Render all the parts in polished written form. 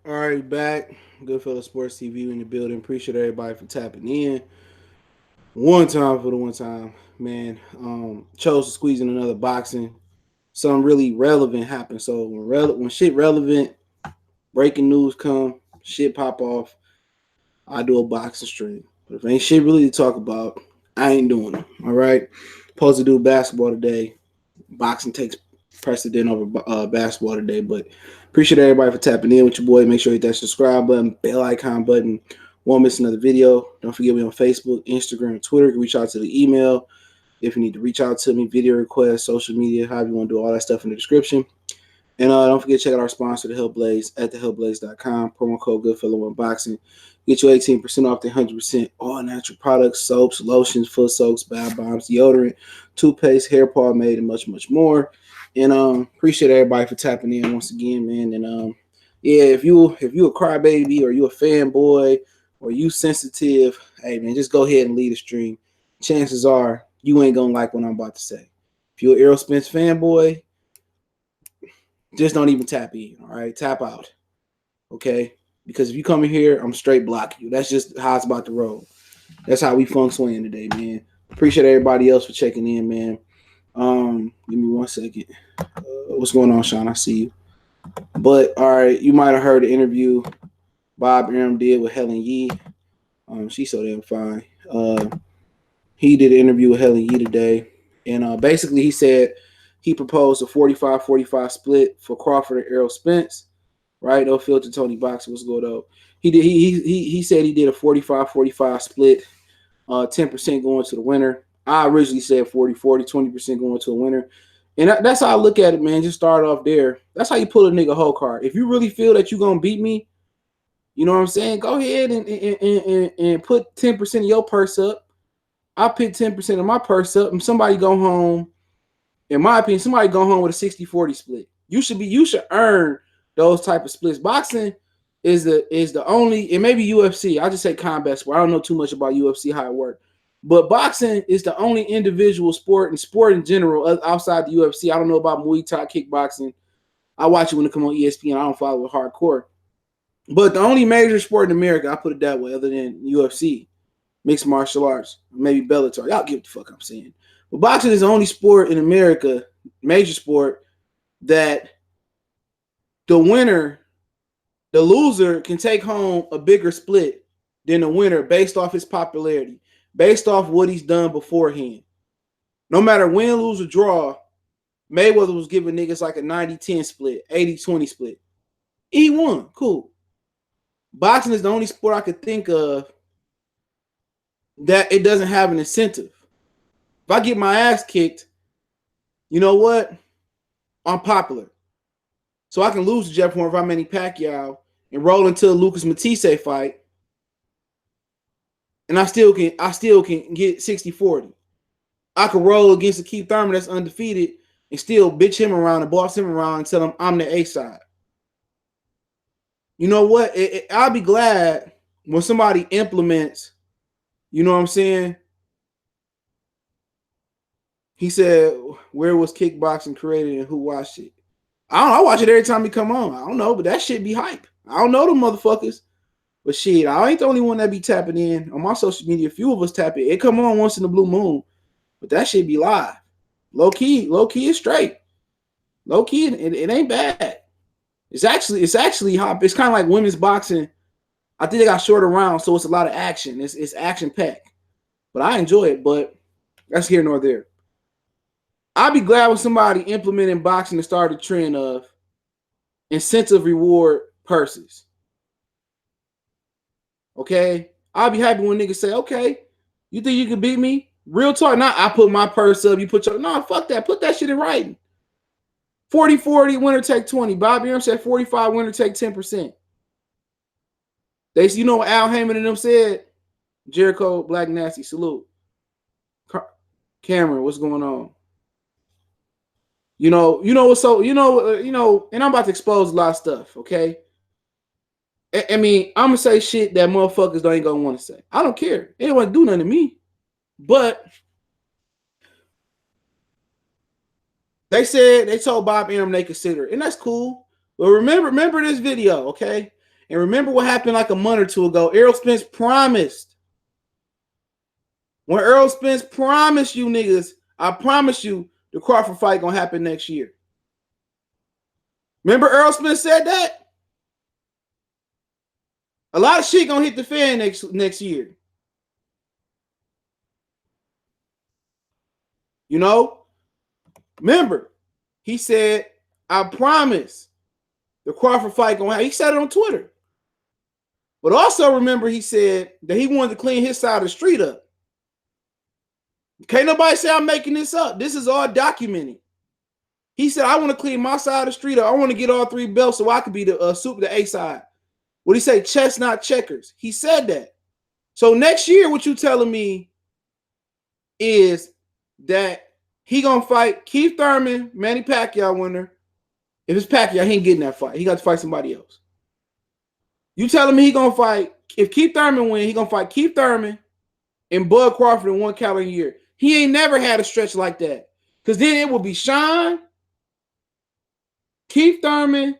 All right, back. Goodfellas Sports TV in the building. Appreciate everybody for tapping in. One time for the one time, man. Chose to squeeze in another boxing. Something really relevant happened. So when shit relevant, breaking news come, shit pop off, I do a boxing stream. But if ain't shit really to talk about, I ain't doing it. All right. Supposed to do basketball today. Boxing takes precedent over basketball today. But appreciate everybody for tapping in with your boy. Make sure you hit that subscribe button, bell icon button. Won't miss another video. Don't forget me on Facebook, Instagram, Twitter. You can reach out to the email if you need to reach out to me, video requests, social media, however you want to do all that stuff in the description. And don't forget to check out our sponsor, The Hellblaze, at thehellblaze.com. Promo code Goodfellow1Boxing. Get you 18% off the 100% all natural products, soaps, lotions, foot soaks, bath bombs, deodorant, toothpaste, hair pomade, and much, much more. And appreciate everybody for tapping in once again, man. And yeah, if you a crybaby or you a fanboy or you sensitive, hey man, just go ahead and leave the stream. Chances are you ain't gonna like what I'm about to say. If you're an Errol Spence fanboy, just don't even tap in. All right, tap out. Okay, because if you come in here, I'm straight blocking you. That's just how it's about to roll. That's how we funk swing today, man. Appreciate everybody else for checking in, man. Give me 1 second. What's going on, Sean? I see you. But all right, you might have heard the interview Bob Arum did with Helen Yee. She's so damn fine. He did an interview with Helen Yee today, and basically he said he proposed a 45-45 split for Crawford and Errol Spence. Right? No filter Tony Boxer was good though. He said he did a 45-45 split, 10% going to the winner. I originally said 40-40, 20% going to a winner. And that's how I look at it, man. Just start off there. That's how you pull a nigga whole card. If you really feel that you're gonna beat me, you know what I'm saying? Go ahead and put 10% of your purse up. I pick 10% of my purse up, and somebody go home. In my opinion, somebody go home with a 60-40 split. You should earn those type of splits. Boxing is the only, and maybe UFC. I just say combat sport. I don't know too much about UFC how it works, but boxing is the only individual sport and sport in general outside the UFC. I don't know about Muay Thai, kickboxing. I watch it when it come on ESPN. I don't follow it hardcore, but the only major sport in America, I put it that way, other than UFC, mixed martial arts, maybe Bellator. Y'all get what the fuck I'm saying. But boxing is the only sport in America, major sport, that the winner, the loser can take home a bigger split than the winner based off his popularity, based off what he's done beforehand. No matter win, lose, or draw, Mayweather was giving niggas like a 90-10 split, 80-20 split. He won. Cool. Boxing is the only sport I could think of that it doesn't have an incentive. If I get my ass kicked, you know what? I'm popular. So I can lose to Jeff Horn if I'm Manny Pacquiao and roll into a Lucas Matisse fight, and I still can get 60-40. I could roll against a Keith Thurman that's undefeated and still bitch him around and boss him around and tell him I'm the A side. You know what? I'll be glad when somebody implements, you know what I'm saying? He said, where was kickboxing created and who watched it? I don't know. I watch it every time he come on. I don't know, but that shit be hype. I don't know them motherfuckers. But shit, I ain't the only one that be tapping in. On my social media, a few of us tap it. It come on once in the blue moon. But that shit be live. Low key is straight. Low key, it ain't bad. It's actually hot. It's kind of like women's boxing. I think they got shorter rounds, so it's a lot of action. It's action packed. But I enjoy it, but that's here nor there. I'd be glad when somebody implementing boxing to start a trend of incentive reward purses. Okay? I'll be happy when niggas say, okay, you think you can beat me? Real talk. Not I put my purse up, you put your. No, fuck that. Put that shit in writing. 40-40, winner take 20. Bobby Arum said 45, winner take 10%. You know what Al Heyman and them said? Jericho, Black Nasty, salute. Cameron, what's going on? You know, and I'm about to expose a lot of stuff, okay? I mean, I'm gonna say shit that motherfuckers ain't gonna want to say. I don't care. They don't want to do nothing to me. But they told Bob Arum they consider it, and that's cool. But remember this video, okay? And remember what happened like a month or two ago. Errol Spence promised. When Errol Spence promised you niggas, I promise you the Crawford fight gonna happen next year. Remember Errol Spence said that? A lot of shit gonna hit the fan next year. You know? Remember, he said, I promise the Crawford fight gonna happen. He said it on Twitter. But also remember, he said that he wanted to clean his side of the street up. Can't nobody say I'm making this up. This is all documented. He said, I want to clean my side of the street up. I want to get all 3 belts so I could be the the A side. What he say? Chess, not checkers. He said that. So next year, what you telling me is that he gonna fight Keith Thurman, Manny Pacquiao winner. If it's Pacquiao, he ain't getting that fight. He got to fight somebody else. You telling me he gonna fight, if Keith Thurman win, he gonna fight Keith Thurman and Bud Crawford in 1 calendar year. He ain't never had a stretch like that. Because then it will be Sean, Keith Thurman,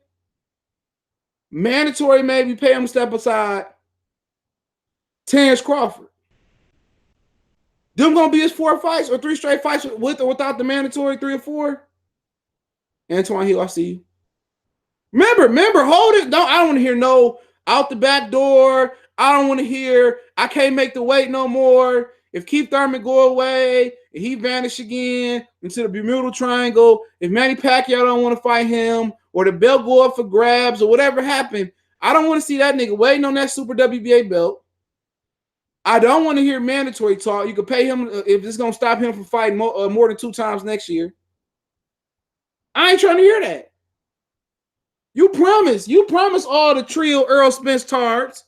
mandatory maybe pay him to step aside, Terence Crawford. Them gonna be his 4 fights or 3 straight fights with or without the mandatory 3 or 4. Antoine Hill, I see you. Remember, hold it. I don't want to hear no out the back door. I don't want to hear I can't make the weight no more. If Keith Thurman go away and he vanish again into the Bermuda Triangle, if Manny Pacquiao don't want to fight him or the belt go up for grabs or whatever happened, I don't want to see that nigga waiting on that Super WBA belt. I don't want to hear mandatory talk. You could pay him if it's going to stop him from fighting more than 2 times next year. I ain't trying to hear that. You promise all the trio Errol Spence tards,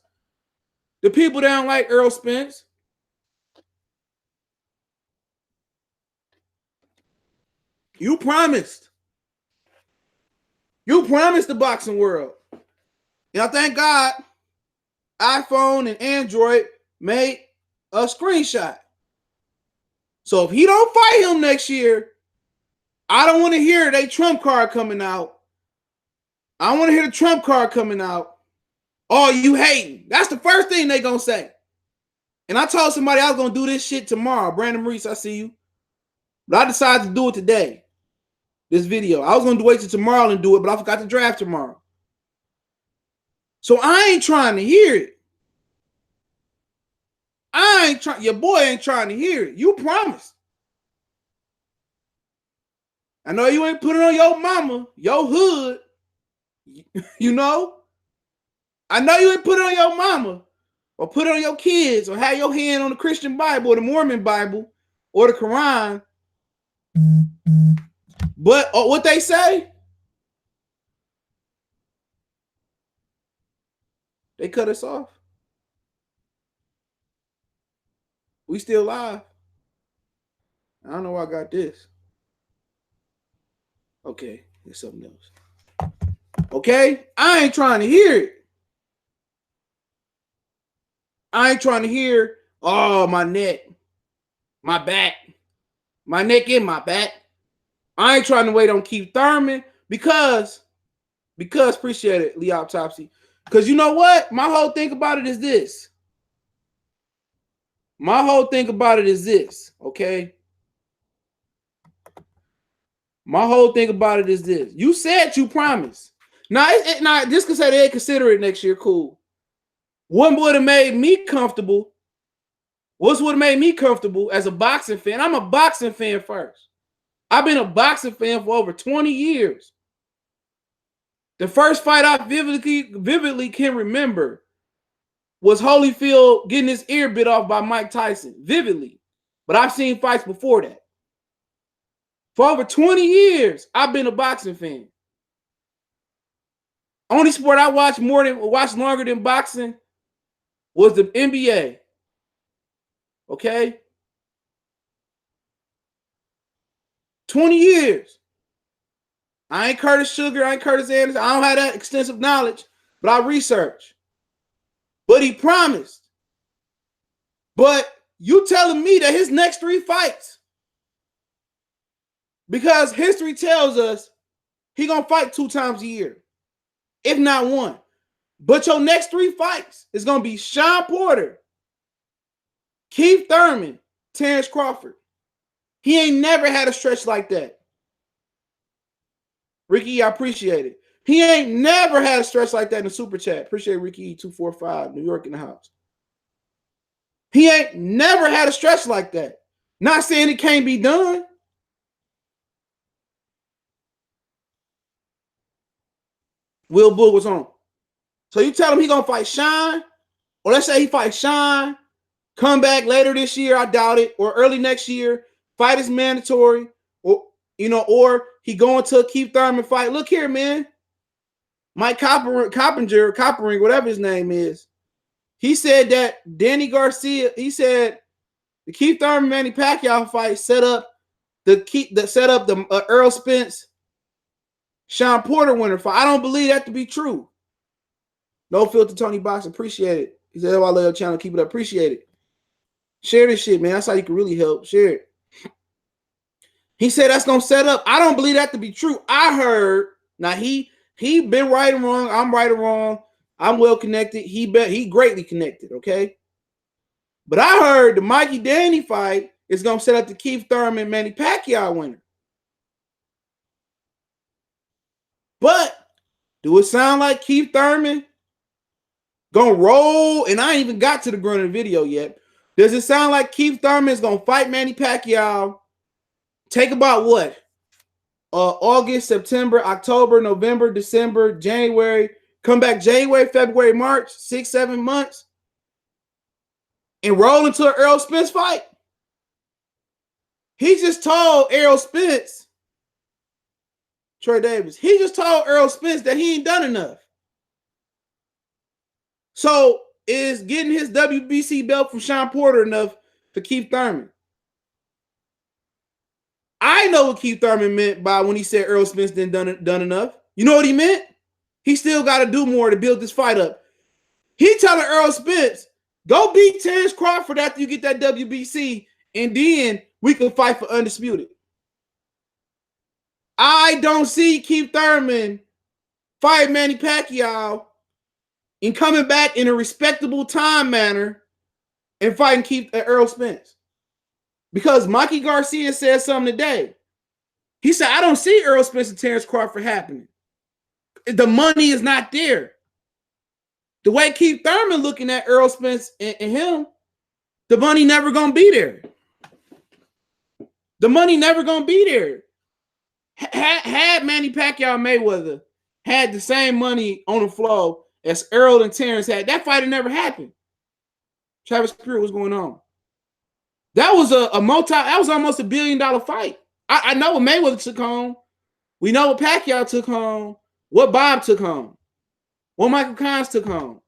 the people that don't like Errol Spence. You promised. You promised the boxing world. And I thank God iPhone and Android made a screenshot. So if he don't fight him next year, I don't want to hear they trump card coming out. I want to hear the trump card coming out. Oh, you hating. That's the first thing they going to say. And I told somebody I was going to do this shit tomorrow. Brandon Maurice, I see you. But I decided to do it today. This video. I was going to wait till tomorrow and do it, but I forgot to draft tomorrow. So I ain't trying to hear it. Your boy ain't trying to hear it. You promised. I know you ain't put it on your mama, your hood. You know? I know you ain't put it on your mama or put it on your kids or have your hand on the Christian Bible or the Mormon Bible or the Quran. But what they say, they cut us off. We still live. I don't know why I got this. Okay, it's something else. Okay, I ain't trying to hear it. I ain't trying to hear, oh, my neck, my back, my neck and my back. I ain't trying to wait on Keith Thurman because appreciate it, Lee Autopsy. Because you know what? My whole thing about it is this. Okay? My whole thing about it is this. You said you promised. Now, just because they consider it next year, cool. What would have made me comfortable? What would have made me comfortable as a boxing fan? I'm a boxing fan first. I've been a boxing fan for over 20 years. The first fight I vividly can remember was Holyfield getting his ear bit off by Mike Tyson. Vividly. But I've seen fights before that. For over 20 years, I've been a boxing fan. Only sport I watched longer than boxing was the NBA. Okay? 20 years. I ain't Curtis Sugar. I ain't Curtis Anderson. I don't have that extensive knowledge, but I research. But he promised. But you telling me that his next 3 fights, because history tells us he gonna fight 2 times a year, if not 1. But your next 3 fights is going to be Sean Porter, Keith Thurman, Terence Crawford. He ain't never had a stretch like that. Ricky, I appreciate it. He ain't never had a stretch like that in the super chat. Appreciate Ricky 245, New York in the house. He ain't never had a stretch like that. Not saying it can't be done. Will Bull was on. So you tell him he gonna fight Sean, or let's say he fights Sean, come back later this year, I doubt it, or early next year, fight is mandatory, or or he going to a Keith Thurman fight. Look here, man. Mike Coppering, whatever his name is, he said that Danny Garcia, he said the Keith Thurman Manny Pacquiao fight set up the Errol Spence Sean Porter winner fight. I don't believe that to be true. No filter, Tony Box, appreciate it. He said, "Oh, I love your channel, keep it up, appreciate it." Share this shit, man. That's how you can really help. Share it. He said that's gonna set up. I don't believe that to be true. I heard now he been right and wrong. I'm right or wrong. I'm well connected. He greatly connected. Okay, but I heard the Mikey Danny fight is gonna set up the Keith Thurman Manny Pacquiao winner. But do it sound like Keith Thurman gonna roll? And I ain't even got to the grunt of the video yet. Does it sound like Keith Thurman is gonna fight Manny Pacquiao? Take about what? August, September, October, November, December, January. Come back January, February, March, 6, 7 months. And roll into an Errol Spence fight. He just told Errol Spence, Troy Davis, he just told Errol Spence that he ain't done enough. So is getting his WBC belt from Sean Porter enough for Keith Thurman? I know what Keith Thurman meant by when he said Errol Spence didn't done enough. You know what he meant? He still got to do more to build this fight up. He telling Errol Spence, go beat Terence Crawford after you get that WBC, and then we can fight for undisputed. I don't see Keith Thurman fight Manny Pacquiao and coming back in a respectable time manner and fighting Errol Spence. Because Mikey Garcia said something today. He said, I don't see Errol Spence and Terence Crawford happening. The money is not there. The way Keith Thurman looking at Errol Spence and him, the money never going to be there. The money never going to be there. Had Manny Pacquiao Mayweather had the same money on the floor as Errol and Terence had, that fight had never happened. Travis Spear, what's going on? That was that was almost $1 billion fight. I know what Mayweather took home. We know what Pacquiao took home. What Bob took home. What Michael Collins took home.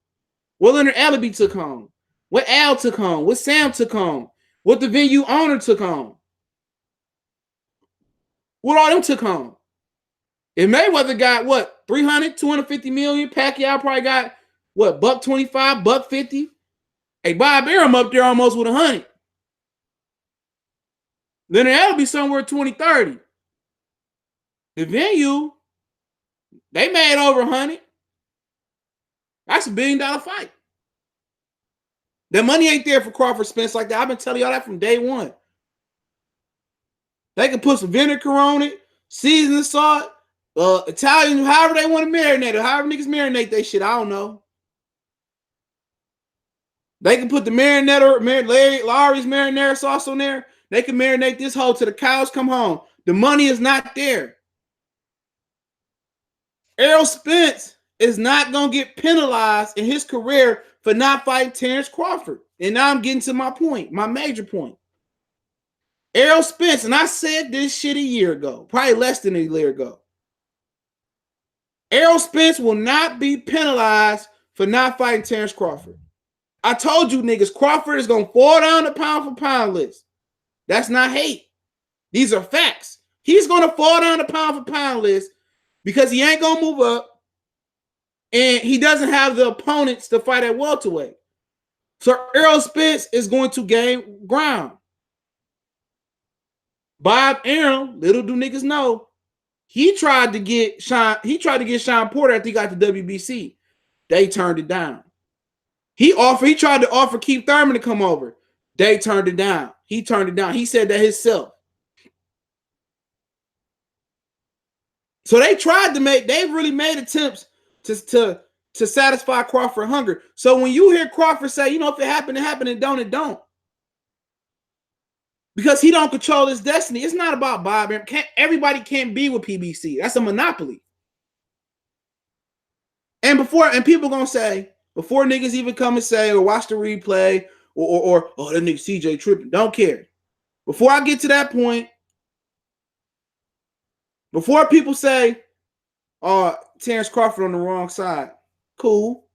What Leonard Allaby took home. What Al took home. What Sam took home. What the venue owner took home. What all them took home. If Mayweather got what, 300, 250 million, Pacquiao probably got what, $125, $150. Hey, Bob Arum up there almost with 100. Then that'll be somewhere 2030. The venue, they made over 100. That's $1 billion fight. The money ain't there for Crawford Spence like that. I've been telling y'all that from day one. They can put some vinegar on it, seasoning salt, Italian, however they want to marinate it, however niggas marinate they shit, I don't know. They can put the Larry's marinara sauce on there. They can marinate this whole till the cows come home. The money is not there. Errol Spence is not going to get penalized in his career for not fighting Terence Crawford. And now I'm getting to my point, my major point. Errol Spence, and I said this shit a year ago, probably less than a year ago. Errol Spence will not be penalized for not fighting Terence Crawford. I told you niggas, Crawford is going to fall down the pound for pound list. That's not hate. These are facts. He's going to fall down the pound for pound list because he ain't going to move up and he doesn't have the opponents to fight at welterweight. So Errol Spence is going to gain ground. Bob Arum, little do niggas know, he tried to get Sean Porter after he got the WBC. They turned it down. He tried to offer Keith Thurman to come over. They turned it down. He turned it down. He said that himself. So they really made attempts to satisfy Crawford hunger. So when you hear Crawford say, if it happened, it happened, and don't, it don't. Because he don't control his destiny. It's not about Bob. Everybody can't be with PBC. That's a monopoly. And people gonna say, before niggas even come and say or watch the replay or oh, that nigga CJ tripping. Don't care. Before I get to that point, before people say, oh, Terence Crawford on the wrong side, cool.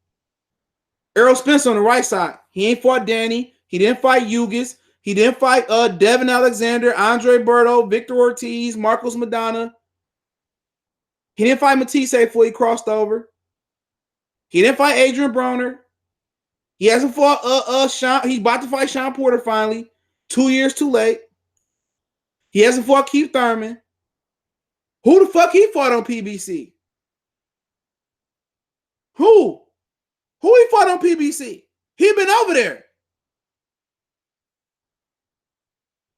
Errol Spence on the right side. He ain't fought Danny. He didn't fight Yugis. He didn't fight Devin Alexander, Andre Berto, Victor Ortiz, Marcos Madonna. He didn't fight Matisse before he crossed over. He didn't fight Adrian Broner. He hasn't fought Sean. He's about to fight Sean Porter finally. 2 years too late. He hasn't fought Keith Thurman. Who the fuck he fought on PBC? Who he fought on PBC? He been over there.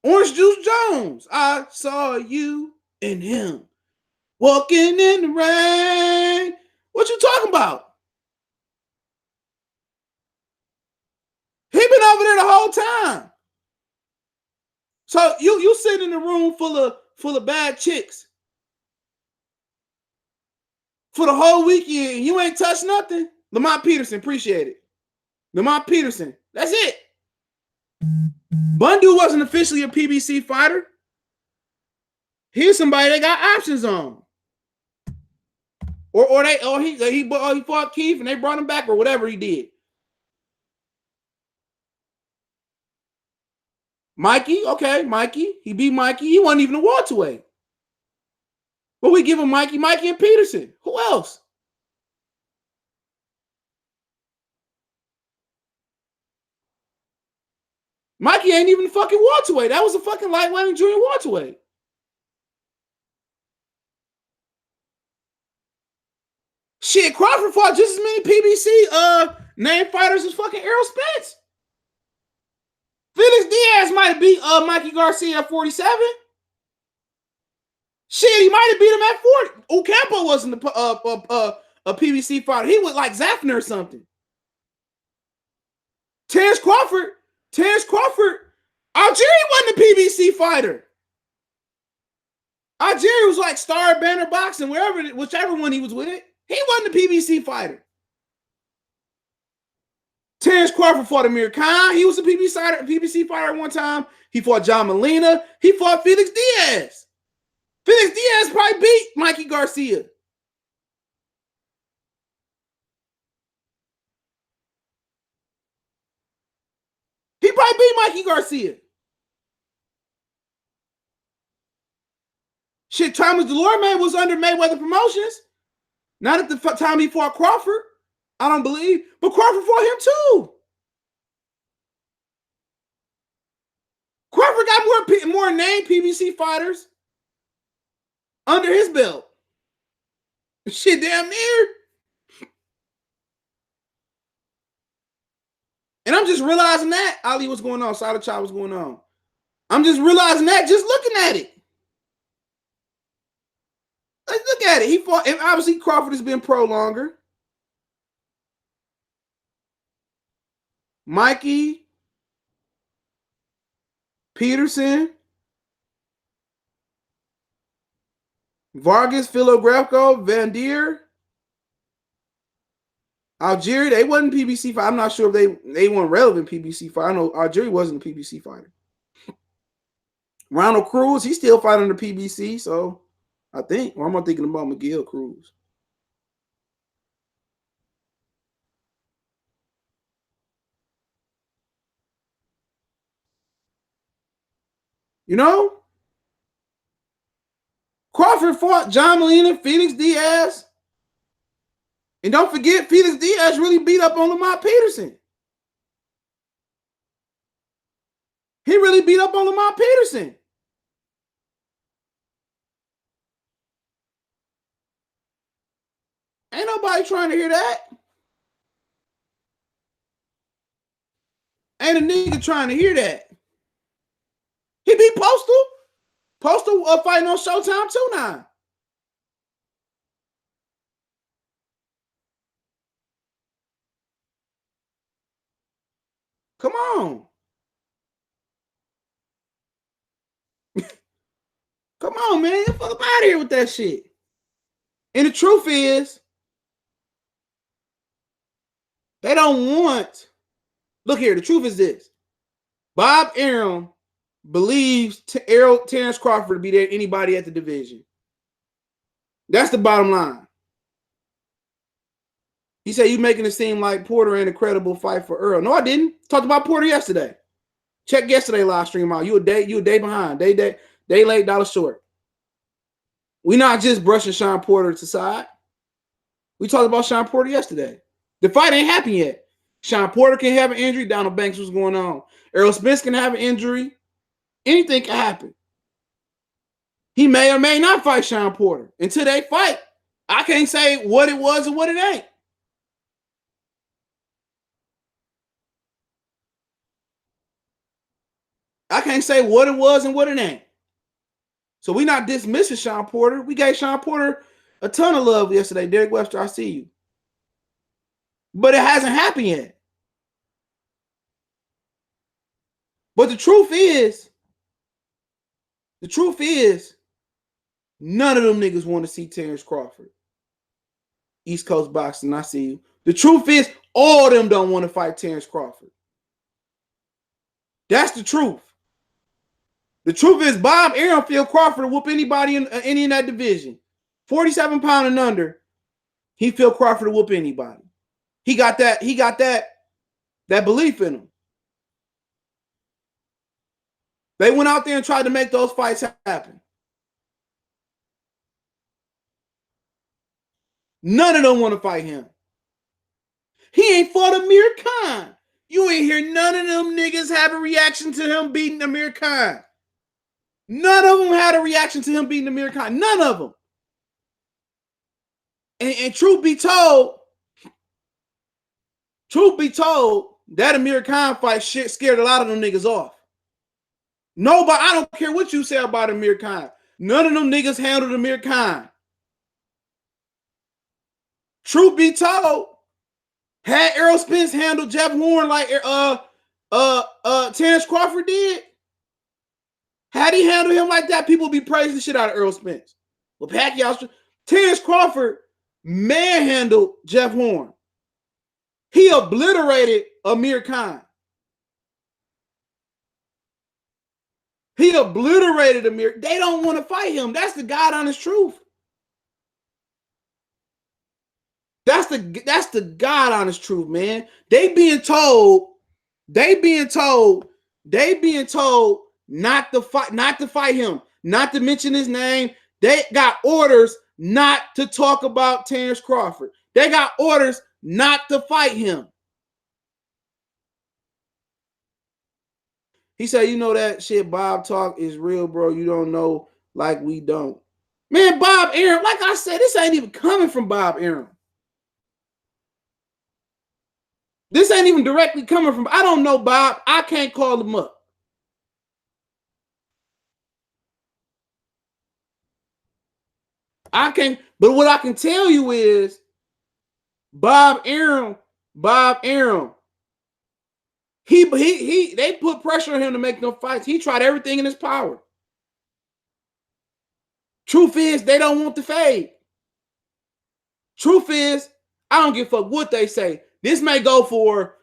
Orange Juice Jones. I saw you and him walking in the rain. What you talking about? He been over there the whole time. So you sitting in a room full of bad chicks for the whole weekend. You ain't touched nothing. Lamont Peterson, appreciate it. Lamont Peterson, that's it. Bundu wasn't officially a PBC fighter. Here's somebody they got options on. He fought Keith and they brought him back or whatever he did. Mikey, he beat Mikey. He wasn't even a welterweight. But we give him Mikey and Peterson. Who else? Mikey ain't even a fucking welterweight. That was a fucking lightweight and junior welterweight. Shit, Crawford fought just as many PBC name fighters as fucking Errol Spence. Felix Diaz might have beat Mikey Garcia at 47. Shit, he might have beat him at 40. Ocampo wasn't a PBC fighter. He was like Zafner or something. Terence Crawford, Algeria wasn't a PBC fighter. Algeria was like Star Banner Boxing, whichever one he was with. He wasn't a PBC fighter. Terence Crawford fought Amir Khan. He was a PBC fighter at one time. He fought John Molina. He fought Felix Diaz. Felix Diaz probably beat Mikey Garcia. He probably beat Mikey Garcia. Shit, Thomas Delorme was under Mayweather Promotions. Not at the time he fought Crawford. I don't believe. But Crawford fought him too. Crawford got more named PBC fighters under his belt. Shit, damn near. And I'm just realizing that. Ali, what's going on? Solid Child, what's going on? I'm just realizing that just looking at it. Let's look at it. He fought, and obviously Crawford has been pro longer. Mikey, Peterson, Vargas, Filografco, Van Deer, Algeria. They wasn't PBC fighter. I'm not sure if they weren't relevant PBC fighter. I know Algeria wasn't a PBC fighter. Ronald Cruz, he's still fighting under PBC, so I think. Or am I thinking about Miguel Cruz? You know? Crawford fought John Molina, Felix Diaz. And don't forget, Felix Diaz really beat up on Lamont Peterson. He really beat up on Lamont Peterson. Ain't nobody trying to hear that. Ain't a nigga trying to hear that. He beat Postal. Postal fighting on Showtime too now. Come on. Come on, man. Get fuck up out of here with that shit. And the truth is, they don't want. Look here, the truth is this. Bob Arum believes Terence Crawford to be there anybody at the division. That's the bottom line. He said you making it seem like Porter ain't a credible fight for Errol. No, I didn't. Talked about Porter yesterday. Check yesterday live stream out. You a day behind. Day late, dollar short. We not just brushing Sean Porter to the side. We talked about Sean Porter yesterday. The fight ain't happened yet. Sean Porter can have an injury. Donald Banks, what's going on? Errol Spence can have an injury. Anything can happen. He may or may not fight Sean Porter. Until they fight, I can't say what it was and what it ain't. I can't say what it was and what it ain't. So we not dismissing Sean Porter. We gave Sean Porter a ton of love yesterday. Derek Webster, I see you. But it hasn't happened yet. But the truth is, none of them niggas want to see Terence Crawford. East Coast Boxing, I see you. The truth is, all of them don't want to fight Terence Crawford. That's the truth. The truth is, Bob Arum feel Crawford whoop anybody in that division. 47 pound and under, he feel Crawford whoop anybody. He got that belief in him. They went out there and tried to make those fights happen. None of them want to fight him. He ain't fought Amir Khan. You ain't hear none of them niggas have a reaction to him beating Amir Khan. None of them had a reaction to him beating Amir Khan. None of them. And truth be told, that Amir Khan fight shit scared a lot of them niggas off. Nobody, I don't care what you say about Amir Khan. None of them niggas handled Amir Khan. Truth be told, had Errol Spence handled Jeff Horn like Terence Crawford did, had he handled him like that, people would be praising the shit out of Errol Spence. Well, Pacquiao, Terence Crawford manhandled Jeff Horn. He obliterated Amir Khan. He obliterated Amir. They don't want to fight him. That's the God honest truth. That's the God honest truth, man. They being told not to fight him, not to mention his name. They got orders not to talk about Terence Crawford. They got orders not to fight him. He said, you know that shit Bob talk is real, bro. You don't know like we don't. Man, Bob Arum, like I said, this ain't even coming from Bob Arum. This ain't even directly coming from, I don't know Bob. I can't call him up. I can't, but what I can tell you is Bob Arum, they put pressure on him to make no fights. He tried everything in his power. Truth is, they don't want the fade. Truth is, I don't give a fuck what they say. This may go for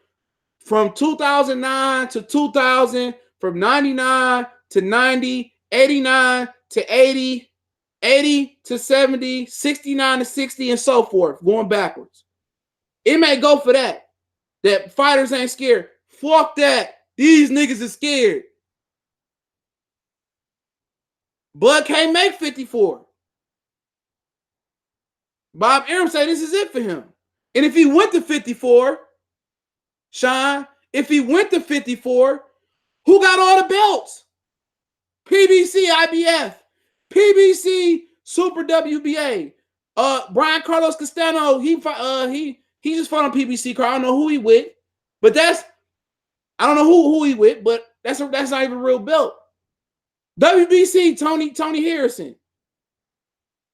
from 2009 to 2000, from 99 to 90, 89 to 80, 80 to 70, 69 to 60, and so forth, going backwards. It may go for that. That fighters ain't scared. Fuck that. These niggas are scared. Bud can't make 54. Bob Arum say this is it for him. And if he went to 54, Sean, if he went to 54, who got all the belts? PBC, IBF, PBC, Super WBA. Brian Carlos Castano, he just fought on PBC card. I don't know who he with, but that's I don't know who he with, but that's not even a real belt. WBC, Tony Harrison.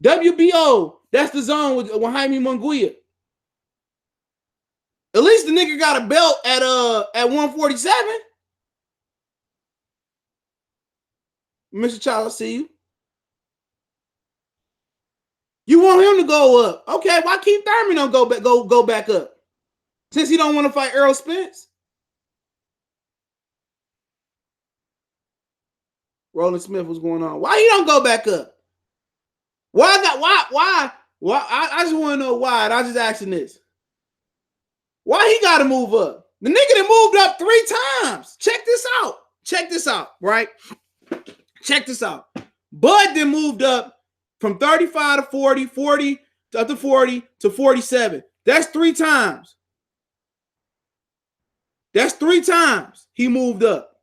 WBO, that's the zone with Jaime Munguia. At least the nigga got a belt at 147. Mr. Child, I see you. You want him to go up. Okay, why Keith Thurman don't go back up? Since he don't want to fight Errol Spence. Roland Smith, what's going on? Why he don't go back up? Why? I just want to know why. I was just asking this. Why he got to move up? The nigga that moved up 3 times. Check this out, right? Check this out. Bud then moved up from 35 to 40, 40 up to 40 to 47. That's 3 times. That's 3 times he moved up.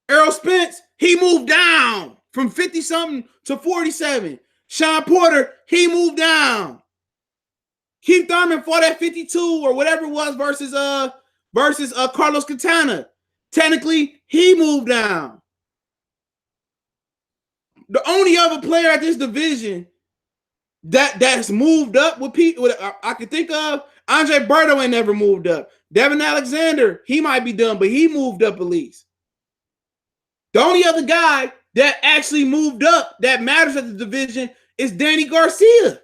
Errol Spence, he moved down from 50-something to 47. Sean Porter, he moved down. Keith Thurman fought at 52 or whatever it was versus Carlos Quintana. Technically, he moved down. The only other player at this division that's moved up with people I can think of, Andre Berto ain't never moved up. Devin Alexander, he might be done, but he moved up at least. The only other guy that actually moved up that matters at the division is Danny Garcia.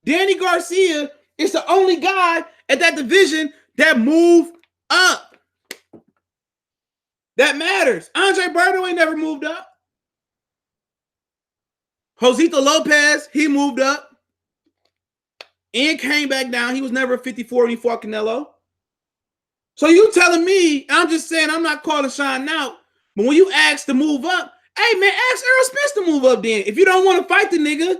Danny Garcia is the only guy at that division that moved up. That matters. Andre Berto ain't never moved up. Josito Lopez, he moved up and came back down. He was never a 54 when he fought Canelo. So you telling me, I'm just saying, I'm not calling Sean out, but when you ask to move up, hey man, ask Errol Spence to move up then. If you don't want to fight the nigga,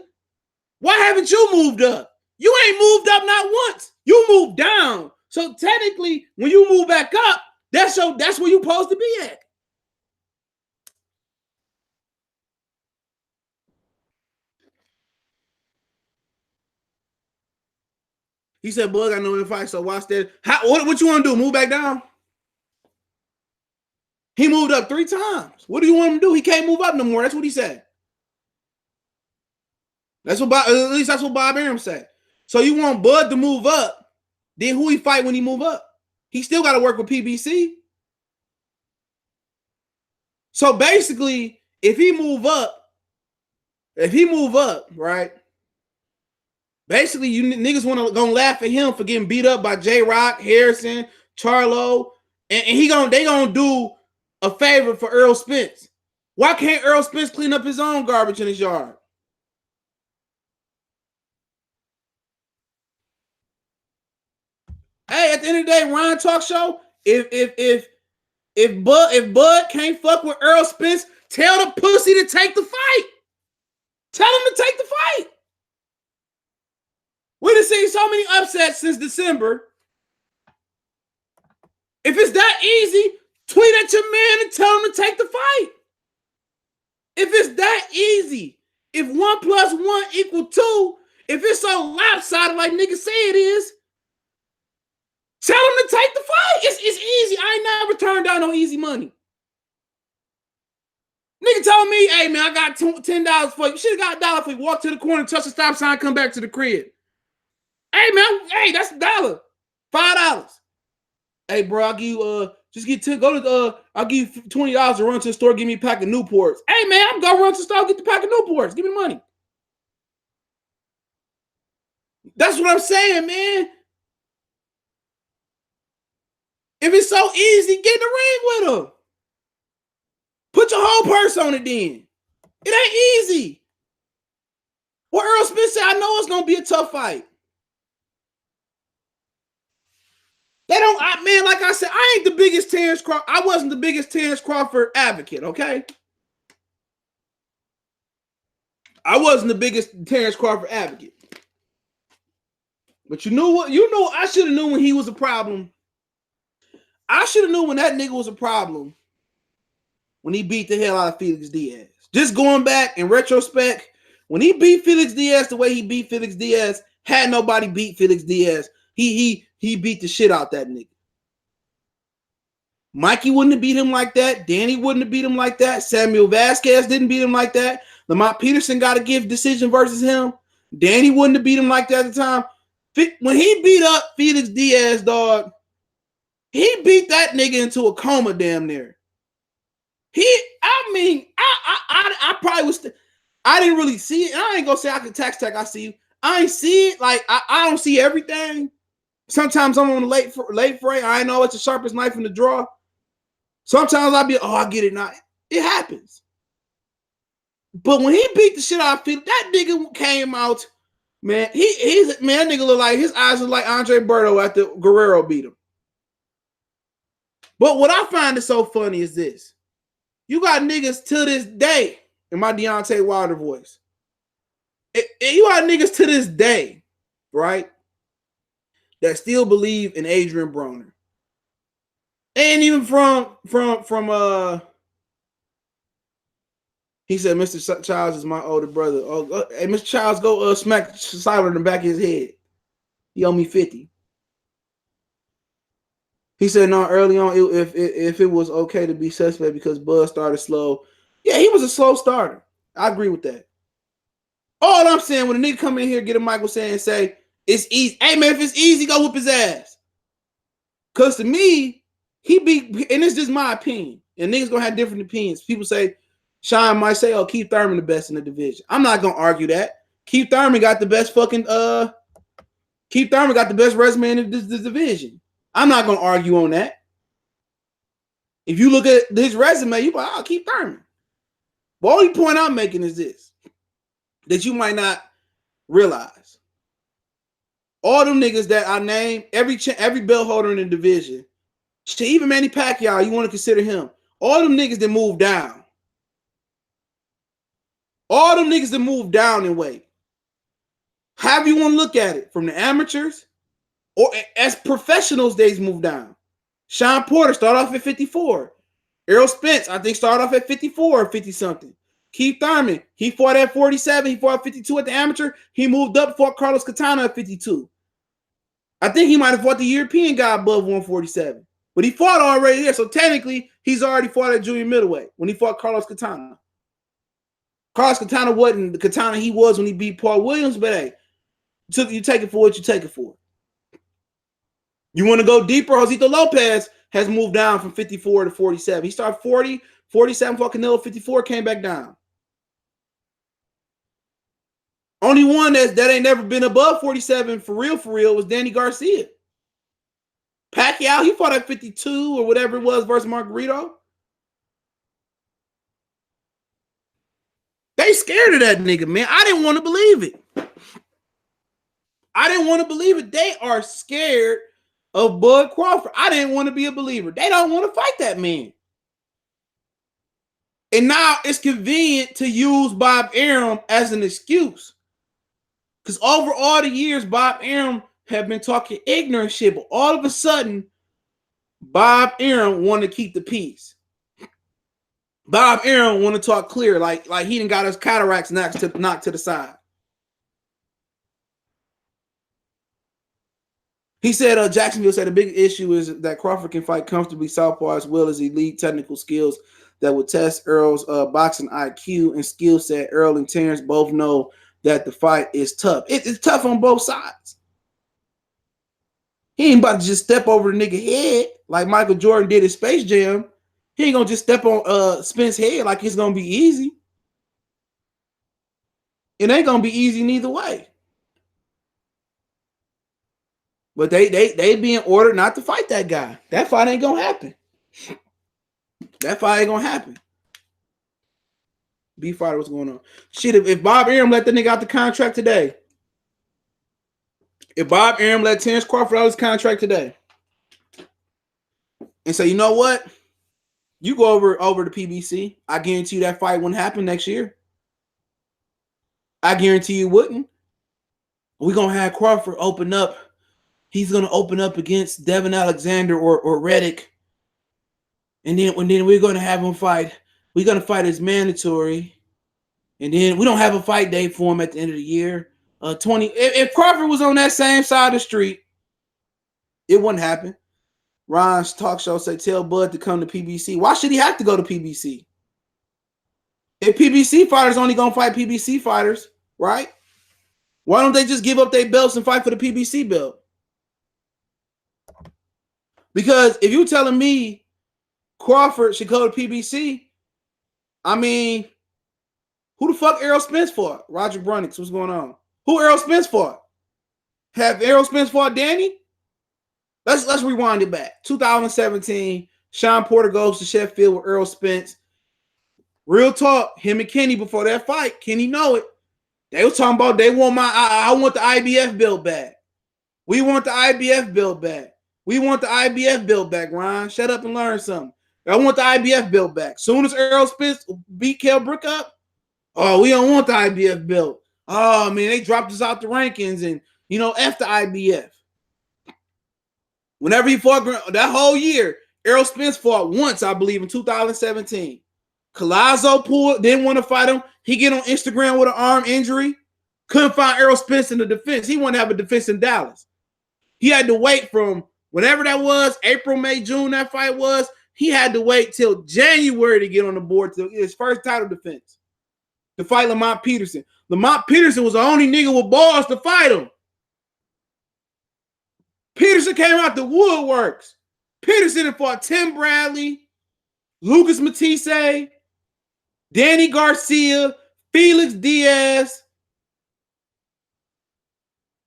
why haven't you moved up? You ain't moved up not once. You moved down. So technically, when you move back up, that's where you're supposed to be at. He said, Bug, I know in fight, so watch that. What you want to do? Move back down? He moved up 3 times. What do you want him to do? He can't move up no more. That's what he said. At least that's what Bob Arum said. So you want Bud to move up, then who he fight when he move up? He still got to work with PBC. So basically, if he move up, right? Basically, you niggas gonna laugh at him for getting beat up by J-Rock, Harrison, Charlo, and they gonna do a favor for Errol Spence. Why can't Errol Spence clean up his own garbage in his yard? Hey, at the end of the day, Ryan Talk Show, if Bud can't fuck with Errol Spence, tell the pussy to take the fight. Tell him to take the fight. We done seen so many upsets since December. If it's that easy, tweet at your man and tell him to take the fight. If it's that easy, if 1 + 1 = 2, if it's so lopsided like niggas say it is, tell him to take the fight. It's easy. I ain't never turned down no easy money. Nigga told me, hey man, I got $10 for you. Should have got $1 for you. Walk to the corner, touch the stop sign, come back to the crib. Hey man, hey, that's $1. $5. Hey bro, I'll give you just get 10. Go to I'll give you $20 to run to the store, give me a pack of Newports. Hey man, I'm gonna run to the store, get the pack of Newports. Give me the money. That's what I'm saying, man. If it's so easy, get in the ring with him. Put your whole purse on it then. It ain't easy. Well, Errol Spence said, I know it's gonna be a tough fight. They don't, man, like I said, I ain't the biggest Terence Crawford. I wasn't the biggest Terence Crawford advocate, okay? I wasn't the biggest Terence Crawford advocate. But you know what? You know, I should have known when he was a problem. I should have known when that nigga was a problem when he beat the hell out of Felix Diaz. Just going back in retrospect, when he beat Felix Diaz the way he beat Felix Diaz, had nobody beat Felix Diaz. He beat the shit out that nigga. Mikey wouldn't have beat him like that. Danny wouldn't have beat him like that. Samuel Vasquez didn't beat him like that. Lamont Peterson got to give decision versus him. Danny wouldn't have beat him like that at the time. When he beat up Felix Diaz, dog, he beat that nigga into a coma damn near. I probably was. I didn't really see it. I ain't gonna say I could text tech. I see you. I ain't see it. Like I don't see everything. Sometimes I'm on the late fray. I know it's the sharpest knife in the drawer. Sometimes I'll be, I get it now. It happens. But when he beat the shit out of Felix, that nigga came out, man. That nigga look like his eyes look like Andre Berto after Guerrero beat him. But what I find is so funny is this. You got niggas to this day, in my Deontay Wilder voice. You got niggas to this day, right, that still believe in Adrian Broner. And even from he said, Mr. Childs is my older brother. Hey, Mr. Childs, go smack Cyber in the back of his head. He owe me 50. He said, no, early on, if it was okay to be suspect because Bud started slow. Yeah, he was a slow starter. I agree with that. All I'm saying, when a nigga come in here, get a Michael saying, say, it's easy. Hey, man, if it's easy, go whoop his ass. Because to me, and it's just my opinion, and niggas going to have different opinions. People say, Sean might say, Keith Thurman the best in the division. I'm not going to argue that. Keith Thurman got the best resume in this division. I'm not going to argue on that. If you look at his resume, you go, Keith Thurman. The only point I'm making is this, that you might not realize. All them niggas that I named, every belt holder in the division, shit, even Manny Pacquiao, you want to consider him. All them niggas that moved down. All them niggas that moved down in weight. However you want to look at it, from the amateurs or as professionals, they's moved down. Sean Porter started off at 54. Errol Spence, I think, started off at 54 or 50-something. Keith Thurman, he fought at 47. He fought at 52 at the amateur. He moved up, fought Carlos Katana at 52. I think he might have fought the European guy above 147. But he fought already there. So technically, he's already fought at junior middleweight when he fought Carlos Katana. Carlos Katana wasn't the Katana he was when he beat Paul Williams, but hey, you take it for what you take it for. You want to go deeper? Josito Lopez has moved down from 54 to 47. He started 40, 47 for Canelo, 54, came back down. Only one that ain't never been above 47 for real was Danny Garcia. Pacquiao, he fought at 52 or whatever it was versus Margarito. They scared of that nigga, man. I didn't want to believe it. They are scared of Bud Crawford. I didn't want to be a believer. They don't want to fight that man. And now it's convenient to use Bob Arum as an excuse. Because over all the years, Bob Arum have been talking ignorant shit, but all of a sudden, Bob Arum want to keep the peace. Bob Arum want to talk clear, like he done got his cataracts knocked to the side. He said, Jacksonville said the big issue is that Crawford can fight comfortably southpaw as well as elite technical skills that would test Errol's boxing IQ and skill set. Errol and Terence both know that the fight is tough. It's tough on both sides. He ain't about to just step over the nigga head like Michael Jordan did in Space Jam. He ain't gonna just step on Spence's head like it's gonna be easy. It ain't gonna be easy neither way. But they being ordered not to fight that guy. That fight ain't gonna happen. B fighter, what's going on? Shit, if Bob Arum let the nigga out the contract today, if Bob Arum let Terence Crawford out his contract today, and say, you know what? You go over to PBC. I guarantee you that fight wouldn't happen next year. I guarantee you wouldn't. We're gonna have Crawford open up. He's gonna open up against Devin Alexander or Reddick. And then we're gonna have him fight. We're gonna fight as mandatory. And then we don't have a fight date for him at the end of the year. If Crawford was on that same side of the street, it wouldn't happen. Ron's talk show say tell Bud to come to PBC. Why should he have to go to PBC? If PBC fighters only gonna fight PBC fighters, right? Why don't they just give up their belts and fight for the PBC belt? Because if you telling me Crawford should go to PBC, I mean, who the fuck Errol Spence fought? Roger Brunnix, what's going on? Who Errol Spence fought? Have Errol Spence fought Danny? Let's rewind it back. 2017, Sean Porter goes to Sheffield with Errol Spence. Real talk, him and Kenny before that fight, Kenny know it. They were talking about they want I want the IBF belt back. We want the IBF belt back. We want the IBF belt back, Ron. Shut up and learn something. I want the IBF belt back. Soon as Errol Spence beat Kell Brook up, oh, we don't want the IBF belt. Oh, man, they dropped us out the rankings and, F the IBF. Whenever he fought that whole year, Errol Spence fought once, I believe, in 2017. Collazo didn't want to fight him. He get on Instagram with an arm injury. Couldn't find Errol Spence in the defense. He wanted to have a defense in Dallas. He had to wait from whenever that was, April, May, June that fight was. He had to wait till January to get on the board to his first title defense to fight Lamont Peterson. Lamont Peterson was the only nigga with balls to fight him. Peterson came out the woodworks. Peterson had fought Tim Bradley, Lucas Matisse, Danny Garcia, Felix Diaz,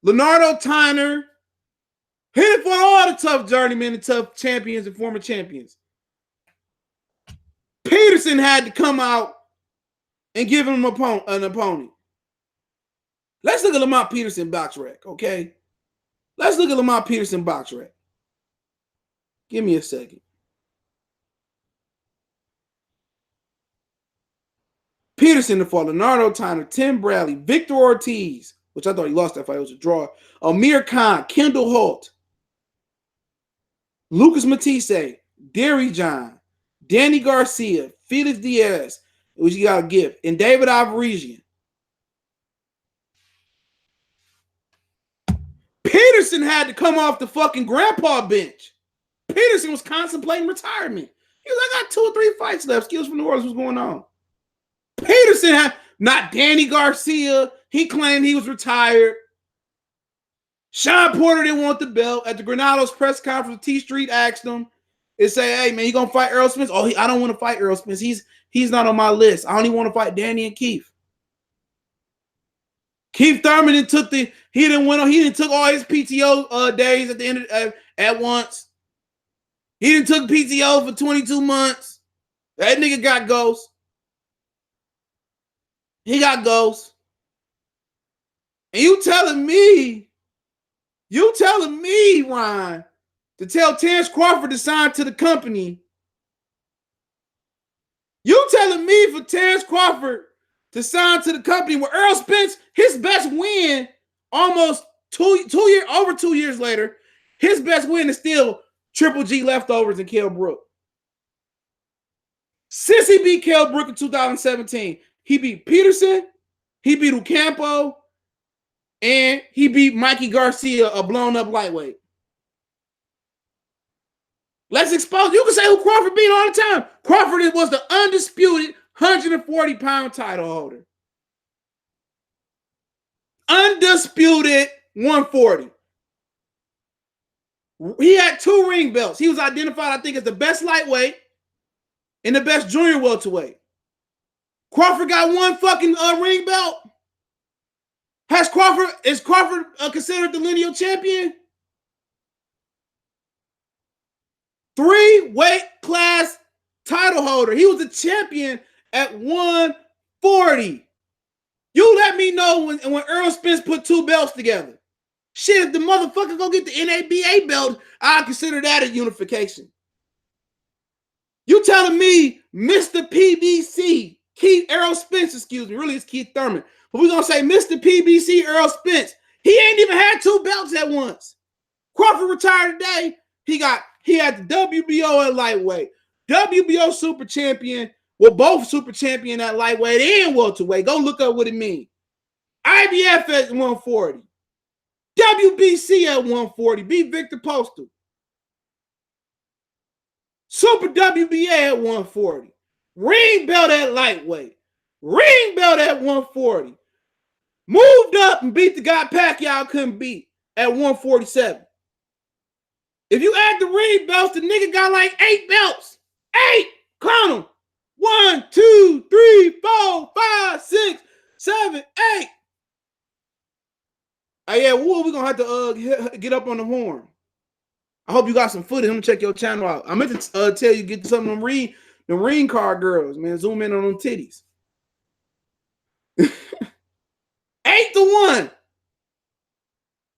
Leonardo Tyner. He had fought all the tough journeymen and tough champions and former champions. Peterson had to come out and give him an opponent. Let's look at Lamont Peterson box rec, okay? Let's look at Lamont Peterson box rec. Give me a second. Peterson to fought Leonardo Tyner, Tim Bradley, Victor Ortiz, which I thought he lost that fight. It was a draw. Amir Khan, Kendall Holt, Lucas Matisse, Derry John, Danny Garcia, Felix Diaz, which you got to give, and David Ivorizian. Peterson had to come off the fucking grandpa bench. Peterson was contemplating retirement. He was like, I got 2 or 3 fights left. Skills from New Orleans, what's going on? Peterson had, not Danny Garcia. He claimed he was retired. Sean Porter didn't want the belt. At the Granados press conference, T Street asked him and say, hey, man, you going to fight Errol Spence? Oh, I don't want to fight Errol Spence. He's not on my list. I only want to fight Danny and Keith. Keith Thurman he didn't took all his PTO days at the end at once. He didn't took PTO for 22 months. That nigga got ghosts. He got ghosts. And you telling me, Ron, to tell Terence Crawford to sign to the company. You telling me for Terence Crawford to sign to the company where Errol Spence, his best win almost over 2 years later, his best win is still Triple G leftovers and Kell Brook. Since he beat Kell Brook in 2017, he beat Peterson, he beat Ocampo, and he beat Mikey Garcia, a blown-up lightweight. Let's expose. You can say who Crawford beat all the time. Crawford was the undisputed 140-pound title holder. Undisputed 140. He had 2 ring belts. He was identified, I think, as the best lightweight and the best junior welterweight. Crawford got 1 fucking ring belt. Is Crawford considered the lineal champion? 3 weight class title holder. He was a champion at 140. You let me know when Errol Spence put 2 belts together. Shit, if the motherfucker go get the NABA belt, I consider that a unification. You telling me Mr. PBC, Errol Spence, excuse me, really it's Keith Thurman. But we're going to say Mr. PBC, Errol Spence. He ain't even had 2 belts at once. Crawford retired today. He had the WBO at lightweight, WBO super champion, both super champion at lightweight and welterweight. Go look up what it means. IBF at 140. WBC at 140. Beat Victor Postal. Super WBA at 140. Ring belt at lightweight. Ring belt at 140. Moved up and beat the guy Pacquiao couldn't beat at 147. If you add the ring belts, the nigga got like 8 belts. 8! Count them. 1, 2, 3, 4, 5, 6, 7, 8. Oh yeah, we're gonna have to get up on the horn. I hope you got some footage. I'm gonna check your channel out. I meant to tell you get some of them the ring card girls, man. Zoom in on them titties. 8-1.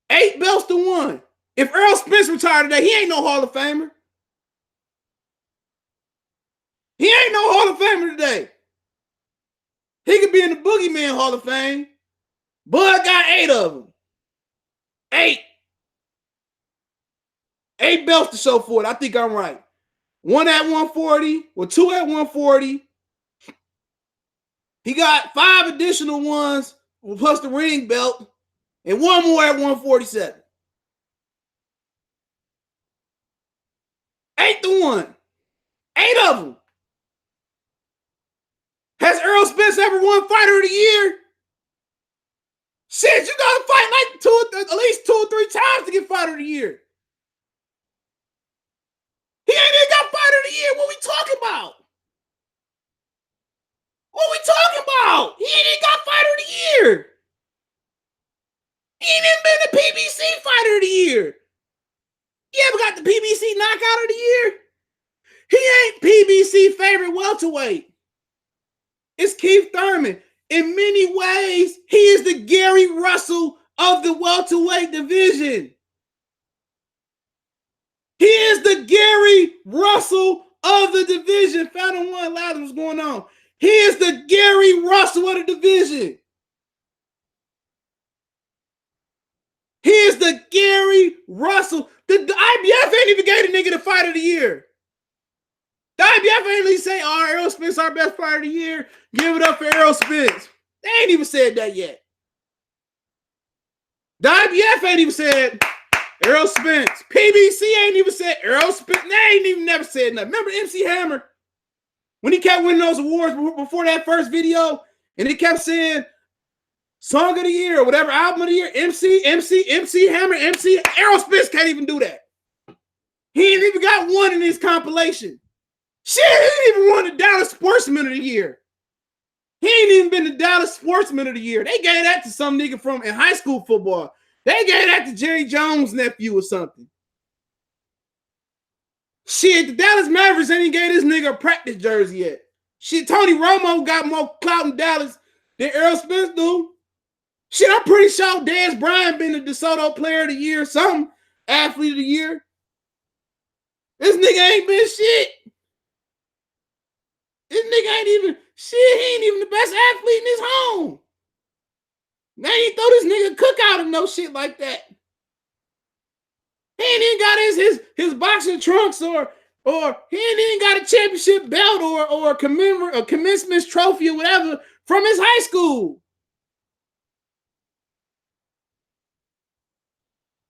8 belts to 1. If Errol Spence retired today, he ain't no Hall of Famer. He ain't no Hall of Famer today. He could be in the Boogeyman Hall of Fame. Bud got 8 of them. 8. 8 belts to show for it. I think I'm right. 1 at 140, or 2 at 140. He got 5 additional ones plus the ring belt, and 1 more at 147. 8-1. 8 of them. Has Errol Spence ever won Fighter of the Year? Shit, you gotta fight like at least 2 or 3 times to get Fighter of the Year. He ain't even got Fighter of the Year. What we talking about? What we talking about? He ain't even got Fighter of the Year. He ain't even been the PBC Fighter of the Year. You ever got the PBC Knockout of the Year? He ain't PBC favorite welterweight. It's Keith Thurman. In many ways, he is the Gary Russell of the welterweight division. He is the Gary Russell of the division. Found one loud what's going on. He is the Gary Russell of the division. He is the Gary Russell. The IBF ain't even gave the nigga the Fight of the Year. The IBF ain't even say, oh, Errol Spence our best fighter of the year. Give it up for Errol Spence. They ain't even said that yet. The IBF ain't even said Errol Spence. PBC ain't even said Errol Spence. They ain't even never said nothing. Remember MC Hammer? When he kept winning those awards before that first video, and he kept saying Song of the Year or whatever, Album of the Year, MC Hammer, MC. Errol Spence can't even do that. He ain't even got one in his compilation. Shit, he ain't even won the Dallas Sportsman of the Year. He ain't even been the Dallas Sportsman of the Year. They gave that to some nigga from in high school football. They gave that to Jerry Jones' nephew or something. Shit, the Dallas Mavericks ain't even gave this nigga a practice jersey yet. Shit, Tony Romo got more clout in Dallas than Errol Spence do. Shit, I'm pretty sure Dez Bryant been the DeSoto Player of the Year, some Athlete of the Year. This nigga ain't been shit. This nigga ain't even shit. He ain't even the best athlete in his home. They ain't throw this nigga a cookout and no shit like that. He ain't even got his boxing trunks or he ain't even got a championship belt or a commencement trophy or whatever from his high school.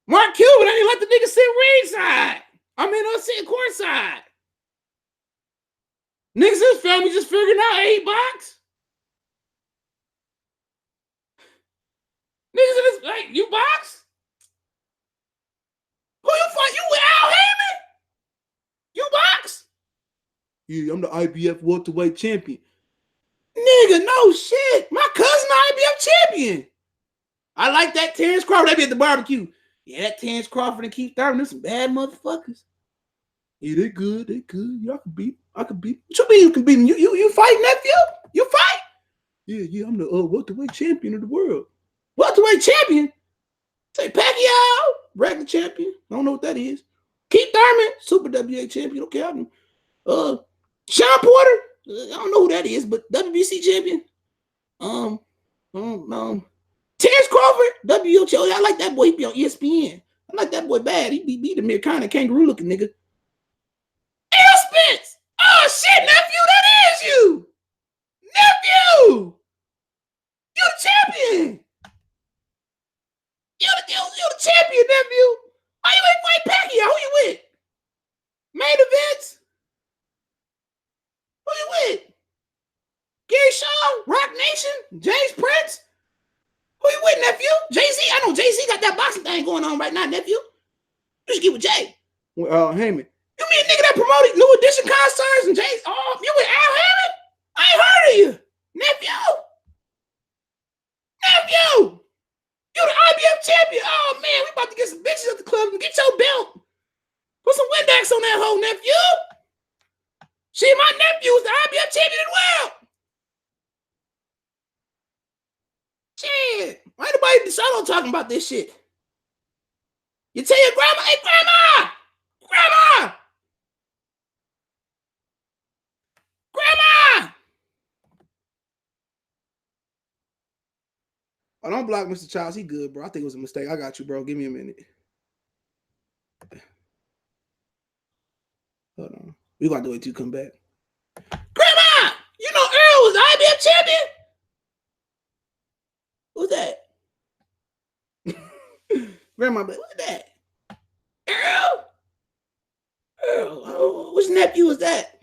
Mark Cuban ain't let the nigga sit ringside. I mean, I'm sitting courtside. Niggas, his family just figuring out 8 box. Niggas in this, like, you box? Who you fight? You with Al Heyman? You box? Yeah, I'm the IBF welterweight champion. Nigga, no shit. My cousin IBF champion. I like that Terence Crawford. They be at the barbecue. Yeah, that Terence Crawford and Keith Thurman, they're some bad motherfuckers. Yeah, they good. They good. Yeah, I can beat. What you mean you can beat them? You fight, nephew? You fight? Yeah, I'm the welterweight champion of the world. Welterweight champion? Say Pacquiao, regular champion. I don't know what that is. Keith Thurman, super WA champion. Okay, I know. Sean Porter, I don't know who that is, but WBC champion. Terence Crawford, WHO. I like that boy. He be on ESPN. I like that boy bad. He be the mere kind of kangaroo looking nigga. Errol Spence. Oh shit, nephew, that is you. Nephew, you the champion. You the champion, nephew. Why you ain't fight Pacquiao? Who you with? Main events? James Prince? Who you with, nephew? Jay-Z? I know Jay-Z got that boxing thing going on right now, nephew. You should get with Jay. Heyman. You mean a nigga that promoted New Edition concerts and Jay? Oh, you with Al Hammond? I ain't heard of you. Nephew. Nephew. You the IBF champion. Oh, man, we about to get some bitches at the club and get your belt. Put some Windex on that whole nephew. See, my nephew is the IBF champion of the world. Shit. Why nobody in the salon talking about this shit? You tell your grandma, hey, grandma! Grandma! Grandma! Oh, don't block Mr. Childs. He good, bro. I think it was a mistake. I got you, bro. Give me a minute. Hold on. We got to wait till you come back. Grandma! You know Errol was the IBF champion? Who's that? Grandma, who's that? Errol? Errol? Which nephew was that?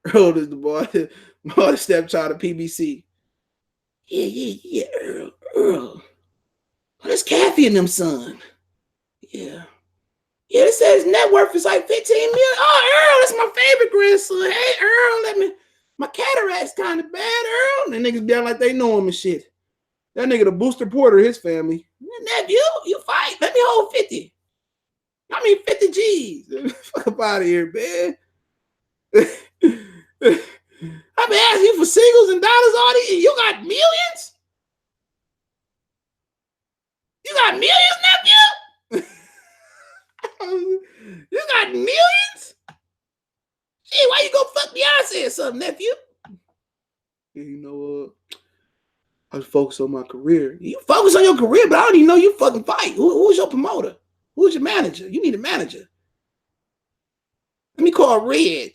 Errol is the boy, the stepchild of PBC. Yeah, Errol. Oh, that's Kathy and them son. Yeah, it says net worth is like 15 million. Oh, Errol, that's my favorite grandson. Hey, Errol, my cataract's kind of bad, Errol. And niggas down like they know him and shit. That nigga the Booster Porter, his family. Nephew, you fight. Let me hold 50. I mean 50 G's. Fuck up out of here, man. I've been asking you for singles and dollars all these. You got millions? You got millions, nephew? You got millions? Shit, why you go fuck Beyonce or something, nephew? You know what? I was focused on my career. You focus on your career, but I don't even know you fucking fight. Who's your promoter? Who's your manager? You need a manager. Let me call Red.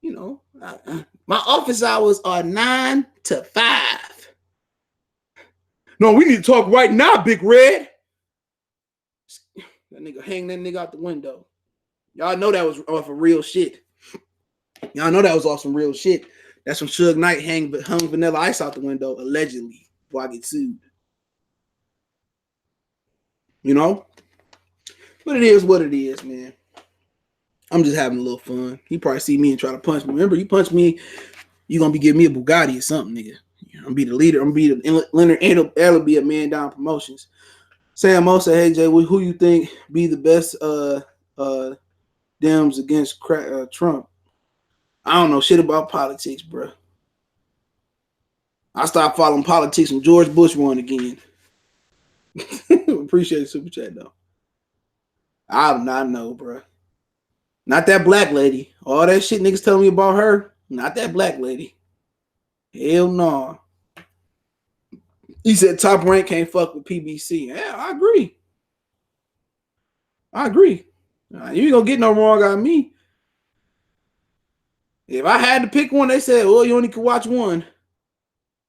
You know, my office hours are 9 to 5. No, we need to talk right now, Big Red. That nigga hang that nigga out the window. Y'all know that was off of real shit. Y'all know that was off some real shit. That's when Suge Knight hung Vanilla Ice out the window, allegedly, before I get sued. You know? But it is what it is, man. I'm just having a little fun. He probably see me and try to punch me. Remember, you punch me, you gonna be giving me a Bugatti or something, nigga. I'm gonna be the leader. I'm gonna be the Leonard Errol be a man down promotions. Sam Mo said, "Hey Jay, who you think be the best Dems against Trump?" I don't know shit about politics, bro. I stopped following politics when George Bush won again. Appreciate the super chat though. I do not know, bro. Not that black lady. All that shit niggas tell me about her. Not that black lady. Hell no. He said Top Rank can't fuck with PBC. Yeah, I agree. You ain't gonna get no wrong on me. If I had to pick one, they said, well, you only can watch one.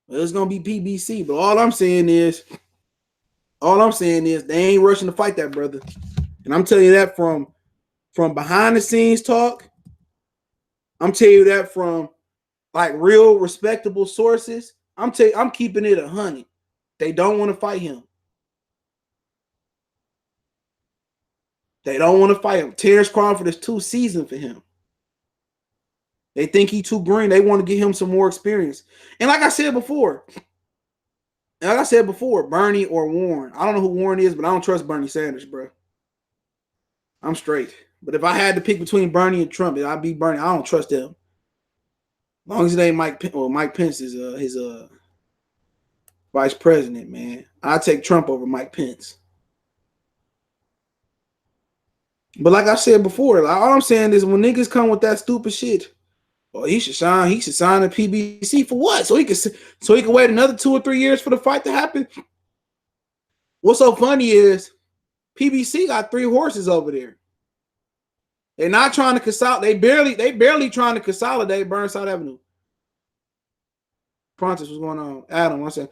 Well, it's gonna be PBC. But all I'm saying is they ain't rushing to fight that brother. And I'm telling you that from behind the scenes talk. I'm telling you that from like real respectable sources. I'm keeping it 100. They don't want to fight him. They don't want to fight him. Terence Crawford is too seasoned for him. They think he's too green. They want to get him some more experience. And like I said before, Bernie or Warren. I don't know who Warren is, but I don't trust Bernie Sanders, bro. I'm straight. But if I had to pick between Bernie and Trump, I'd be Bernie. I don't trust them. As long as it ain't Mike Pence is his vice president, man. I'd take Trump over Mike Pence. But like I said before, all I'm saying is when niggas come with that stupid shit, he should sign the PBC for what? So he can wait another 2 or 3 years for the fight to happen. What's so funny is PBC got 3 horses over there. They're not trying to consolidate. They barely trying to consolidate Burnside Avenue. Prontus, what's going on? Adam, I said,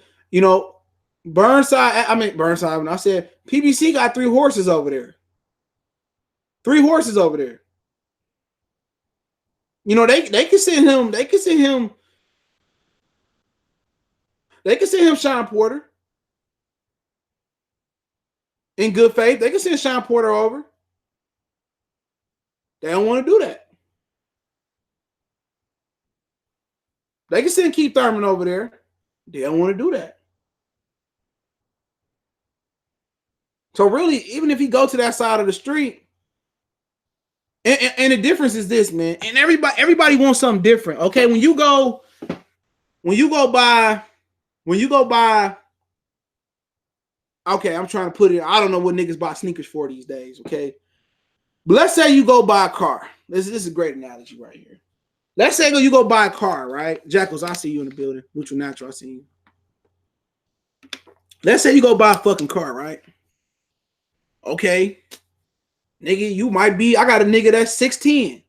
Burnside Avenue. I said PBC got 3 horses over there. 3 horses over there. They can send him. They can send him They can send him Sean Porter. In good faith, they can send Sean Porter over. They don't want to do that. They can send Keith Thurman over there. They don't want to do that. So really, even if he go to that side of the street, and the difference is this, man. And everybody wants something different. Okay, when you go by, okay, I'm trying to put it. I don't know what niggas buy sneakers for these days. Okay, but let's say you go buy a car. This is a great analogy right here. Let's say you go buy a car, right? Jackals, I see you in the building. Neutral Natural, I see you. Let's say you go buy a fucking car, right? Okay. Nigga, you might be, I got a nigga that's 6'10".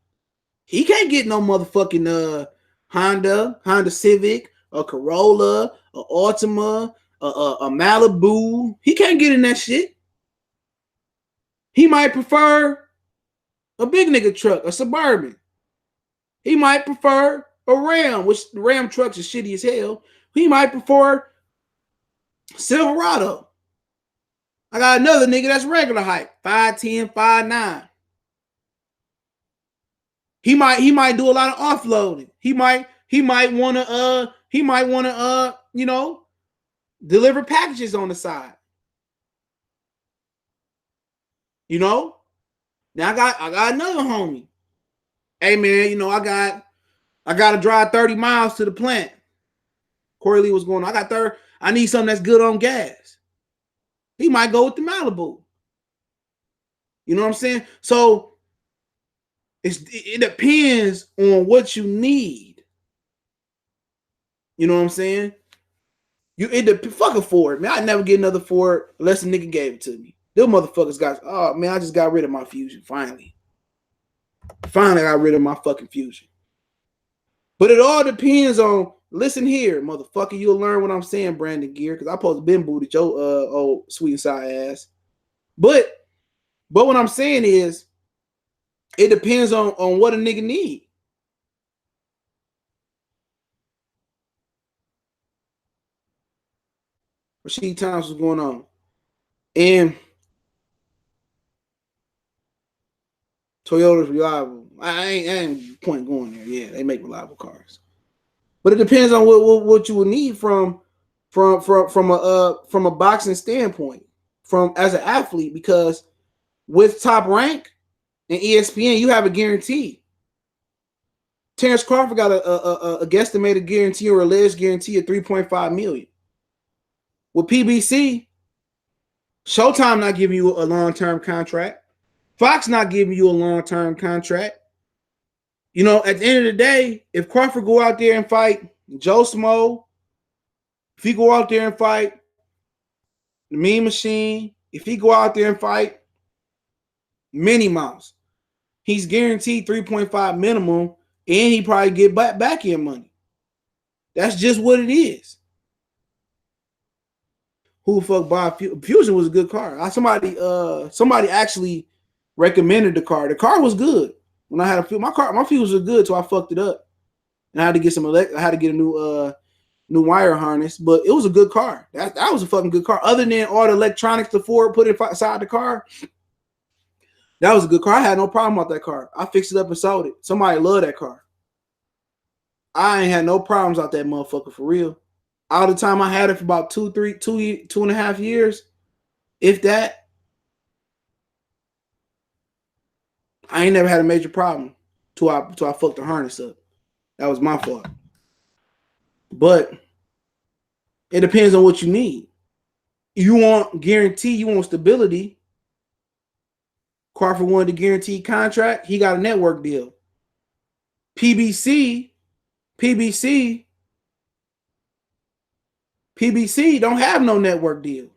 He can't get no motherfucking Honda Civic, a Corolla, a Altima, a Malibu. He can't get in that shit. He might prefer a big nigga truck, a Suburban. He might prefer a Ram, which the Ram trucks are shitty as hell. He might prefer Silverado. I got another nigga that's regular height, 5'10", 5'9". He might do a lot of offloading. He might wanna deliver packages on the side. Now I got another homie. Hey man, I gotta drive 30 miles to the plant. Corey Lee was going on. I need something that's good on gas. He might go with the Malibu. You know what I'm saying? So it depends on what you need. You know what I'm saying? Fuck a Ford, man. I never get another Ford unless a nigga gave it to me. Them motherfuckers oh man, I just got rid of my Fusion finally. Finally got rid of my fucking Fusion. But it all depends on, listen here, motherfucker, you'll learn what I'm saying, Brandon Gear, because I supposed to been booted your old sweet and sour ass. But what I'm saying is, it depends on what a nigga need. Rasheed Thomas, what's going on? And Toyota's reliable. I ain't point going there. Yeah, they make reliable cars. But it depends on what you would need from a boxing standpoint, from as an athlete, because with Top Rank and ESPN, you have a guarantee. Terence Crawford got a guesstimated guarantee or alleged guarantee of $3.5 million. With PBC, Showtime not giving you a long-term contract. Fox not giving you a long-term contract. At the end of the day, if Crawford go out there and fight Joe Smo, if he go out there and fight the Mean Machine, if he go out there and fight Minnie Mouse, he's guaranteed 3.5 minimum, and he probably get back end money. That's just what it is. Who the fuck buy Fusion? Was a good car. Somebody actually recommended the car. The car was good. When I had my Fusion was good, so I fucked it up, and I had to get I had to get a new wire harness, but it was a good car. That was a fucking good car. Other than all the electronics the Ford put inside the car, that was a good car. I had no problem with that car. I fixed it up and sold it. Somebody loved that car. I ain't had no problems out that motherfucker for real. All the time I had it for about 2.5 years, if that. I ain't never had a major problem till I fucked the harness up. That was my fault. But it depends on what you need. You want guarantee, you want stability. Crawford wanted a guaranteed contract. He got a network deal. PBC don't have no network deal.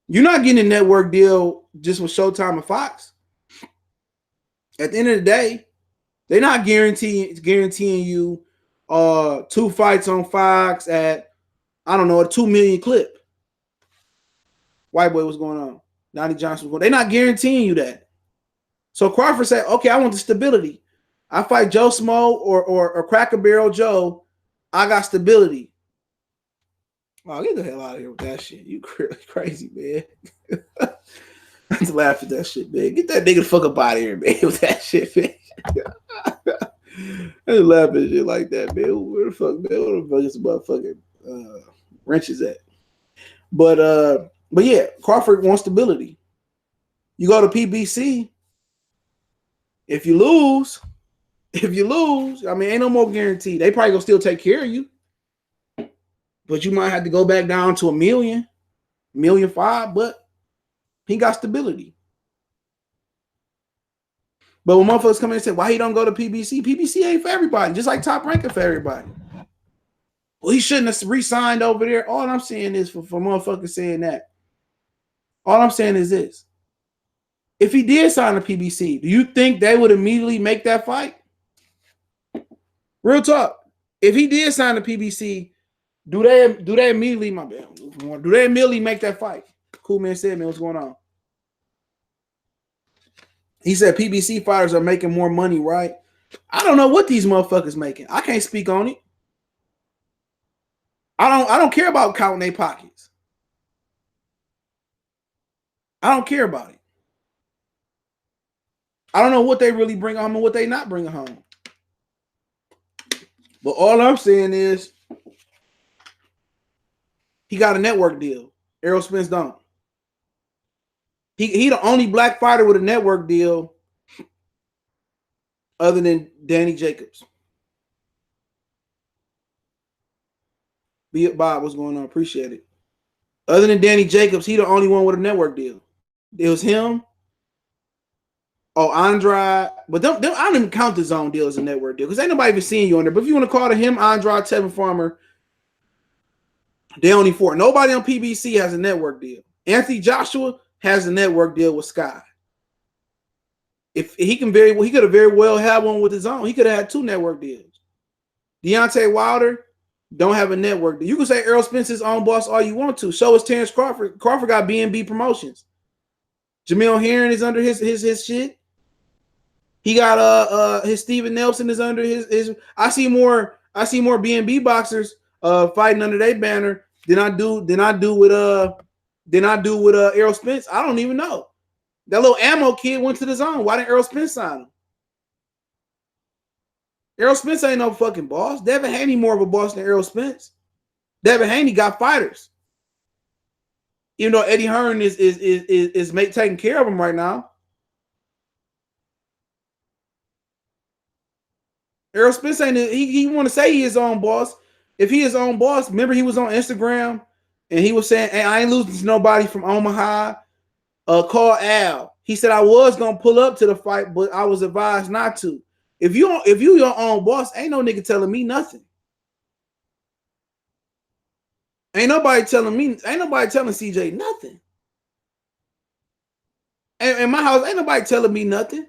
You're not getting a network deal just with Showtime and Fox. At the end of the day, they're not guaranteeing you 2 fights on Fox at, I don't know, a 2 million clip. White boy, what's going on? Donnie Johnson, they're not guaranteeing you that. So Crawford said, okay, I want the stability. I fight Joe Smo or Cracker Barrel Joe. I got stability. Oh, get the hell out of here with that shit. You crazy, man. I just laugh at that shit, man. Get that nigga the fuck up out of here, man, with that shit, man. I just laugh at shit like that, man. Where the fuck, man? Where the fuck is the motherfucking wrenches at? But yeah, Crawford wants stability. You go to PBC. If you lose, I mean, ain't no more guarantee. They probably gonna still take care of you, but you might have to go back down to $1.5 million. But he got stability. But when motherfuckers come in and say, why he don't go to PBC? PBC ain't for everybody, just like Top Rank for everybody. Well, he shouldn't have re-signed over there. All I'm saying is for motherfuckers saying that. All I'm saying is this. If he did sign a PBC, do you think they would immediately make that fight? Real talk. If he did sign a PBC, do they immediately, my bad, do they immediately make that fight? Cool man said, man, what's going on? He said PBC fighters are making more money, right? I don't know what these motherfuckers making. I can't speak on it. I don't care about counting their pockets. I don't care about it. I don't know what they really bring home and what they not bringing home. But all I'm saying is he got a network deal. Errol Spence don't. He the only black fighter with a network deal other than Danny Jacobs. Be it Bob, what's going on? Appreciate it. Other than Danny Jacobs, he the only one with a network deal. It was him. Oh, Andrade. But I don't even count the zone deal as a network deal because ain't nobody even seeing you on there. But if you want to call to him, Andrade, Tevin Farmer, they only four. Nobody on PBC has a network deal. Anthony Joshua has a network deal with Sky. If he can he could have very well had one with his own. He could have had 2 network deals. Deontay Wilder don't have a network deal. You can say Errol Spence's own boss all you want to. So is Terence Crawford. Crawford got B&B Promotions. Jamil Herring is under his shit. He got his Steven Nelson is under his. I see more B&B boxers fighting under their banner than I do with Errol Spence. I don't even know. That little ammo kid went to the zone. Why didn't Errol Spence sign him? Errol Spence ain't no fucking boss. Devin Haney more of a boss than Errol Spence. Devin Haney got fighters. Even though Eddie Hearn is taking care of him right now. Errol Spence ain't he want to say he his own boss. If he his own boss, remember he was on Instagram and he was saying, hey, I ain't losing to nobody from Omaha. Call Al. He said I was gonna pull up to the fight, but I was advised not to. If you your own boss, ain't no nigga telling me nothing. Ain't nobody telling CJ nothing. And in my house, ain't nobody telling me nothing.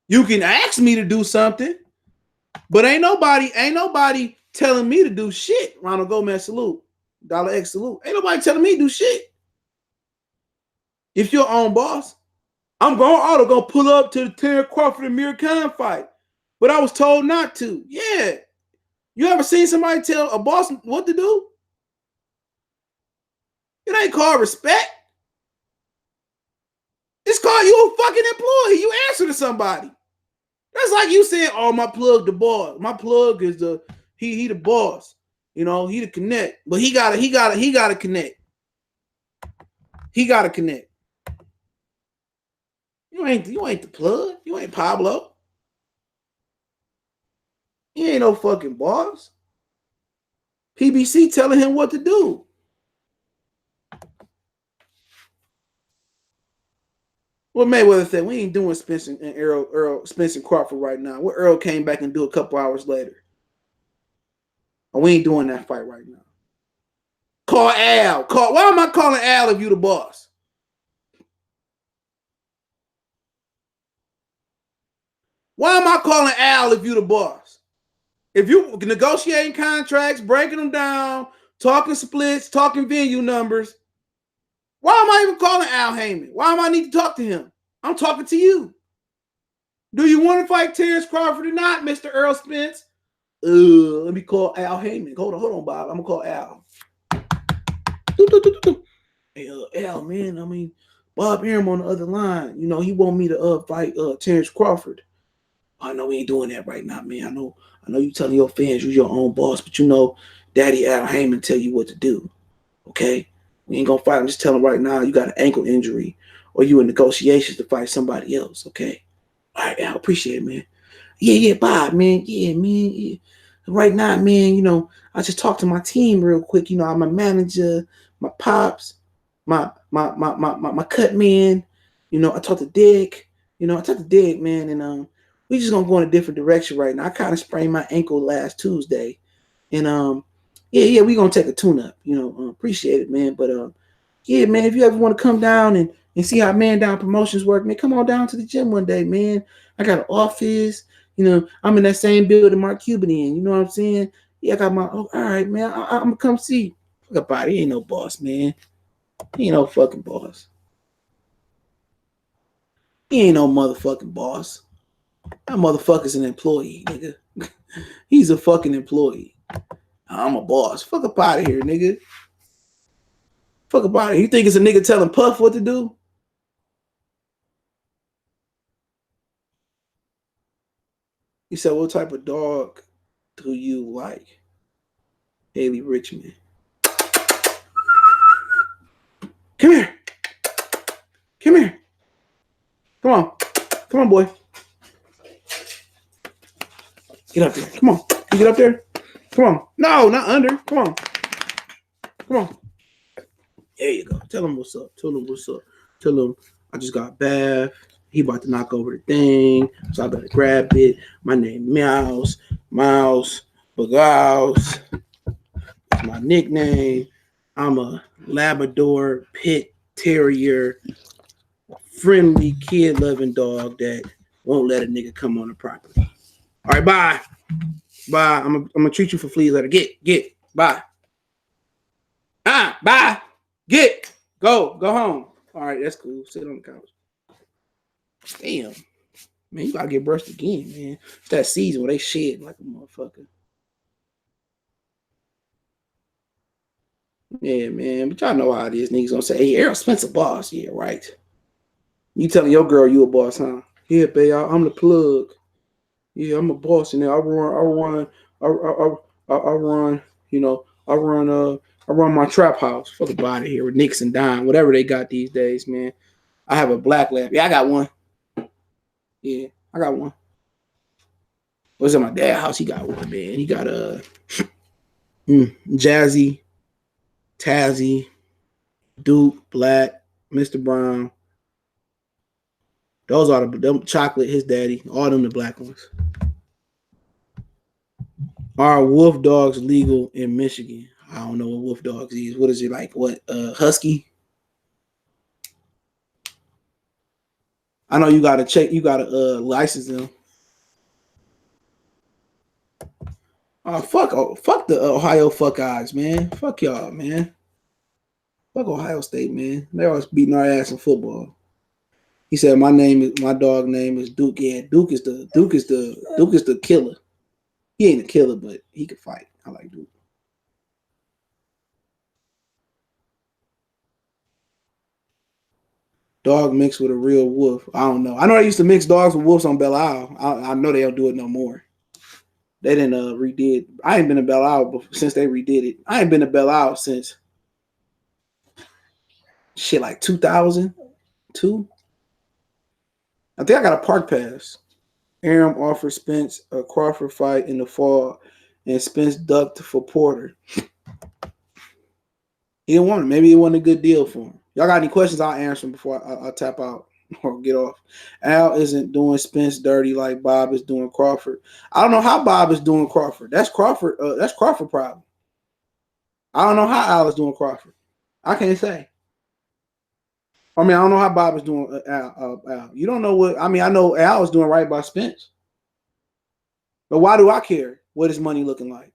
You can ask me to do something, but ain't nobody telling me to do shit. Ronald Gomez salute. Dollar X salute. Ain't nobody telling me to do shit. If you're your own boss, I'm gonna pull up to the Terence Crawford and Amir Khan fight. But I was told not to. Yeah. You ever seen somebody tell a boss what to do? It ain't called respect. It's called you a fucking employee. You answer to somebody. That's like you saying, oh, my plug the boss. My plug is he the boss. You know, he the connect. But he gotta connect. He gotta connect. You ain't the plug. You ain't Pablo. He ain't no fucking boss. PBC telling him what to do. What Mayweather said, we ain't doing Spence and Errol Spence and Crawford right now. What Errol came back and do a couple hours later. And we ain't doing that fight right now. Call Al. Why am I calling Al if you the boss? Why am I calling Al if you the boss? If you negotiating contracts, breaking them down, talking splits, talking venue numbers, why am I even calling Al Heyman? Why am I need to talk to him? I'm talking to you. Do you want to fight Terence Crawford or not, Mr. Errol Spence? Let me call Al Heyman. Hold on, Bob. I'm gonna call Al. Do, do, do, do. Hey, Al, man. I mean, Bob Arum on the other line. You know, he want me to fight Terence Crawford. I know we ain't doing that right now, man. I know you telling your fans you're your own boss, but you know, Daddy Al Heyman tell you what to do. Okay, we ain't gonna fight. I'm just telling right now you got an ankle injury, or you in negotiations to fight somebody else. Okay, all right, Al, appreciate it, man. Yeah, Bob, man. Yeah, man. Yeah. Right now, man, you know, I just talked to my team real quick. You know, I'm a manager, my pops, my cut man. You know, I talked to Dick. You know, I talked to Dick, man, and we just gonna go in a different direction right now. I kind of sprained my ankle last Tuesday, and yeah, we gonna take a tune up. You know, appreciate it, man. But yeah, man, if you ever want to come down and see how Man Down Promotions work, man, come on down to the gym one day, man. I got an office. You know, I'm in that same building Mark Cuban in. You know what I'm saying? Yeah, I got my. Oh, all right, man. I'm gonna come see. Fuck about it. He ain't no boss, man. He ain't no fucking boss. He ain't no motherfucking boss. That motherfucker's an employee, nigga. He's a fucking employee. I'm a boss. Fuck up out of here, nigga. Fuck up out of here. You think it's a nigga telling Puff what to do? He said, what type of dog do you like? Haley Richmond. Come here. Come here. Come on. Come on, boy. Get up there. Come on. You get up there? Come on. No, not under. Come on. Come on. There you go. Tell him what's up. Tell him what's up. Tell him I just got a bath. He about to knock over the thing. So I better grab it. My name Mouse. Mouse. Bagaus. That's my nickname. I'm a Labrador Pit Terrier, friendly, kid-loving dog that won't let a nigga come on the property. All right, bye. Bye. I'm gonna treat you for fleas later. Get. Bye. Bye. Get. Go home. All right, that's cool. Sit on the couch. Damn. Man, you gotta get brushed again, man. It's that season where they shed like a motherfucker. Yeah, man. But y'all know how it is. Niggas gonna say, hey, Errol Spence a boss. Yeah, right. You telling your girl you a boss, huh? Yeah, babe, I'm the plug. Yeah, I'm a boss, and I run. You know, I run my trap house. Fuck about it here with Nicks and Dime, whatever they got these days, man. I have a black lab. Yeah, I got one. Yeah, I got one. What's at my dad's house? He got one, man. He got a Jazzy, Tazzy, Duke, Black, Mr. Brown. Those are them chocolate. His daddy, all them the black ones. Are wolf dogs legal in Michigan? I don't know what wolf dogs is. What is it like? What husky? I know you gotta check. You gotta license them. Fuck the Ohio fuck eyes, man. Fuck y'all, man. Fuck Ohio State, man. They always beating our ass in football. He said my dog name is Duke. Yeah, Duke is the killer. He ain't a killer, but he can fight. I like Duke. Dog mixed with a real wolf. I don't know. I know I used to mix dogs with wolves on Belle Isle. I know they don't do it no more. They didn't redid. I ain't been to Belle Isle since they redid it. I ain't been to Belle Isle since shit like 2002. I think I got a park pass. Arum offered Spence a Crawford fight in the fall, and Spence ducked for Porter. He didn't want it. Maybe it wasn't a good deal for him. Y'all got any questions? I'll answer them before I tap out or get off. Al isn't doing Spence dirty like Bob is doing Crawford. I don't know how Bob is doing Crawford. That's Crawford. That's Crawford problem. I don't know how Al is doing Crawford. I can't say. I mean, I don't know how Bob is doing Al. You don't know what. I mean, I know Al is doing right by Spence. But why do I care what his money looking like?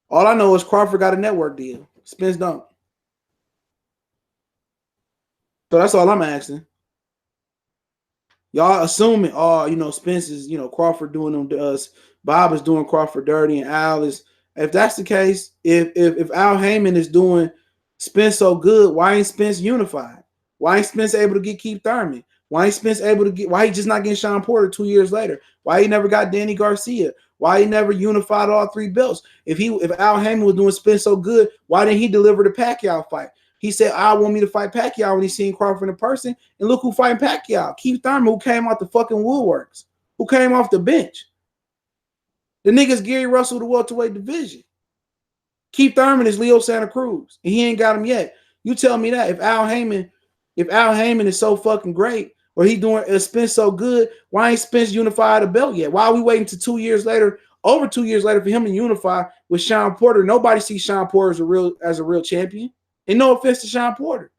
All I know is Crawford got a network deal. Spence don't. So that's all I'm asking. Y'all assuming, Spence is, Crawford doing them to us Bob is doing Crawford dirty, and Al is. If that's the case, if Al Heyman is doing Spence so good, why ain't Spence unified? Why ain't Spence able to get Keith Thurman? Why ain't Spence able to get? Why he just not getting Sean Porter 2 years later? Why he never got Danny Garcia? Why he never unified all 3 belts? If Al Heyman was doing Spence so good, why didn't he deliver the Pacquiao fight? He said, I want me to fight Pacquiao when he seen Crawford in person. And look who fighting Pacquiao. Keith Thurman, who came off the fucking woodworks, who came off the bench. The nigga's Gary Russell, the welterweight division. Keith Thurman is Leo Santa Cruz, and he ain't got him yet. You tell me that if Al Heyman is so fucking great, or he doing Spence so good, why ain't Spence unified a belt yet? Why are we waiting to 2 years later, over 2 years later, for him to unify with Sean Porter? Nobody sees Sean Porter as a real champion. And no offense to Sean Porter.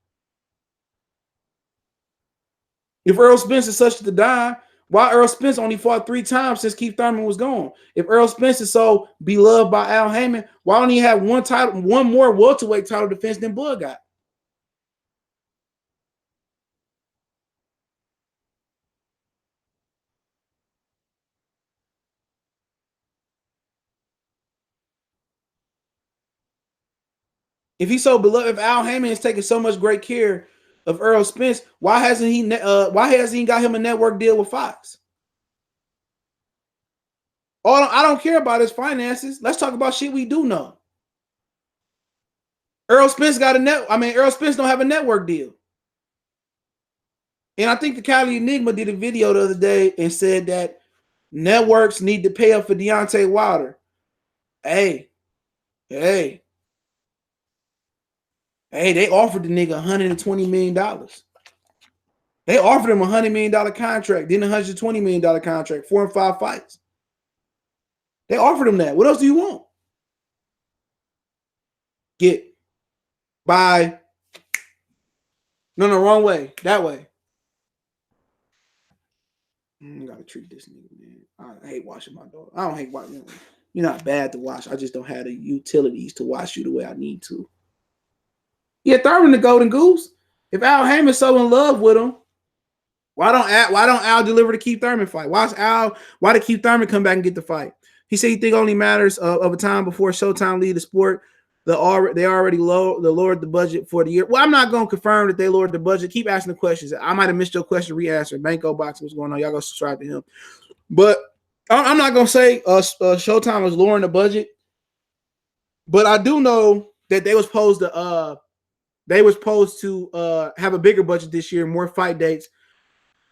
If Errol Spence is such the dime, why Errol Spence only fought 3 times since Keith Thurman was gone? If Errol Spence is so beloved by Al Heyman, why don't he have one more welterweight title defense than Bud got? If he's so beloved, if Al Heyman is taking so much great care of Errol Spence, why hasn't he got him a network deal with Fox? I don't care about his finances. Let's talk about shit we do know. Errol Spence Errol Spence don't have a network deal. And I think the Cali Enigma did a video the other day and said that networks need to pay up for Deontay Wilder. Hey, they offered the nigga $120 million. They offered him a $100 million contract, then a $120 million contract, 4 and 5 fights. They offered him that. What else do you want? Bye. No, wrong way. That way. I gotta treat this nigga, man. I hate watching my dog. I don't hate watching. You're not bad to watch. I just don't have the utilities to watch you the way I need to. Yeah, Thurman the golden goose. If Al Heyman's so in love with him, why don't Al deliver the Keith Thurman fight? Why did Keith Thurman come back and get the fight? He said he think only matters of a time before Showtime leave the sport. They already lowered the budget for the year. Well, I'm not going to confirm that they lowered the budget. Keep asking the questions. I might have missed your question. Re-answer. Banco Boxing, what's going on? Y'all go subscribe to him. But I'm not going to say Showtime was lowering the budget. But I do know that they was supposed to have a bigger budget this year, more fight dates.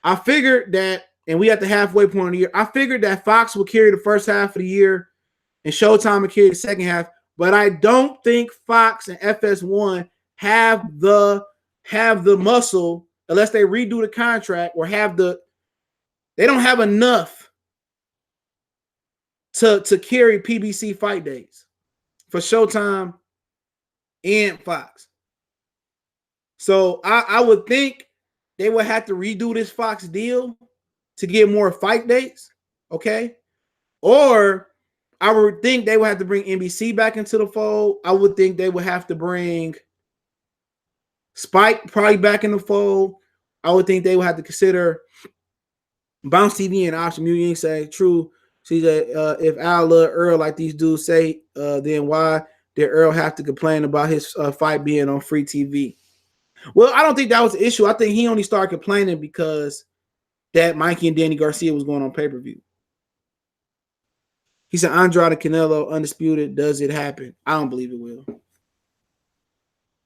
I figured that, and we at the halfway point of the year, I figured that Fox would carry the first half of the year and Showtime would carry the second half. But I don't think Fox and FS1 have the muscle unless they redo the contract or they don't have enough to carry PBC fight days for Showtime and Fox. So I would think they would have to redo this Fox deal to get more fight dates, okay? Or I would think they would have to bring NBC back into the fold. I would think they would have to bring Spike probably back in the fold. I would think they would have to consider Bounce TV and Option Music. Say true. She said, if Al love Earl like these dudes say, then why did Earl have to complain about his fight being on free TV? Well, I don't think that was the issue. I think he only started complaining because that Mikey and Danny Garcia was going on pay-per-view. He said, Andrade Canelo, undisputed. Does it happen? I don't believe it will.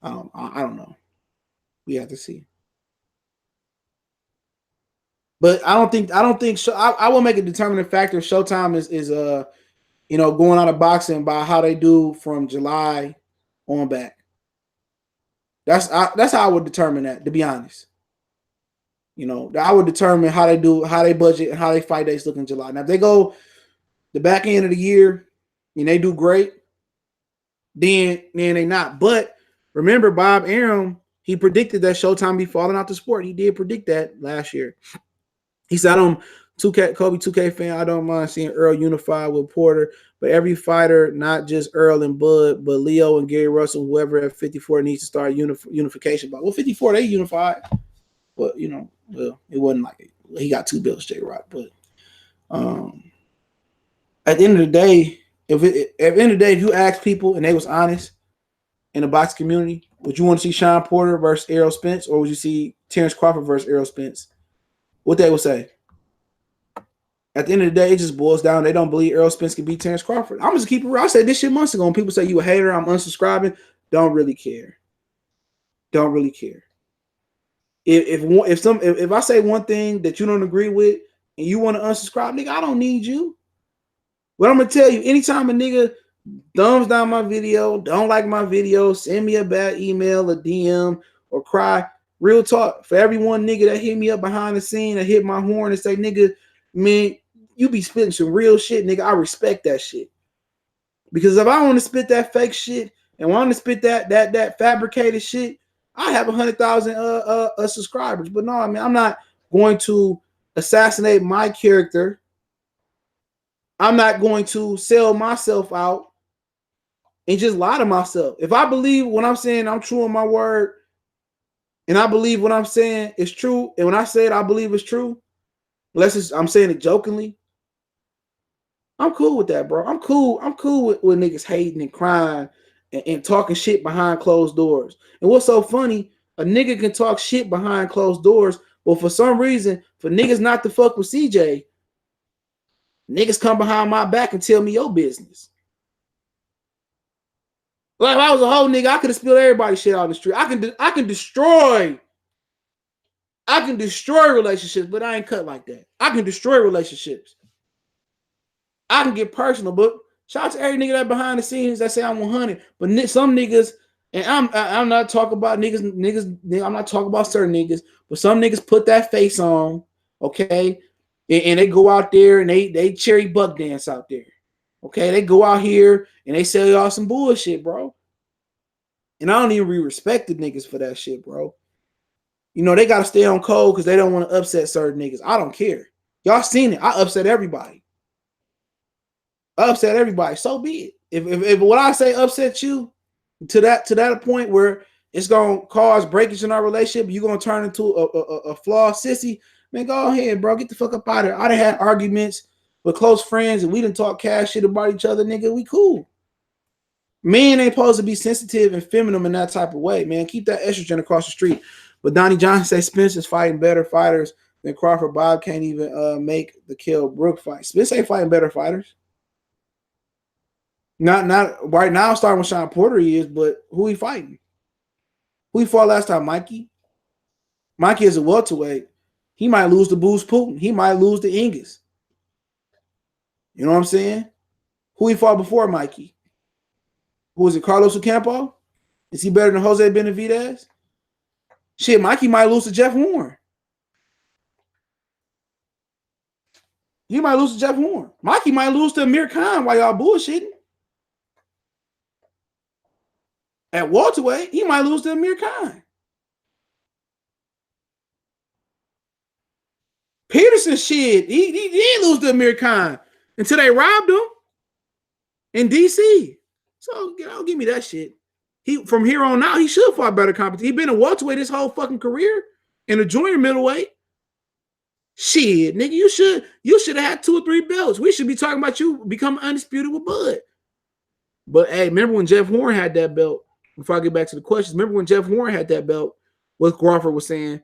I don't know. We have to see. But I will make a determining factor. Showtime is going out of boxing by how they do from July on back. That's how I would determine that, to be honest. I would determine how they do, how they budget, and how they fight days look in July. Now, if they go the back end of the year and they do great, then they not. But remember, Bob Arum, he predicted that Showtime be falling out the sport. He did predict that last year. He said, I'm Kobe 2K fan. I don't mind seeing Earl unified with Porter, but every fighter, not just Earl and Bud, but Leo and Gary Russell, whoever at 54 needs to start unification. Well, 54, they unified. But, well, it wasn't like it. He got 2 belts, J-Rock. But At the end of the day, if you ask people and they was honest in the boxing community, would you want to see Sean Porter versus Errol Spence, or would you see Terence Crawford versus Errol Spence? What they would say. At the end of the day, it just boils down. They don't believe Errol Spence can beat Terence Crawford. I'm just keep it real. I said this shit months ago. When people say you a hater, I'm unsubscribing. Don't really care. Don't really care. If I say one thing that you don't agree with and you want to unsubscribe, nigga, I don't need you. But I'm gonna tell you, anytime a nigga thumbs down my video, don't like my video, send me a bad email, a DM, or cry. Real talk. For every one nigga that hit me up behind the scene and hit my horn and say, nigga, man, you be spitting some real shit, nigga. I respect that shit. Because if I want to spit that fake shit and want to spit that fabricated shit, I have 100,000 subscribers. But no, I mean, I'm not going to assassinate my character. I'm not going to sell myself out and just lie to myself. If I believe what I'm saying, I'm true in my word, and I believe what I'm saying is true, and when I say it, I believe it's true, I'm saying it jokingly, I'm cool with that, bro. I'm cool with niggas hating and crying and talking shit behind closed doors. And what's so funny, a nigga can talk shit behind closed doors, but for some reason, for niggas not to fuck with CJ, niggas come behind my back and tell me your business. Like if I was a whole nigga, I could have spilled everybody's shit out on the street. I can destroy relationships, but I ain't cut like that. I can destroy relationships. I can get personal, but shout out to every nigga that behind the scenes that say I'm 100. But some niggas, and I'm not talking about niggas. I'm not talking about certain niggas, but some niggas put that face on, okay, and they go out there and they cherry buck dance out there, okay. They go out here and they sell y'all some bullshit, bro. And I don't even respect the niggas for that shit, bro. You know, they got to stay on code because they don't want to upset certain niggas. I don't care. Y'all seen it. I upset everybody. So be it. If what I say upset you to that point where it's gonna cause breakage in our relationship, you're gonna turn into a flawed sissy, man, go ahead, bro. Get the fuck up out of here. I done had arguments with close friends and we didn't talk cash shit about each other, nigga. We cool. Men ain't supposed to be sensitive and feminine in that type of way, man. Keep that estrogen across the street. But Donnie Johnson say Spence is fighting better fighters than Crawford. Bob can't even make the Kell Brook fight. Spence ain't fighting better fighters. Not right now. Starting with Sean Porter, he is, but who he fighting? Who he fought last time? Mikey. Mikey is a welterweight. He might lose to Boost Putin. He might lose to Ingus. You know what I'm saying? Who he fought before Mikey? Who is it? Carlos Ocampo? Is he better than Jose Benavidez? Shit, Mikey might lose to Jeff Horn. He might lose to Jeff Horn. Mikey might lose to Amir Khan while y'all bullshitting. At welterweight, he might lose to Amir Khan. Peterson shit, he did lose to Amir Khan until they robbed him in DC. So, you know, give me that shit. He from here on out, he should fight better competition. He been a welterweight his whole fucking career in a junior middleweight. Shit, nigga, you should have had 2 or 3 belts. We should be talking about you become undisputed with Bud. But hey, remember when Jeff Horn had that belt? Before I get back to the questions, remember when Jeff Horn had that belt? What Crawford was saying?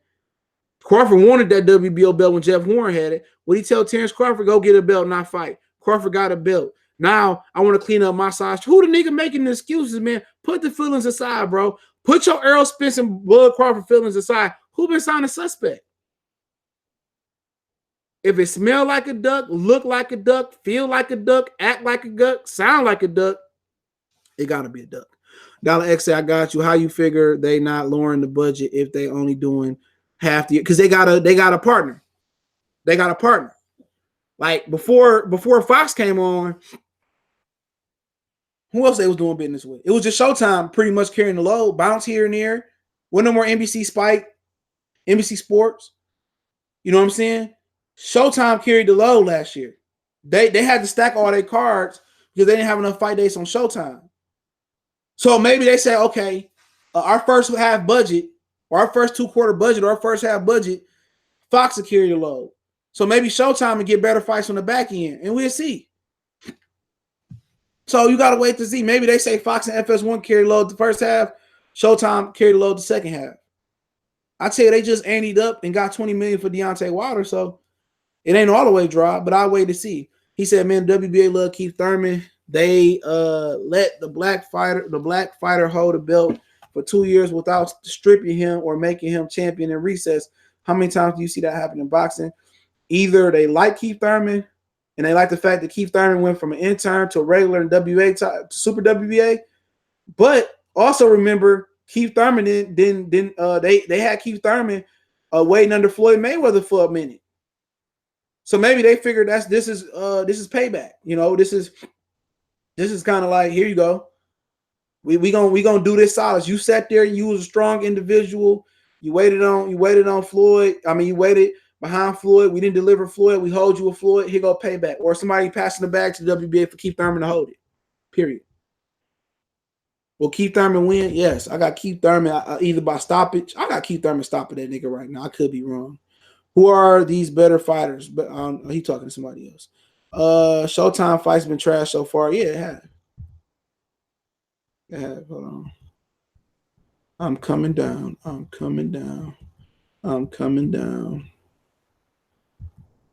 Crawford wanted that WBO belt when Jeff Horn had it. What he tell Terence Crawford, go get a belt, not fight. Crawford got a belt. Now I want to clean up my side. Who the nigga making the excuses, man? Put the feelings aside, bro. Put your Errol Spence and Bud Crawford feelings aside. Who been signed a suspect? If it smell like a duck, look like a duck, feel like a duck, act like a duck, sound like a duck, it gotta be a duck. Dollar X, I got you. How you figure they not lowering the budget if they only doing half the year? Because they got a partner. They got a partner. Like before Fox came on, who else they was doing business with? It was just Showtime pretty much carrying the load, bounce here and there. With no more NBC Spike, NBC Sports. You know what I'm saying? Showtime carried the load last year. They had to stack all their cards because they didn't have enough fight days on Showtime. So maybe they say, okay, our first half budget, or our first 2-quarter budget, or our first half budget, Fox will carry the load. So maybe Showtime will get better fights on the back end, and we'll see. So you gotta wait to see. Maybe they say Fox and FS1 carry load the first half, Showtime carry the load the second half. I tell you, they just anteed up and got 20 million for Deontay Wilder, so it ain't all the way dry, but I'll wait to see. He said, man, WBA love Keith Thurman. They let the black fighter hold the belt for 2 years without stripping him or making him champion in recess. How many times do you see that happen in boxing? Either they like Keith Thurman and they like the fact that Keith Thurman went from an intern to a regular in WBA to Super WBA, but also remember Keith Thurman they had Keith Thurman waiting under Floyd Mayweather for a minute. So maybe they figured this is payback. You know, this is kind of like, here you go. We gonna do this solid. You sat there, you was a strong individual. You waited on Floyd. I mean, you waited behind Floyd. We didn't deliver Floyd. We hold you with Floyd. Here go payback. Or somebody passing the bag to the WBA for Keith Thurman to hold it. Period. Will Keith Thurman win? Yes. I got Keith Thurman either by stoppage. I got Keith Thurman stopping that nigga right now. I could be wrong. Who are these better fighters? But he talking to somebody else. Showtime fights been trash so far. Yeah, it has. It has. Hold on. I'm coming down.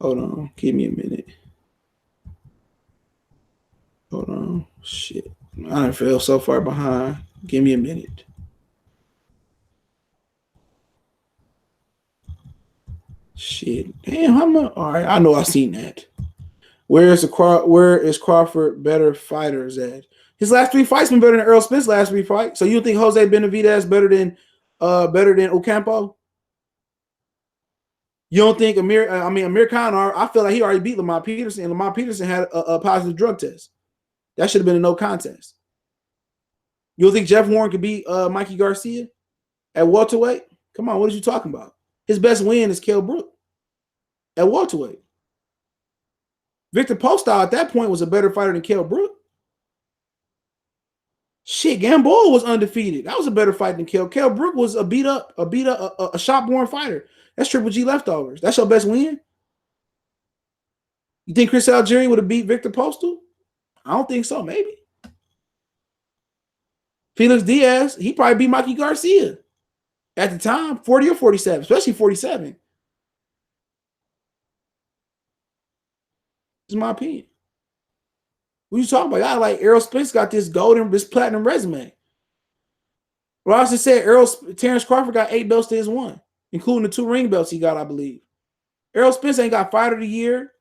Hold on. Give me a minute. Hold on. Shit. I done fell so far behind. Give me a minute. Shit. Damn, all right. I know I seen that. Where is Crawford better fighters at? His last 3 fights been better than Errol Spence last 3 fights. So you think Jose Benavidez better than Ocampo? You don't think Amir Khan? I feel like he already beat Lamont Peterson, and Lamont Peterson had a positive drug test. That should have been a no contest. You don't think Jeff Warren could beat Mikey Garcia at welterweight? Come on, what are you talking about? His best win is Kell Brook at welterweight. Victor Postol at that point was a better fighter than Kell Brook. Shit, Gamboa was undefeated. That was a better fight than Kell. Kell Brook was a shop-born fighter. That's Triple G leftovers. That's your best win? You think Chris Algieri would have beat Victor Postol? I don't think so, maybe. Felix Diaz, he probably beat Mikey Garcia at the time, 40 or 47, especially 47. This is my opinion. What are you talking about? Y'all like Errol Spence got this platinum resume. Well, I just said Terence Crawford got 8 belts to his 1, including the 2 ring belts he got, I believe. Errol Spence ain't got fighter of the year,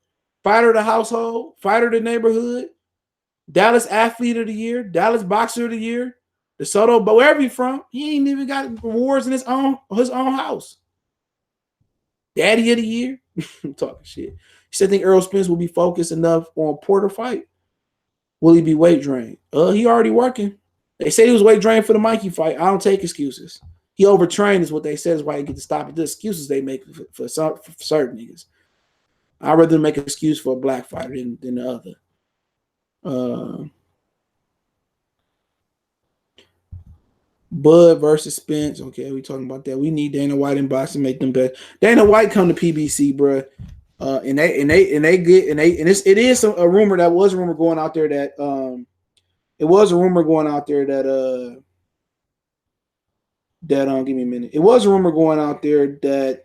fighter of the household, fighter of the neighborhood, Dallas athlete of the year, Dallas boxer of the year, DeSoto, but wherever he's from, he ain't even got awards in his own house. Daddy of the year. I'm talking shit. You said think Errol Spence will be focused enough on Porter fight? Will he be weight drained? He already working. They say he was weight drained for the Mikey fight. I don't take excuses. He overtrained is what they said is why he get to stop it. The excuses they make for certain niggas. I'd rather make an excuse for a black fighter than the other. Bud versus Spence. Okay, we talking about that. We need Dana White in boxing, make them better. Dana White come to PBC, bro. It is a rumor that was a rumor going out there that give me a minute. It was a rumor going out there that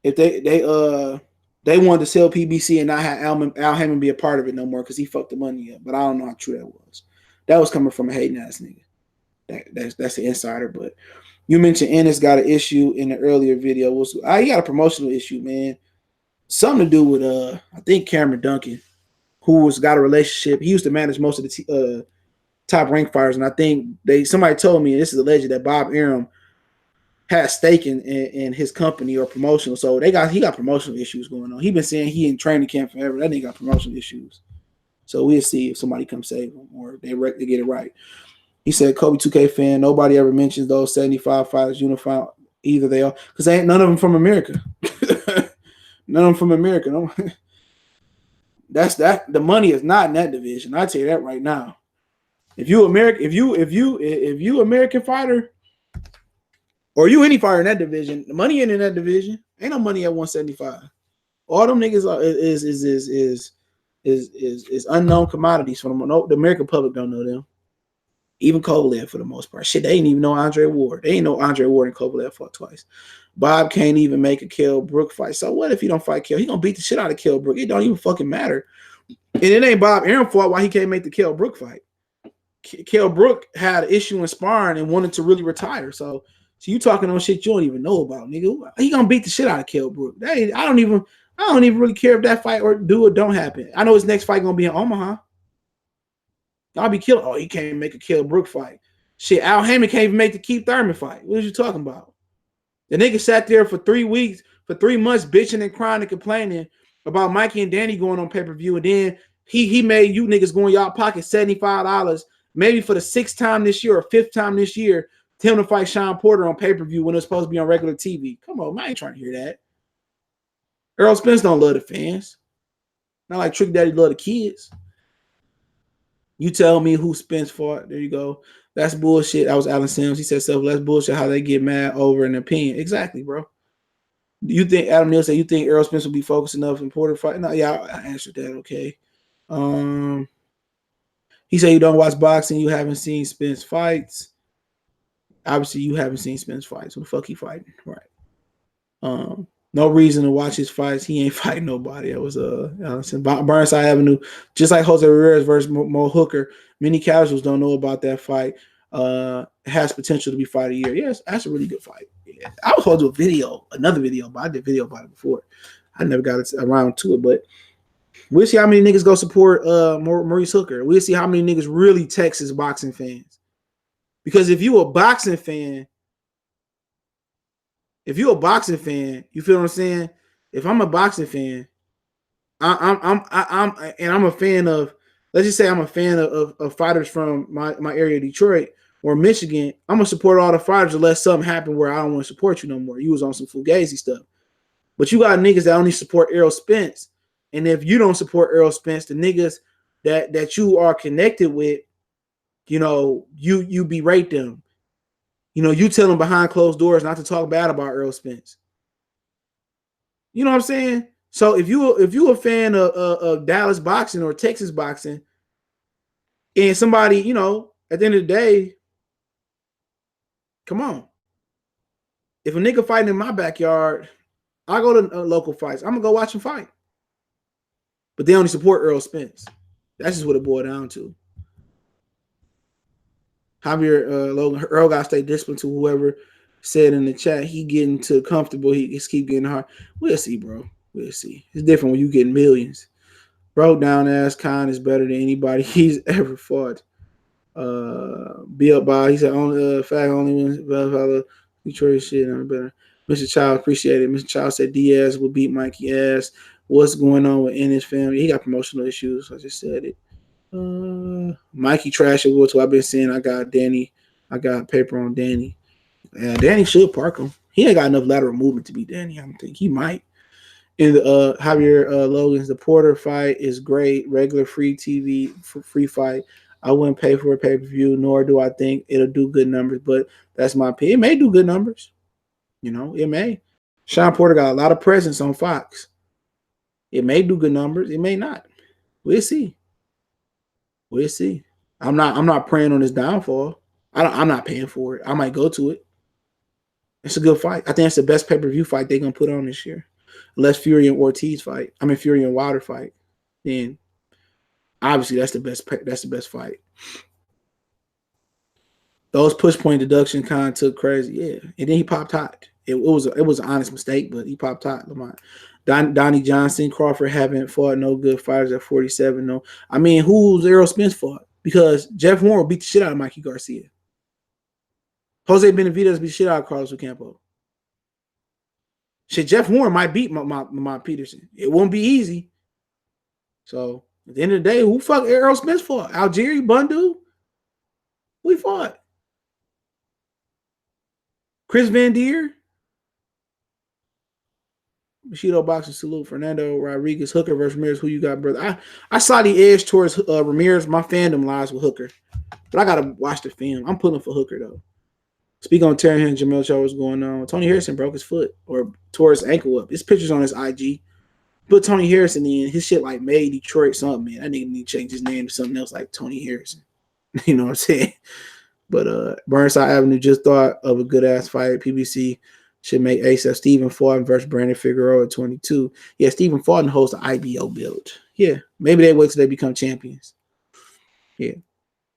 if they wanted to sell PBC and not have Al Hammond be a part of it no more because he fucked the money up. But I don't know how true that was. That was coming from a hating ass nigga. That's an insider. But you mentioned Ennis got an issue in the earlier video. He got a promotional issue, man. Something to do with I think Cameron Duncan, who got a relationship. He used to manage most of the top rank fighters, and I think somebody told me, and this is alleged, that Bob Arum had stake in his company or promotional. So he got promotional issues going on. He been saying he in training camp forever. That nigga got promotional issues. So we'll see if somebody comes save him or they get it right. He said, Kobe 2K fan, nobody ever mentions those 75 fighters unified. Either they are, because ain't none of them from America. None of them from America. No. That's that. The money is not in that division. I tell you that right now. If you American fighter, or you any fighter in that division, the money ain't in that division. Ain't no money at 175. All them niggas is is unknown commodities for the American public don't know them. Even Kovalev for the most part. Shit, they ain't even know Andre Ward. They ain't know Andre Ward and Kovalev fought twice. Bob can't even make a Kell Brook fight. So what if he don't fight Kell? He gonna beat the shit out of Kell Brook. It don't even fucking matter. And it ain't Bob Arum fault why he can't make the Kell Brook fight. Kell Brook had an issue in sparring and wanted to really retire. So you talking on shit you don't even know about, nigga. He gonna beat the shit out of Kell Brook. I don't even really care if that fight or don't happen. I know his next fight gonna be in Omaha. I'll be killing. Oh, he can't make a Kell Brook fight. Shit, Al Haymon can't even make the Keith Thurman fight. What are you talking about? The nigga sat there for 3 weeks, for 3 months, bitching and crying and complaining about Mikey and Danny going on pay-per-view, and then he made you niggas go in y'all pocket $75, maybe for the 6th time this year or 5th time this year, tell him to fight Sean Porter on pay-per-view when it's supposed to be on regular TV. Come on, man, I ain't trying to hear that. Errol Spence don't love the fans. Not like Trick Daddy love the kids. You tell me who Spence fought. There you go. That's bullshit. That was Alan Sims. He said stuff. That's bullshit how they get mad over an opinion. Exactly, bro. You think Adam Neal said you think Errol Spence will be focused enough in Porter fight? No, yeah, I answered that. Okay. He said you don't watch boxing. You haven't seen Spence fights. Obviously, you haven't seen Spence fights. Who the fuck he fighting? Right. No reason to watch his fights. He ain't fighting nobody. That was Burnside Avenue. Just like Jose Ramirez versus Mo Hooker. Many casuals don't know about that fight. Has potential to be fight of the year. Yes, that's a really good fight. Yeah. I was supposed to do another video, but I did a video about it before. I never got around to it, but we'll see how many niggas go support Maurice Hooker. We'll see how many niggas really Texas boxing fans. Because if you a boxing fan, you feel what I'm saying? If I'm a boxing fan, I'm a fan of, let's just say I'm a fan of fighters from my area, Detroit or Michigan. I'm gonna support all the fighters unless something happened where I don't want to support you no more. You was on some fugazi stuff. But you got niggas that only support Errol Spence. And if you don't support Errol Spence, the niggas that you are connected with, you berate them. You tell them behind closed doors not to talk bad about Errol Spence. You know what I'm saying? So if you a fan of Dallas boxing or Texas boxing, and somebody, at the end of the day, come on. If a nigga fighting in my backyard, I go to local fights. I'm gonna go watch him fight. But they only support Errol Spence. That's just what it boiled down to. Javier Logan, Earl got to stay disciplined to whoever said in the chat he getting too comfortable. He just keep getting hard. We'll see, bro. We'll see. It's different when you get millions. Broke down ass Khan is better than anybody he's ever fought. Be up by, he said, only wins Detroit shit. I'm better. Mr. Child, appreciate it. Mr. Child said Diaz will beat Mikey ass. What's going on in his family? He got promotional issues. I just said it. Mikey trash it too. I've been saying I got Danny. I got paper on Danny. Danny should park him. He ain't got enough lateral movement to beat Danny. I don't think he might. And Javier Logan's the Porter fight is great. Regular free TV free fight. I wouldn't pay for a pay-per-view, nor do I think it'll do good numbers. But that's my opinion. It may do good numbers. It may. Sean Porter got a lot of presence on Fox. It may do good numbers. It may not. We'll see. We'll see. I'm not praying on his downfall. I'm not paying for it. I might go to it. It's a good fight. I think it's the best pay-per-view fight they're gonna put on this year. Unless Fury and Ortiz fight. Fury and Wilder fight. Then obviously that's the best fight. Those push point deduction kind of took crazy, yeah. And then he popped hot. It was an honest mistake, but he popped hot. Lamont. Donnie Johnson, Crawford haven't fought no good fighters at 47. No, who's Errol Spence fought? Because Jeff Warren beat the shit out of Mikey Garcia. Jose Benavidez beat the shit out of Carlos Ocampo. Shit, Jeff Warren might beat my Peterson. It won't be easy. So at the end of the day, who fuck Errol Spence fought? Algieri, Bundu? We fought. Chris Van Deer? Bushido boxing salute. Fernando Rodriguez, Hooker versus Ramirez. Who you got, brother? I saw the edge towards Ramirez. My fandom lies with Hooker, but I gotta watch the film. I'm pulling for Hooker though. Speak on Terence and Jamil Show. What's going on? Tony Harrison broke his foot or tore his ankle up. His pictures on his IG. put Tony Harrison in. His shit like made Detroit something, man. That nigga need to change his name to something else like Tony Harrison. You know what I'm saying? But Burnside Avenue just thought of a good ass fight. PBC should make ASAP Stephen Forden versus Brandon Figueroa at 22. Yeah, Stephen Forden hosts the IBO build. Yeah, maybe they wait till they become champions. Yeah,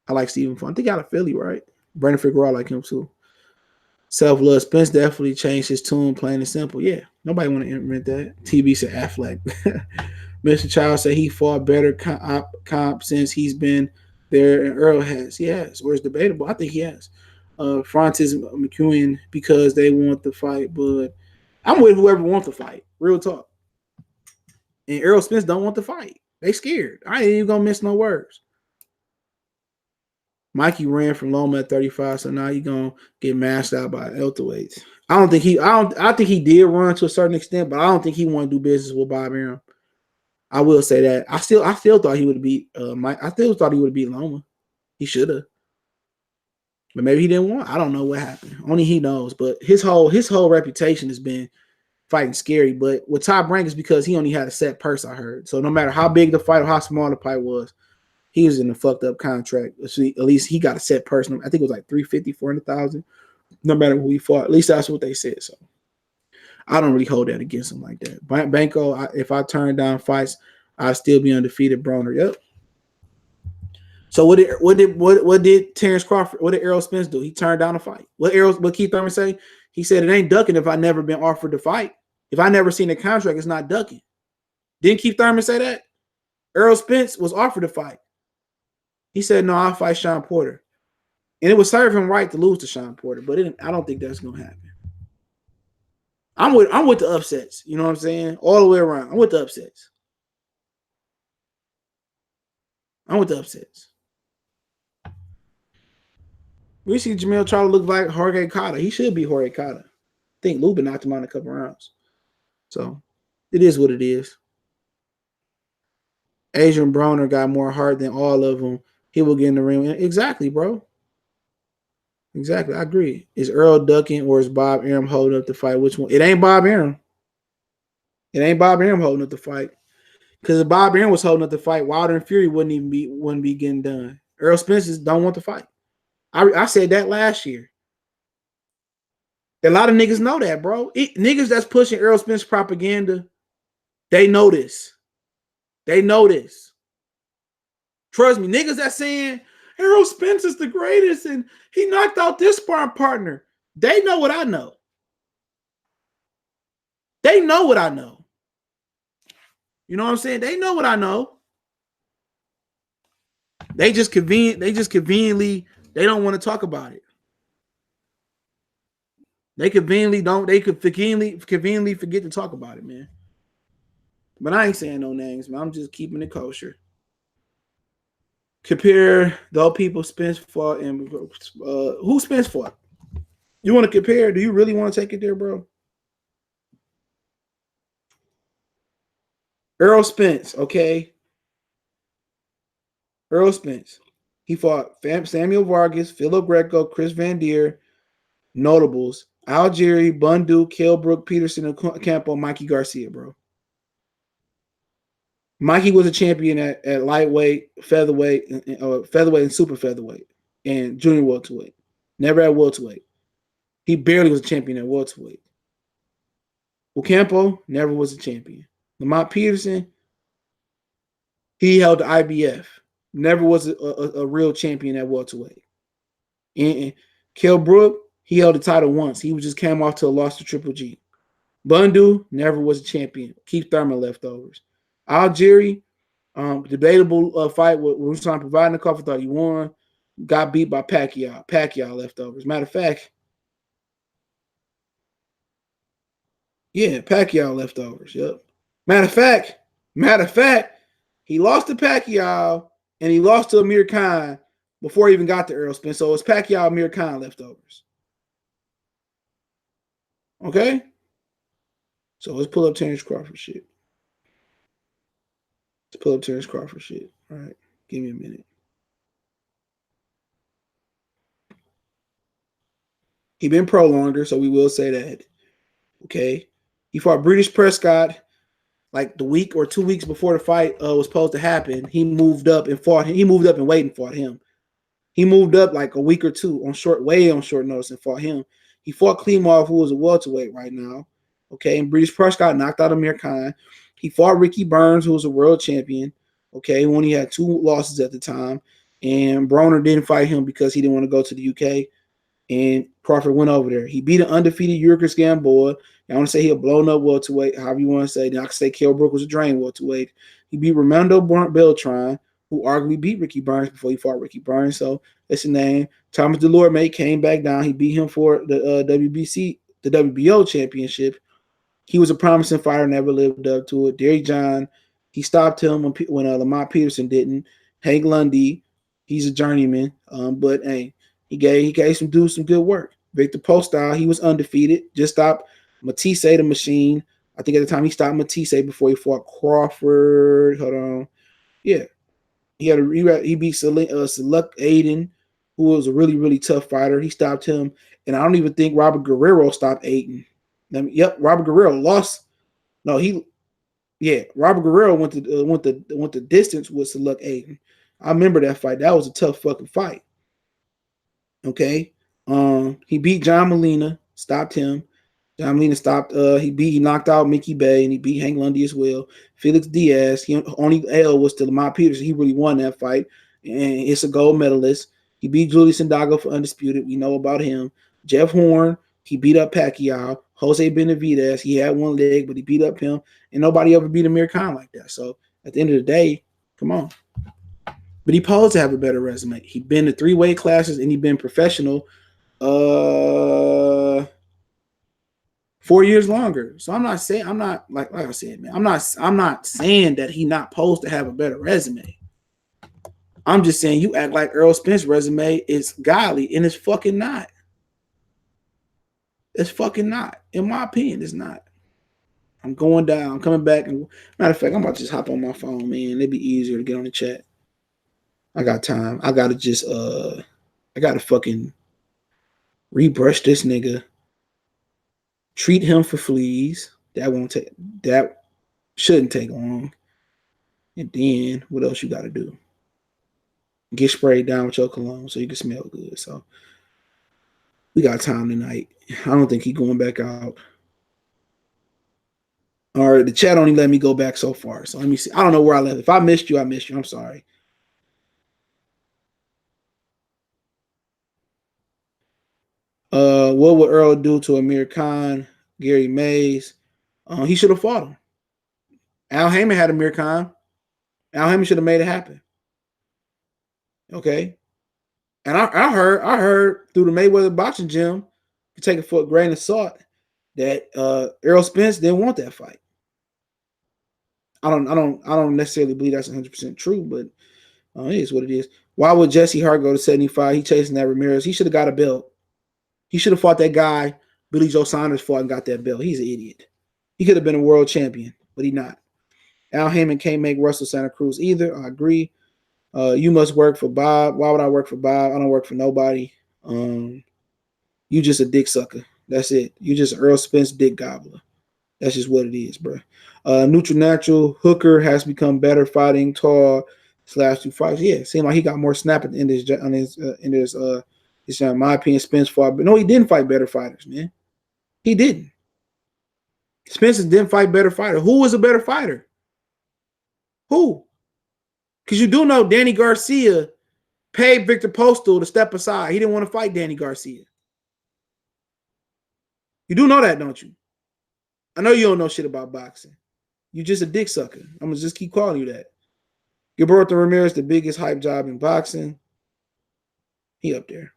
I like Stephen Forden. I think out of Philly, right? Brandon Figueroa, I like him too. Self-love. Spence definitely changed his tune, plain and simple. Yeah, nobody want to invent that. TB said Affleck. Mr. Child said he fought better comp since he's been there, and Errol has. He has. Or it's debatable. I think he has. Francis McEwen because they want the fight, but I'm with whoever wants the fight. Real talk. And Errol Spence don't want the fight. They scared. I ain't even gonna miss no words. Mikey ran from Loma at 35, so now he's gonna get mashed out by welterweights. I think he did run to a certain extent, but I don't think he want to do business with Bob Arum. I will say that. I still thought he would beat Mike. I still thought he would beat Loma. He should have. But maybe he didn't want. I don't know what happened. Only he knows. But his whole reputation has been fighting scary. But with Top Rank is because he only had a set purse, I heard. So no matter how big the fight or how small the fight was, he was in a fucked up contract. So at least he got a set purse. I think it was like 350, 400,000. No matter who he fought. At least that's what they said. So I don't really hold that against him like that. Banco, if I turn down fights, I'd still be undefeated, Broner. Yep. So what did Terence Crawford? What did Errol Spence do? He turned down a fight. What Keith Thurman say? He said it ain't ducking if I never been offered to fight. If I never seen a contract, it's not ducking. Didn't Keith Thurman say that? Errol Spence was offered to fight. He said no, I'll fight Sean Porter, and it would serve him right to lose to Sean Porter. But I don't think that's gonna happen. I'm with the upsets. You know what I'm saying? All the way around. I'm with the upsets. We see Jamil try to look like Jorge Cota. He should be Jorge Cota. I think Lubin knocked him out in a couple rounds. So it is what it is. Adrian Broner got more heart than all of them. He will get in the ring. Exactly, bro. Exactly. I agree. Is Earl ducking or is Bob Arum holding up the fight? Which one? It ain't Bob Arum. It ain't Bob Arum holding up the fight. Because if Bob Arum was holding up the fight, Wilder and Fury wouldn't be getting done. Errol Spence don't want the fight. I said that last year. A lot of niggas know that, bro. Niggas that's pushing Errol Spence propaganda, they know this. They know this. Trust me, niggas that's saying Errol Spence is the greatest and he knocked out this sparring partner. They know what I know. They know what I know. You know what I'm saying? They know what I know. They just conveniently, they don't want to talk about it. They conveniently forget to talk about it, man. But I ain't saying no names, man. I'm just keeping it kosher. Compare the people Spence fought and who Spence fought. You want to compare? Do you really want to take it there, bro? Errol Spence, okay. Errol Spence. He fought Samuel Vargas, Philip Greco, Chris Van Deer, notables, Algieri, Bundu, Kilbrook, Peterson, and Campo, Mikey Garcia, bro. Mikey was a champion at lightweight, featherweight, and super featherweight, and junior welterweight. Never at welterweight. He barely was a champion at welterweight. Ocampo never was a champion. Lamont Peterson, he held the IBF. Never was a real champion at welterweight. And Kilbrook, he held the title once. He just came off to a loss to Triple G. Bundu never was a champion. Keith Thurman leftovers. Algieri, debatable fight with Ruslan providing the cover. Thought he won. Got beat by Pacquiao. Pacquiao leftovers. Matter of fact, yeah, Pacquiao leftovers. Yep. Matter of fact, he lost to Pacquiao and he lost to Amir Khan before he even got to Errol Spence. So it's Pacquiao, Amir Khan leftovers. Okay? So let's pull up Terence Crawford shit. All right. Give me a minute. He been pro longer, so we will say that. Okay. He fought British Prescott. like the week or 2 weeks before the fight was supposed to happen, he moved up and fought him. He moved up and waited and fought him. He moved up like a week or two way on short notice and fought him. He fought Klimov, who was a welterweight right now. Okay, and British Press got knocked out of Amir Khan. He fought Ricky Burns, who was a world champion. Okay, when he had 2 losses at the time. And Broner didn't fight him because he didn't want to go to the UK. And Crawford went over there. He beat an undefeated Yurkus Gamboa. I want to say he a blown up welterweight, however you want to say. Then I can say Kell Brook was a drain welterweight. He beat Ramondo Beltran, who arguably beat Ricky Burns before he fought Ricky Burns. So that's his name. Thomas Delorme came back down. He beat him for the WBC, the WBO championship. He was a promising fighter, never lived up to it. Derek John, he stopped him when Lamont Peterson didn't. Hank Lundy, he's a journeyman, but hey, he gave some dudes some good work. Victor Postol, he was undefeated. Just stopped Matisse the Machine. I think at the time he stopped Matisse before he fought Crawford. Hold on, yeah, he beat Seluk Aiden, who was a really really tough fighter. He stopped him, and I don't even think Robert Guerrero stopped Aiden. Yep, Robert Guerrero lost. No, Robert Guerrero went the distance with Seluk Aiden. I remember that fight. That was a tough fucking fight. Okay. He beat John Molina, stopped him. John Molina stopped. He knocked out Mickey Bay, and he beat Hank Lundy as well. Felix Diaz. He only L was to Lamont Peterson. He really won that fight, and it's a gold medalist. He beat Julius Sandago for undisputed. We know about him. Jeff Horn. He beat up Pacquiao. Jose Benavidez. He had one leg, but he beat up him, and nobody ever beat Amir Khan like that. So at the end of the day, come on. But he posed to have a better resume. He been to 3 weight classes, and he been professional 4 years longer. So I'm not like I said, man. I'm not saying that he not posed to have a better resume. I'm just saying you act like Errol Spence's resume is godly, and it's fucking not. It's fucking not. In my opinion, it's not. I'm going down. I'm coming back. And matter of fact, I'm about to just hop on my phone, man. It'd be easier to get on the chat. I got time. I gotta just I gotta fucking rebrush this nigga. Treat him for fleas. That shouldn't take long. And then what else you gotta do? Get sprayed down with your cologne so you can smell good. So we got time tonight. I don't think he's going back out. All right, the chat only let me go back so far. So let me see. I don't know where I left. If I missed you, I missed you. I'm sorry. What would Errol do to Amir Khan, Gary Mays? He should have fought him. Al Heyman had Amir Khan. Al Heyman should have made it happen. Okay. And I heard through the Mayweather boxing gym, you take it for a grain of salt, that Errol Spence didn't want that fight. I don't necessarily believe that's 100% true, but it is what it is. Why would Jesse Hart go to 75? He chasing that Ramirez. He should have got a belt. He should have fought that guy Billy Joe Saunders fought and got that belt. He's an idiot. He could have been a world champion, but he's not. Al Heyman can't make Russell Santa Cruz either. I agree. You must work for Bob. Why would I work for Bob? I don't work for nobody. You just a dick sucker. That's it. You just Earl Spence dick gobbler. That's just what it is, bro. Neutral Natural Hooker has become better fighting tall /2 fights. Yeah, it seemed like he got more snap at the end of his in my opinion, Spence fought, but no, he didn't fight better fighters, man. He didn't. Spence didn't fight better fighter. Who was a better fighter? Who? Because you do know Danny Garcia paid Victor Postal to step aside. He didn't want to fight Danny Garcia. You do know that, don't you? I know you don't know shit about boxing. You just a dick sucker. I'm going to just keep calling you that. Gilberto Ramirez, the biggest hype job in boxing. He up there.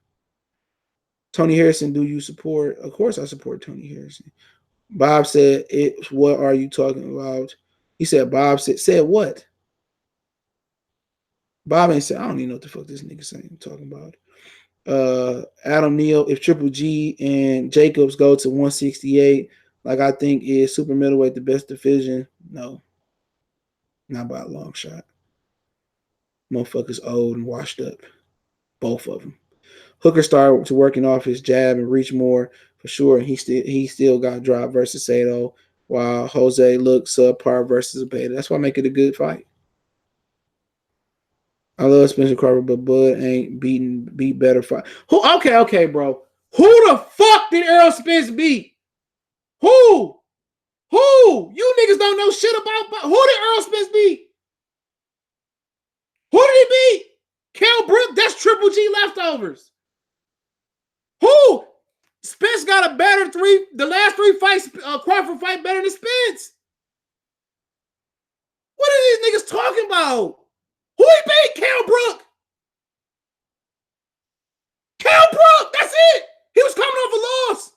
Tony Harrison, do you support? Of course I support Tony Harrison. Bob said, what are you talking about? He said, Bob said what? Bob ain't said, I don't even know what the fuck this nigga saying talking about. Adam Neal, if Triple G and Jacobs go to 168, like I think is super middleweight the best division? No. Not by a long shot. Motherfuckers old and washed up. Both of them. Hooker started to working off his jab and reach more for sure. And he still got dropped versus Sato. while Jose looks subpar versus Beta. That's why I make it a good fight. I love Spencer Crawford, but Bud ain't beat better fight. Who? Okay, bro. Who the fuck did Errol Spence beat? Who? Who? You niggas don't know shit about. Who did Errol Spence beat? Who did he beat? Kell Brook. That's Triple G leftovers. Who? Spence got a better three. The last three fights, Crawford fight better than Spence. What are these niggas talking about? Who he beat? Kell Brook. Kell Brook. That's it. He was coming off a loss.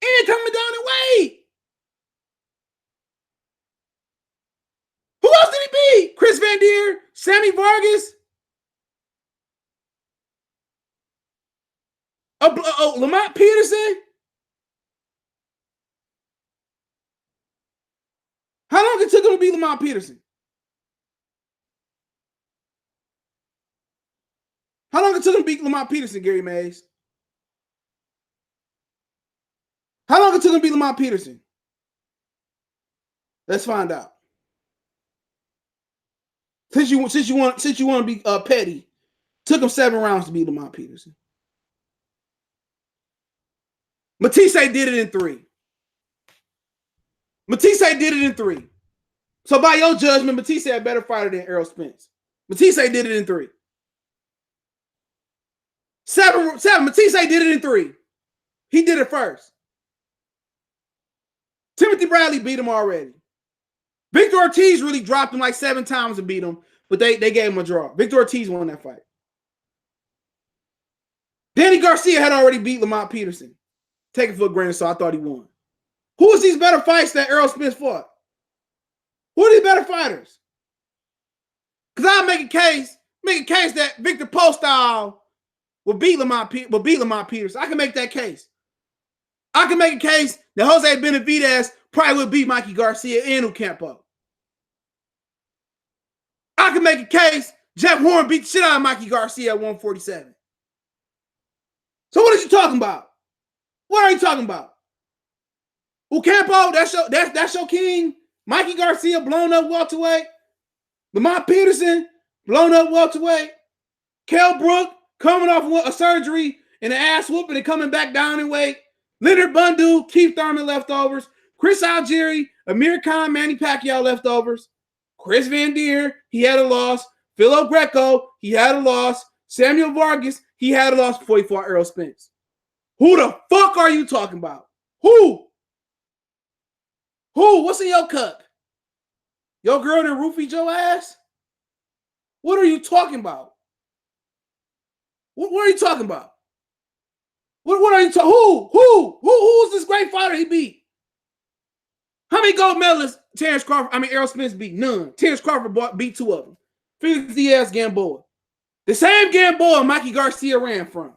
And coming down in weight. Who else did he beat? Chris Van Deer, Sammy Vargas, Lamont Peterson. How long it took him to beat Lamont Peterson? How long it took him to beat Lamont Peterson, Gary Mays? How long it took him to beat Lamont Peterson? Let's find out. Since you want to be petty, took him 7 rounds to beat Lamont Peterson. Matisse did it in 3. Matisse did it in 3. So by your judgment, Matisse a better fighter than Errol Spence. Matisse did it in 3. 7. Matisse did it in 3. He did it first. Timothy Bradley beat him already. Victor Ortiz really dropped him like 7 times and beat him, but they gave him a draw. Victor Ortiz won that fight. Danny Garcia had already beat Lamont Peterson. Take it for granted, so I thought he won. Who is these better fights that Errol Spence fought? Who are these better fighters? Because I'll make a case that Victor Postol will beat Lamont Peterson. I can make that case. I can make a case that Jose Benavidez probably would beat Mikey Garcia and Ocampo. I can make a case Jeff Horn beat the shit out of Mikey Garcia at 147. So what are you talking about? What are you talking about? Ocampo, that's your king. Mikey Garcia blown up welterweight. Lamont Peterson blown up welterweight. Kell Brook coming off a surgery and an ass whooping and coming back down in weight. Leonard Bundu, Keith Thurman leftovers. Chris Algieri, Amir Khan, Manny Pacquiao leftovers. Chris Van Deer, he had a loss. Philo Greco, he had a loss. Samuel Vargas, he had a loss before he fought Errol Spence. Who the fuck are you talking about? Who? What's in your cup? Your girl that roofied your ass? What are you talking about? What are you talking about? What are you talking? Who's this great fighter he beat? How many gold medalists Errol Spence beat? None. Terence Crawford beat 2 of them. Felix Diaz, Gamboa. The same Gamboa Mikey Garcia ran from.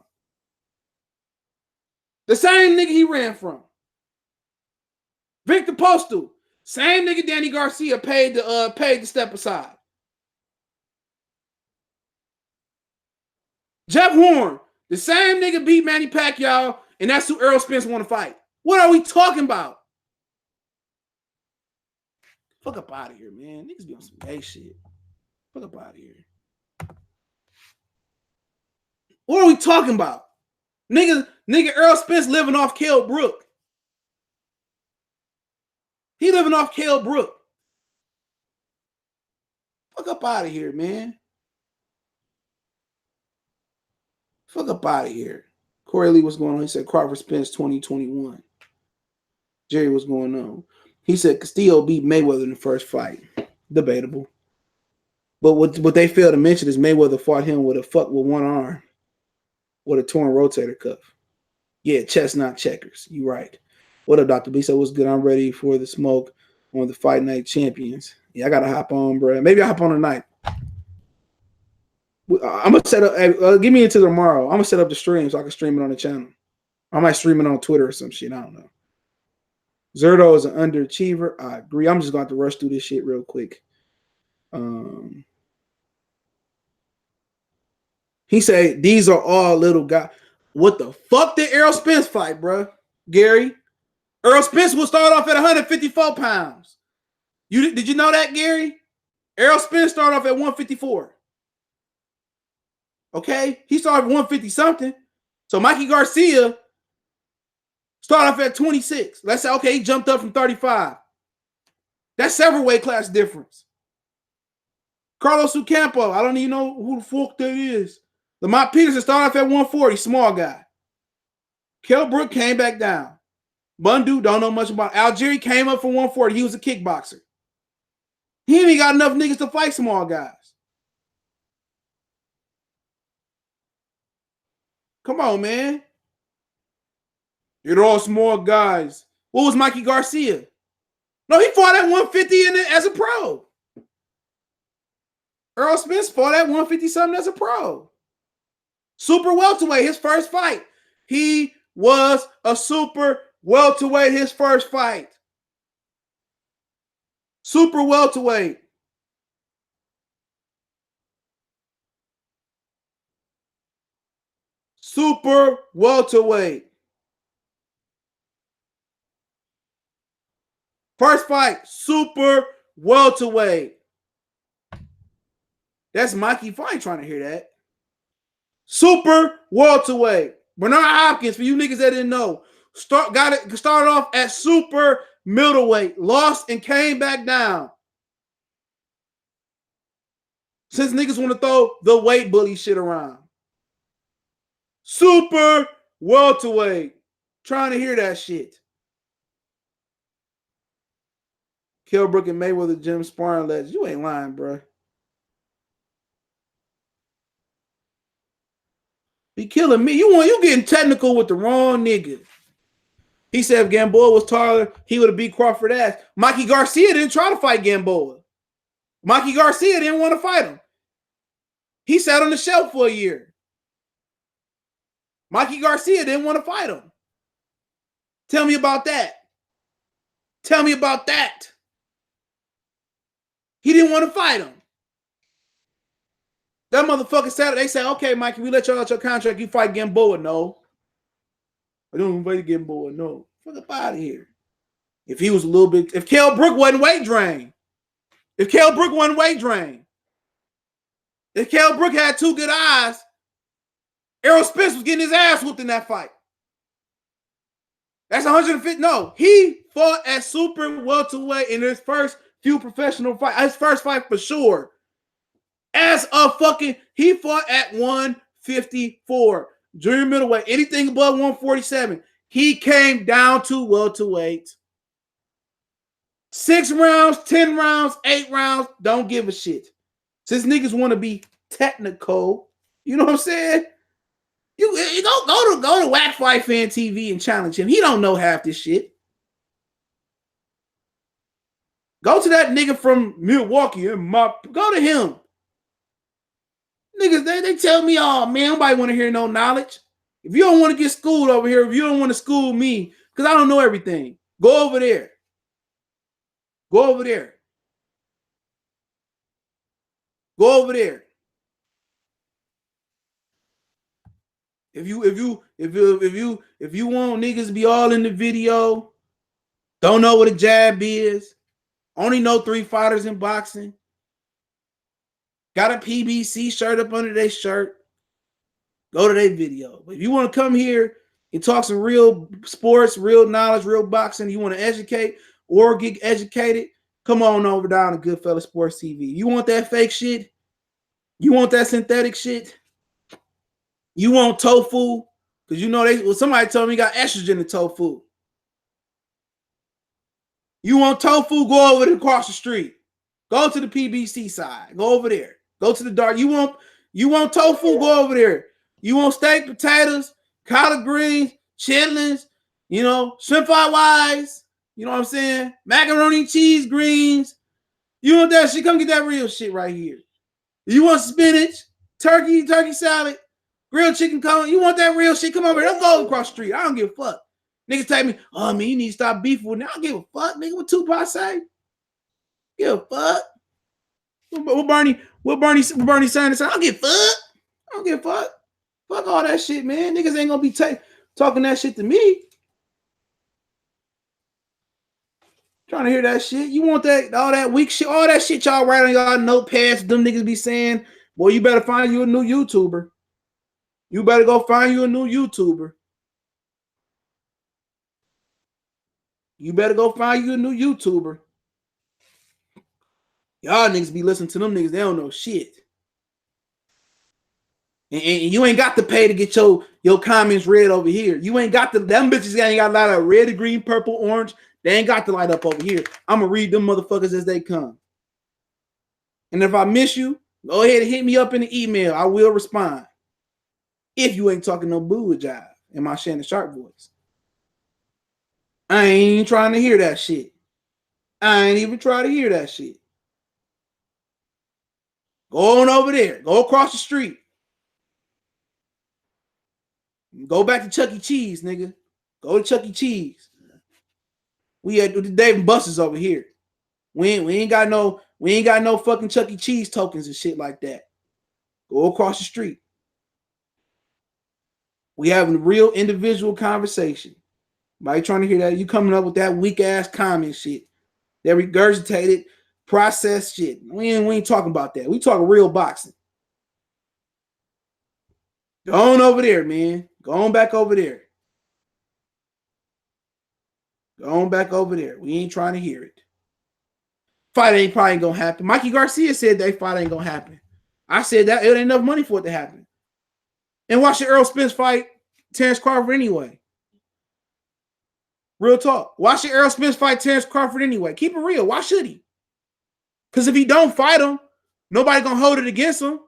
The same nigga he ran from. Victor Postol. Same nigga Danny Garcia paid to step aside. Jeff Horn. The same nigga beat Manny Pacquiao, and that's who Errol Spence want to fight. What are we talking about? Fuck up out of here, man. Niggas be on some gay shit. Fuck up out of here. What are we talking about? Nigga Errol Spence living off Kell Brook. He living off Kell Brook. Fuck up out of here, man. Fuck up out of here. Corey Lee, what's going on? He said Crawford Spence 2021. Jerry, what's going on? He said Castillo beat Mayweather in the first fight. Debatable. But what they fail to mention is Mayweather fought him with one arm. With a torn rotator cuff. Yeah, chestnut checkers. You right. What up, Dr. B? So what's good? I'm ready for the smoke on the Fight Night Champions. Yeah, I got to hop on, bro. Maybe I'll hop on tonight. I'm going to set up. Give me until tomorrow. I'm going to set up the stream so I can stream it on the channel. I might stream it on Twitter or some shit. I don't know. Zerto is an underachiever. I agree. I'm just going to have to rush through this shit real quick. He said, these are all little guys. What the fuck did Errol Spence fight, bro? Gary? Errol Spence will start off at 154 pounds. Did you know that, Gary? Errol Spence started off at 154. Okay? He started at 150 something. So Mikey Garcia started off at 26. Let's say, okay, he jumped up from 35. That's several weight class difference. Carlos Ocampo, I don't even know who the fuck that is. Lamont Peterson started off at 140, small guy. Kell Brook came back down. Bundu, don't know much about it. Algieri came up from 140. He was a kickboxer. He ain't got enough niggas to fight small guys. Come on, man. You're all small guys. What was Mikey Garcia? No, he fought at 150 as a pro. Errol Spence fought at 150 something as a pro. Super welterweight, his first fight. He was a super welterweight, his first fight. Super welterweight. Super welterweight. First fight, super welterweight. That's Mikey. I ain't trying to hear that. Super welterweight. Bernard Hopkins, for you niggas that didn't know, started off at super middleweight, lost and came back down. Since niggas want to throw the weight bully shit around. Super welterweight. Trying to hear that shit. Kell Brook and Mayweather gym sparring legends. You ain't lying, bro. Be killing me. You getting technical with the wrong nigga. He said if Gamboa was taller, he would have beat Crawford ass. Mikey Garcia didn't try to fight Gamboa. Mikey Garcia didn't want to fight him. He sat on the shelf for a year. Mikey Garcia didn't want to fight him. Tell me about that. Tell me about that. He didn't want to fight him. That motherfucker said, they said, okay, Mikey, we let you out your contract. You fight Gamboa. No. I don't fight Gamboa. No. Fuck up out of here. If he was a little bit, if Kell Brook wasn't weight drained. If Kell Brook wasn't weight drained. If Kell Brook had two good eyes, Errol Spence was getting his ass whooped in that fight. That's 150. No, he fought at super welterweight in his first few professional fights. His first fight for sure. As a fucking, he fought at 154. Junior middleweight, anything above 147. He came down to welterweight. 6 rounds, 10 rounds, 8 rounds, don't give a shit. Since niggas want to be technical, you know what I'm saying? You go to Whack Fight Fan TV and challenge him. He don't know half this shit. Go to that nigga from Milwaukee and go to him. Niggas, they tell me, oh man, nobody want to hear no knowledge. If you don't want to get schooled over here, if you don't want to school me, because I don't know everything, go over there. Go over there. Go over there. If you want niggas to be all in the video, don't know what a jab is, only know 3 fighters in boxing, got a PBC shirt up under their shirt, go to their video. But if you want to come here and talk some real sports, real knowledge, real boxing, you want to educate or get educated, come on over down to Goodfellas Sports TV. You want that fake shit? You want that synthetic shit? You want tofu? Because you know somebody told me you got estrogen in tofu. You want tofu? Go over across the street. Go to the PBC side. Go over there. Go to the dark. You want tofu? Go over there. You want steak, potatoes, collard greens, chitlins, shrimp fried wise, you know what I'm saying? Macaroni, cheese, greens. You want that shit? Come get that real shit right here. You want spinach, turkey salad, grilled chicken cone. You want that real shit? Come over here. Let's go across the street. I don't give a fuck. Niggas tell me, oh man, you need to stop beefing with me. I don't give a fuck, nigga. What Tupac say? Give a fuck. What Bernie Sanders say? I don't give a fuck. I don't give a fuck. Fuck all that shit, man. Niggas ain't gonna be talking that shit to me. Trying to hear that shit. You want that all that weak shit, all that shit y'all write on y'all notepads. Them niggas be saying, boy, you better find you a new YouTuber. You better go find you a new YouTuber. You better go find you a new YouTuber. Y'all niggas be listening to them niggas. They don't know shit. And you ain't got to pay to get your comments read over here. You ain't got to, them bitches ain't got a lot of red, green, purple, orange. They ain't got to light up over here. I'm going to read them motherfuckers as they come. And if I miss you, go ahead and hit me up in the email. I will respond. If you ain't talking no boo jive in my Shannon Sharp voice. I ain't trying to hear that shit. I ain't even trying to hear that shit. Go on over there. Go across the street. Go back to Chuck E. Cheese, nigga. Go to Chuck E. Cheese. We had the Dave Buster's over here. We ain't got no fucking Chuck E. Cheese tokens and shit like that. Go across the street. We having a real individual conversation. Somebody trying to hear that? You coming up with that weak ass comment shit. That regurgitated, processed shit. We ain't talking about that. We talking real boxing. Go on over there, man. Go on back over there. Go on back over there. We ain't trying to hear it. Fight probably ain't gonna happen. Mikey Garcia said that fight ain't gonna happen. I said that it ain't enough money for it to happen. And why should Errol Spence fight Terence Crawford anyway? Real talk. Why should Errol Spence fight Terence Crawford anyway? Keep it real. Why should he? Because if he don't fight him, nobody gonna hold it against him.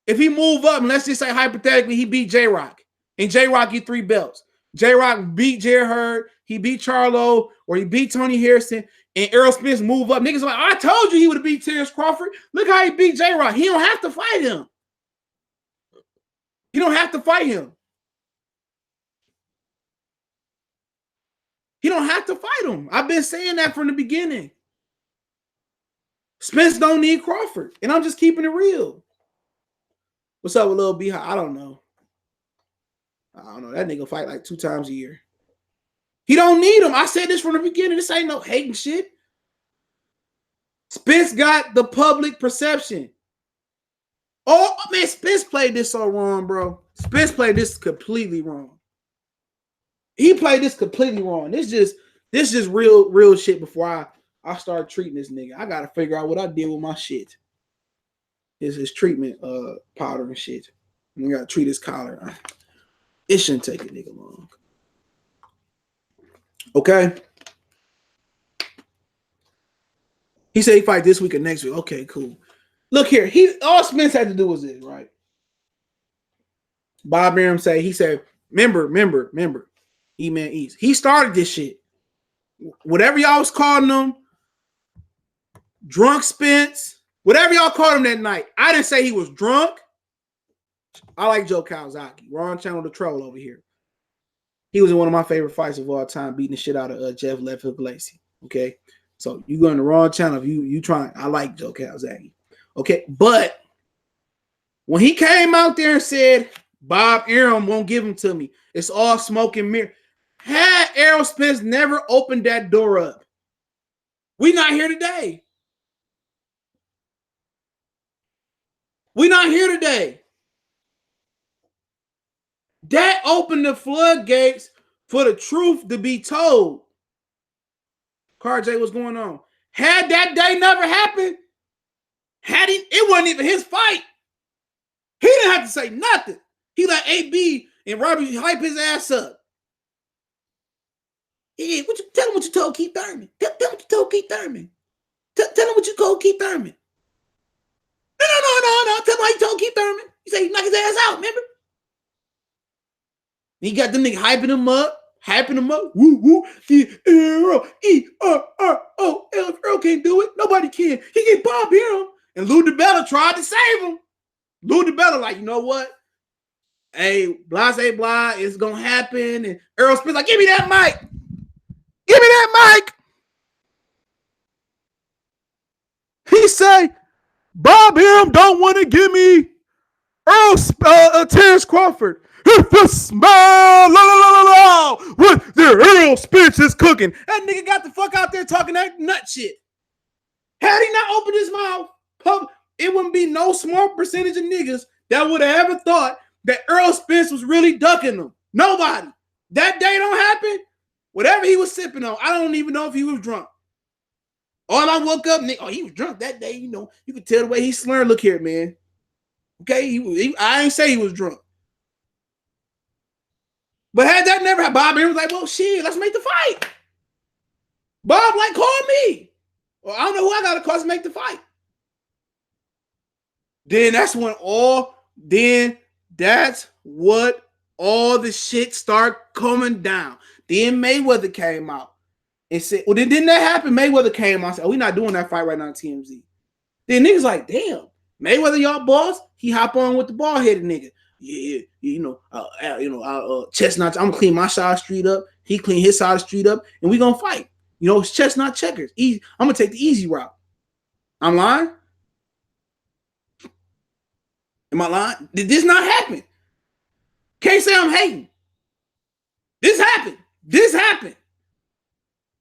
If he move up, and let's just say hypothetically he beat J-Rock, and J-Rock get 3 belts. J-Rock beat Jerry Hurd, he beat Charlo, or he beat Tony Harrison, and Errol Spence move up. Niggas like, I told you he would have beat Terence Crawford. Look how he beat J-Rock. He don't have to fight him. He don't have to fight him. He don't have to fight him. I've been saying that from the beginning. Spence don't need Crawford, and I'm just keeping it real. What's up with Lil B? I don't know. That nigga fight like 2 times a year. He don't need him. I said this from the beginning. This ain't no hating shit. Spence got the public perception. Oh, man, Spence played this so wrong, bro. Spence played this completely wrong. He played this completely wrong. This just real shit before I start treating this nigga. I got to figure out what I did with my shit. His treatment powder and shit. We got to treat his collar. It shouldn't take a nigga long. Okay. He said he fight this week or next week. Okay, cool. Look here. All Spence had to do was this, right? Bob Arum he said, remember, E-Man East. He started this shit. Whatever y'all was calling him, drunk Spence, whatever y'all called him that night. I didn't say he was drunk. I like Joe Kawasaki. Wrong channel to troll over here. He was in one of my favorite fights of all time, beating the shit out of Jeff Left Hook Lacey. Okay, so you go in the wrong channel. If you trying, I like Joe Kawasaki. Okay, but when he came out there and said Bob Arum won't give him to me, it's all smoke and mirror. Had Errol Spence never opened that door up, we not here today. We not here today. That opened the floodgates for the truth to be told. CarJ, what's going on? Had that day never happened, it wasn't even his fight. He didn't have to say nothing. He let AB and Robbie hype his ass up. Yeah, tell him what you told Keith Thurman. Tell him what you told Keith Thurman. Tell him what you told Keith Thurman. No. Tell him how you told Keith Thurman. You say he knock his ass out, remember? He got them niggas hyping him up. Woo, woo. Errol, E-R-R-O. If Errol can't do it, nobody can. He get Bob Arum. And Lou DiBella tried to save him. Lou DiBella like, you know what? Hey, blase blah, it's going to happen. And Errol Spence like, give me that mic. Give me that mic. He say, Bob Arum don't want to give me Terence Crawford. He with the smell, with the Errol Spence is cooking. That nigga got the fuck out there talking that nut shit. Had he not opened his mouth, it wouldn't be no small percentage of niggas that would have ever thought that Errol Spence was really ducking them. Nobody. That day don't happen. Whatever he was sipping on, I don't even know if he was drunk. All I woke up, nigga, he was drunk that day. You know, you could tell the way he slurred. Look here, man. Okay, I ain't say he was drunk. But had that never happened, Bob was like, well, shit, let's make the fight. Bob, like, call me. Well, I don't know who I got to call to make the fight. Then that's what all the shit start coming down. Then Mayweather came out and said, well, then didn't that happen? Mayweather came out and said, oh, we're not doing that fight right now on TMZ. Then niggas like, damn, Mayweather, y'all boss, he hop on with the bald-headed nigga. Yeah, chestnut, I'm gonna clean my side of the street up. He clean his side of the street up, and we gonna fight. You know, it's chestnut checkers. Easy. I'm gonna take the easy route. I'm lying? Am I lying? Did this not happen? Can't say I'm hating. This happened.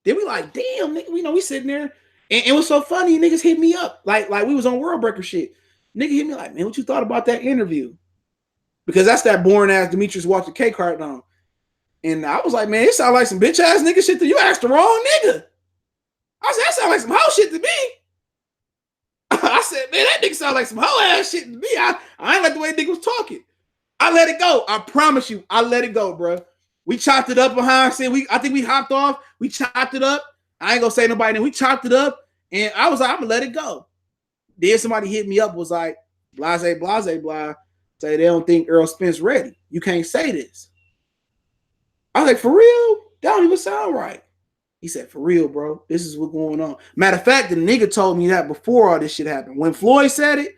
Then we like, damn, nigga, we sitting there. And it was so funny, niggas hit me up. Like we was on World Breaker shit. Nigga hit me like, man, what you thought about that interview? Because that's that boring ass Demetrius Walker K carton on. And I was like, man, it sound like some bitch ass nigga shit to you. Asked the wrong nigga. I said, that sound like some hoe shit to me. I said, man, that nigga sound like some hoe ass shit to me. I ain't like the way nigga was talking. I let it go. I promise you, I let it go, bro. We chopped it up behind scene. I think we hopped off. We chopped it up. I ain't gonna say nobody name. We chopped it up, and I was like, I'm gonna let it go. Then somebody hit me up, was like, blase, say they don't think Errol Spence ready. You can't say this. I was like, for real? That don't even sound right. He said, for real, bro. This is what's going on. Matter of fact, the nigga told me that before all this shit happened. When Floyd said it,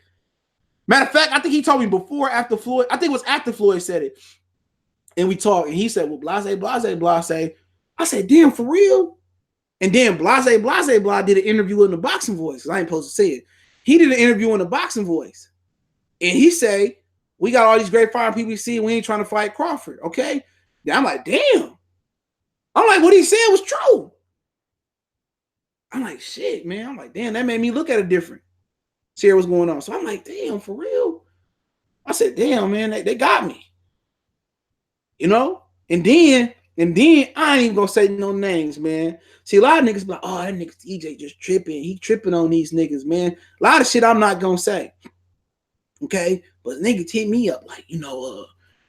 matter of fact, I think he told me before, after Floyd. I think it was after Floyd said it. And we talked, and he said, well, blase. I said, damn, for real? And then blase did an interview in the boxing voice, because I ain't supposed to say it. He did an interview in the boxing voice. And he say, we got all these great fighting PBC, and we ain't trying to fight Crawford, okay? Then I'm like, damn. I'm like, what he said was true. I'm like, shit, man. I'm like, damn, that made me look at it different. See what's going on. So I'm like, damn, for real? I said, damn, man, they got me. You know? And then I ain't even gonna say no names, man. See, a lot of niggas be like, oh, that nigga EJ just tripping. He tripping on these niggas, man. A lot of shit I'm not gonna say. Okay? But niggas hit me up like,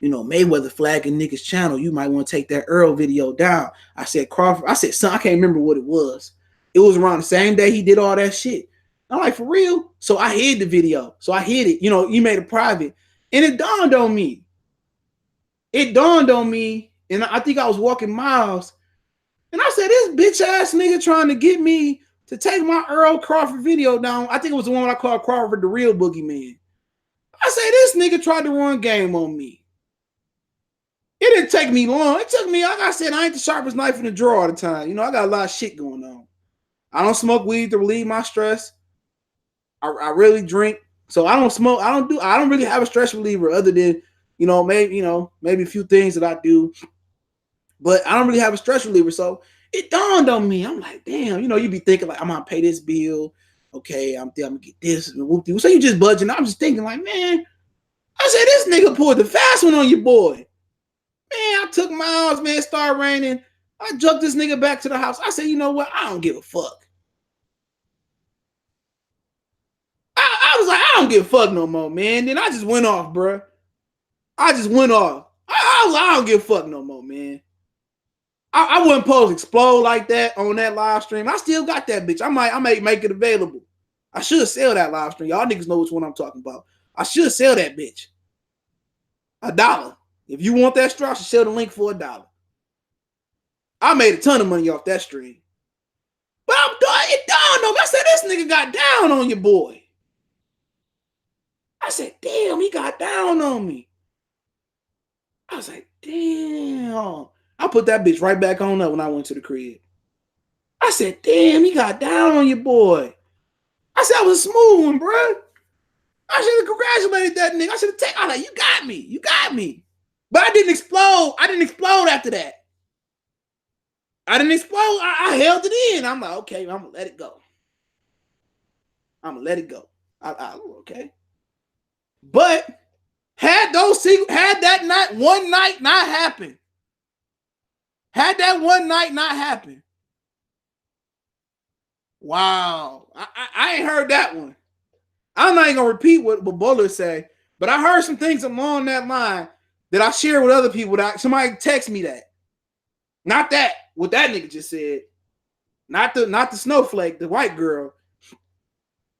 Mayweather flagging niggas channel. You might want to take that Errol video down. I said, Crawford. I said, son, I can't remember what it was. It was around the same day he did all that shit. I'm like, for real? So I hid the video. So I hid it. You made it private. And it dawned on me. And I think I was walking miles. And I said, this bitch ass nigga trying to get me to take my Errol Crawford video down. I think it was the one I called Crawford the real boogeyman. I said, this nigga tried to run game on me. It didn't take me long. It took me, like I said, I ain't the sharpest knife in the drawer all the time. I got a lot of shit going on. I don't smoke weed to relieve my stress. I really drink. So I don't smoke. I don't really have a stress reliever other than, maybe a few things that I do. But I don't really have a stress reliever. So it dawned on me. I'm like, damn, you be thinking like, I'm going to pay this bill. Okay, I'm going to get this. So you just budging. I'm just thinking like, man, I said, this nigga pulled the fast one on your boy. Man, I took miles, man, it started raining. I jumped this nigga back to the house. I said, you know what? I don't give a fuck. I was like, I don't give a fuck no more, man. Then I just went off, bro. I just went off. I was like, I don't give a fuck no more, man. I wasn't supposed to explode like that on that live stream. I still got that bitch. I might make it available. I should sell that live stream. Y'all niggas know which one I'm talking about. I should sell that bitch. $1. If you want that straw, I should sell the link for $1. I made a ton of money off that stream. But it dawned on me. I said, this nigga got down on your boy. I said, damn, he got down on me. I was like, damn. I put that bitch right back on up when I went to the crib. I said, damn, he got down on your boy. I said, I was a smooth one, bro. I should have congratulated that nigga. I should have taken, I was like, you got me. But I didn't explode. I didn't explode after that. I didn't explode. I held it in. I'm like, okay, I'm gonna let it go. I'm gonna let it go. Okay. But had that night, one night not happen. Had that one night not happen. Wow. I ain't heard that one. I'm not even gonna repeat what Bowler say, but I heard some things along that line that I share with other people. That somebody text me that. Not that what that nigga just said. Not the snowflake, the white girl.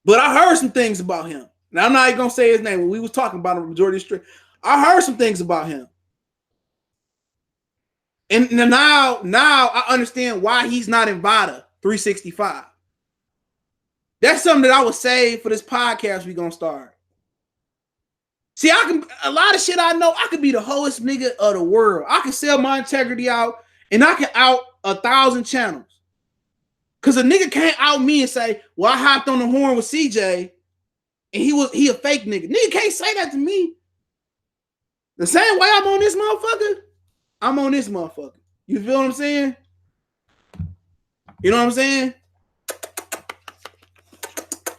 But I heard some things about him. Now I'm not even gonna say his name. When we was talking about him, the majority of the street, I heard some things about him. And now I understand why he's not in VADA 365. That's something that I would say for this podcast we gonna start. See, a lot of shit I know, I could be the hottest nigga of the world. I can sell my integrity out, and I can out 1,000 channels. Cause a nigga can't out me and say, well, I hopped on the horn with CJ, and he a fake nigga. Nigga can't say that to me. The same way I'm on this motherfucker, I'm on this motherfucker. You feel what I'm saying? You know what I'm saying?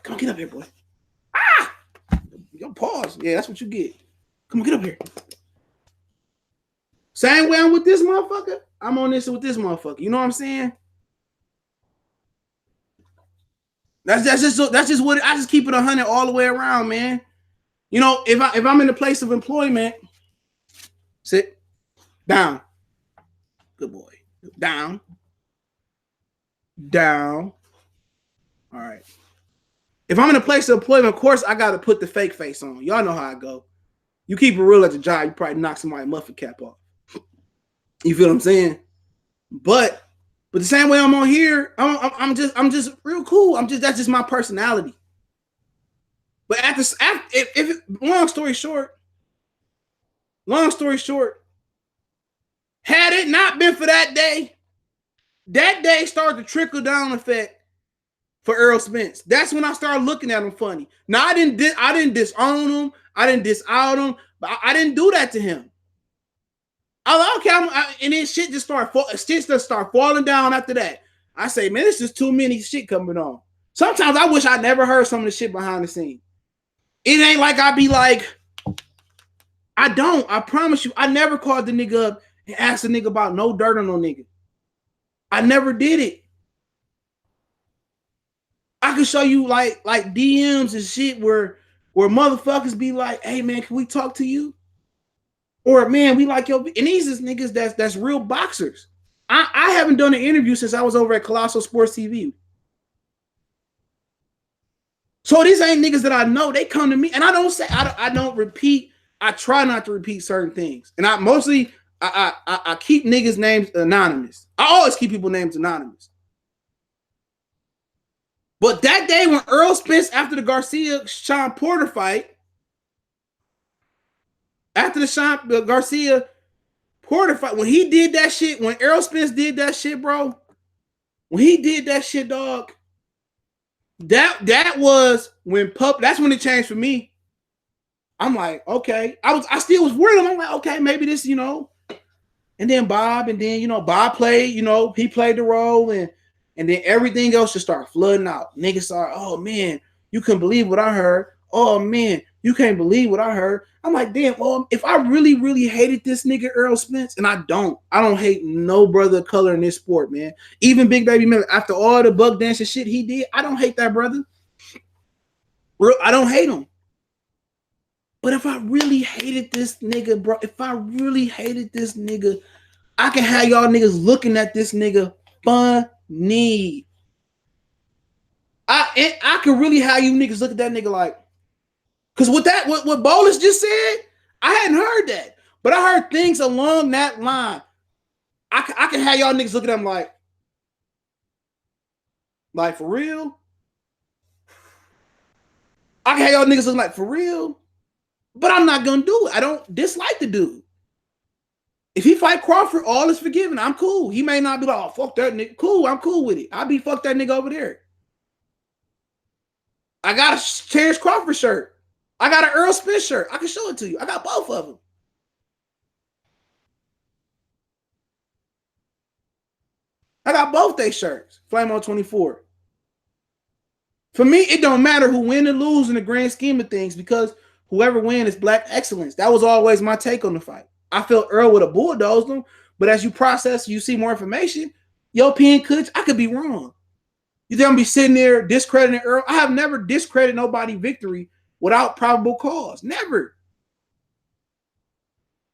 Come on, get up here, boy. Ah! Yo, pause. Yeah, that's what you get. Come on, get up here. Same way I'm with this motherfucker, I'm on this with this motherfucker. You know what I'm saying? That's just what I just keep it 100 all the way around, man. You know, if I'm in a place of employment, sit down. Good boy. Down. All right. If I'm in a place of employment, of course, I got to put the fake face on. Y'all know how I go. You keep it real at the job, you probably knock somebody's muffin cap off. You feel what I'm saying? But the same way I'm on here, I'm just real cool. That's just my personality. But if long story short, had it not been for that day started to trickle down effect for Errol Spence. That's when I started looking at him funny. Now I didn't disown him, I didn't disout him, but I didn't do that to him. I was like, okay, and then shit just start falling down after that. I say, man, it's just too many shit coming on. Sometimes I wish I never heard some of the shit behind the scenes. It ain't like I be like, I promise you, I never called the nigga up and asked the nigga about no dirt on no nigga. I never did it. I can show you like DMs and shit where motherfuckers be like, hey man, can we talk to you? Or man, we like yo, and these is niggas that's real boxers. I haven't done an interview since I was over at Colossal Sports TV. So these ain't niggas that I know. They come to me, and I don't repeat. I try not to repeat certain things, and I keep niggas' names anonymous. I always keep people's names anonymous. But that day when Errol Spence, after the Garcia-Sean Porter fight, when he did that shit, when Errol Spence did that shit, bro, when he did that shit, dog, that was when that's when it changed for me. I'm like, okay. I still was worried. I'm like, okay, maybe this, you know. And then Bob played, he played the role, and then everything else just started flooding out. Niggas started, oh man, you couldn't believe what I heard. Oh man, you can't believe what I heard. I'm like, damn, well, if I really, really hated this nigga Errol Spence, and I don't hate no brother of color in this sport, man. Even Big Baby Miller, after all the buck dancing shit he did, I don't hate that brother. I don't hate him. But if I really hated this nigga, bro, I can have y'all niggas looking at this nigga funny. I can really have you niggas look at that nigga like, because what Bolus just said, I hadn't heard that. But I heard things along that line. I can have y'all niggas look at them like for real. I can have y'all niggas look like for real. But I'm not gonna do it. I don't dislike the dude. If he fight Crawford, all is forgiven. I'm cool. He may not be like, oh, fuck that nigga. Cool, I'm cool with it. I'll be fuck that nigga over there. I got a Terence Crawford shirt. I got an Earl Spence shirt. I can show it to you. I got both of them. I got both their shirts. Flame on 24. For me, it don't matter who win or lose in the grand scheme of things because whoever wins is black excellence. That was always my take on the fight. I felt Earl would have bulldozed them, but as you process, you see more information. Your opinion could, I could be wrong. You think I'm be sitting there discrediting Earl? I have never discredited nobody's victory without probable cause. Never.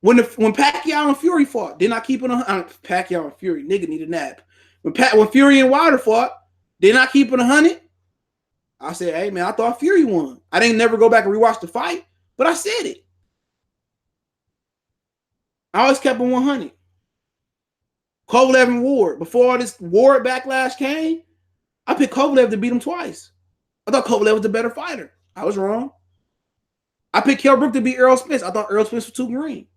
When Pacquiao and Fury fought, didn't I keep it on Pacquiao and Fury? Nigga need a nap. When Fury and Wilder fought, didn't I keep it 100? I said, hey man, I thought Fury won. I didn't never go back and rewatch the fight, but I said it. I always kept it 100. Kovalev and Ward. Before all this Ward backlash came, I picked Kovalev to beat him twice. I thought Kovalev was the better fighter. I was wrong. I picked Kell Brook to beat Errol Spence. I thought Errol Spence was too green.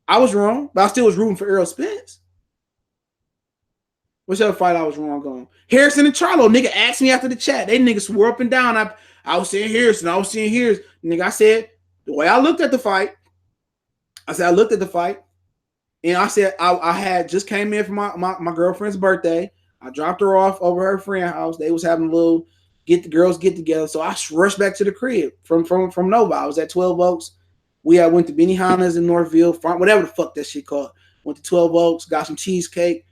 I was wrong, but I still was rooting for Errol Spence. Which other fight I was wrong on? Harrison and Charlo. Nigga asked me after the chat. They niggas swore up and down. I was saying Harrison. I was saying Harrison. Nigga, I said, the way I looked at the fight, and I said I had just came in for my girlfriend's birthday. I dropped her off over her friend's house. They was having a little get together. So I rushed back to the crib from Nova. I was at 12 Oaks. We went to Benihana's in Northville, whatever the fuck that shit called. Went to 12 Oaks, got some cheesecake,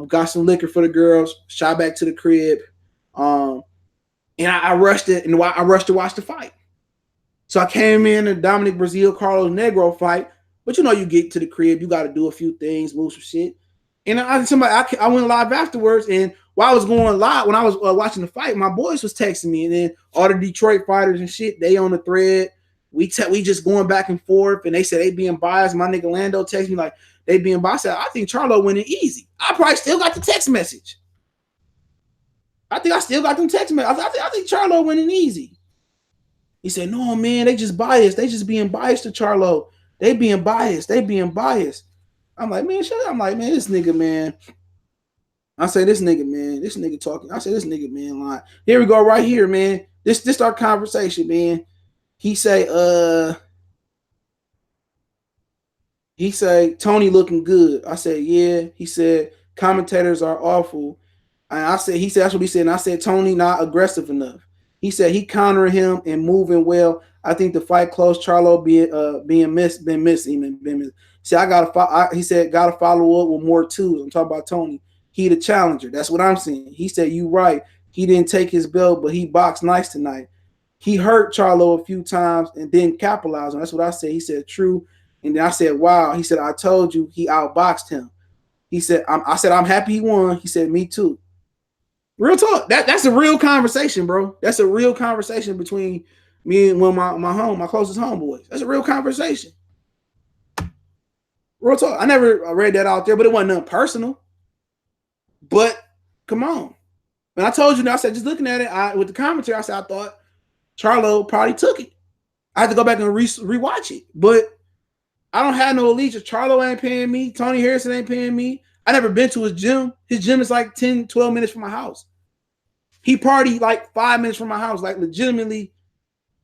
got some liquor for the girls, shot back to the crib. And I rushed it, and I rushed to watch the fight. So I came in a Dominic Brazil, Carlos Negro fight. But you know, you get to the crib, you got to do a few things, move some shit. And I went live afterwards, and while I was going live, when I was watching the fight, my boys was texting me, and then all the Detroit fighters and shit, they on the thread. We just going back and forth, and they said they being biased. My nigga Lando texted me like they being biased. I think Charlo winning easy. I probably still got the text message. I think I still got them text messages. I think Charlo winning easy. He said, no, man, they just biased. They just being biased to Charlo. They being biased. I'm like, man, shut up. I'm like, man, this nigga, man. I say, this nigga talking. I say, this nigga, man, lying. Here we go right here, man. This our conversation, man. He say Tony looking good. I said, yeah. He said commentators are awful. And he said that's what he said. And I said Tony not aggressive enough. He said he countering him and moving well. I think the fight close. Charlo been missing. See, he said gotta follow up with more twos. I'm talking about Tony. He the challenger. That's what I'm saying. He said you right. He didn't take his belt, but he boxed nice tonight. He hurt Charlo a few times and didn't capitalize on. That's what I said. He said true. And then I said, wow. He said, I told you he outboxed him. He said, I said, I'm happy he won. He said, me too. Real talk. That's a real conversation, bro. That's a real conversation between me and one of my closest homeboys. That's a real conversation. Real talk. I never read that out there, but it wasn't nothing personal. But come on. When I told you, I said, just looking at it with the commentary, I said, I thought Charlo probably took it. I had to go back and rewatch it. But I don't have no allegiance. Charlo ain't paying me. Tony Harrison ain't paying me. I never been to his gym. His gym is like 10, 12 minutes from my house. He partied like 5 minutes from my house. Like legitimately,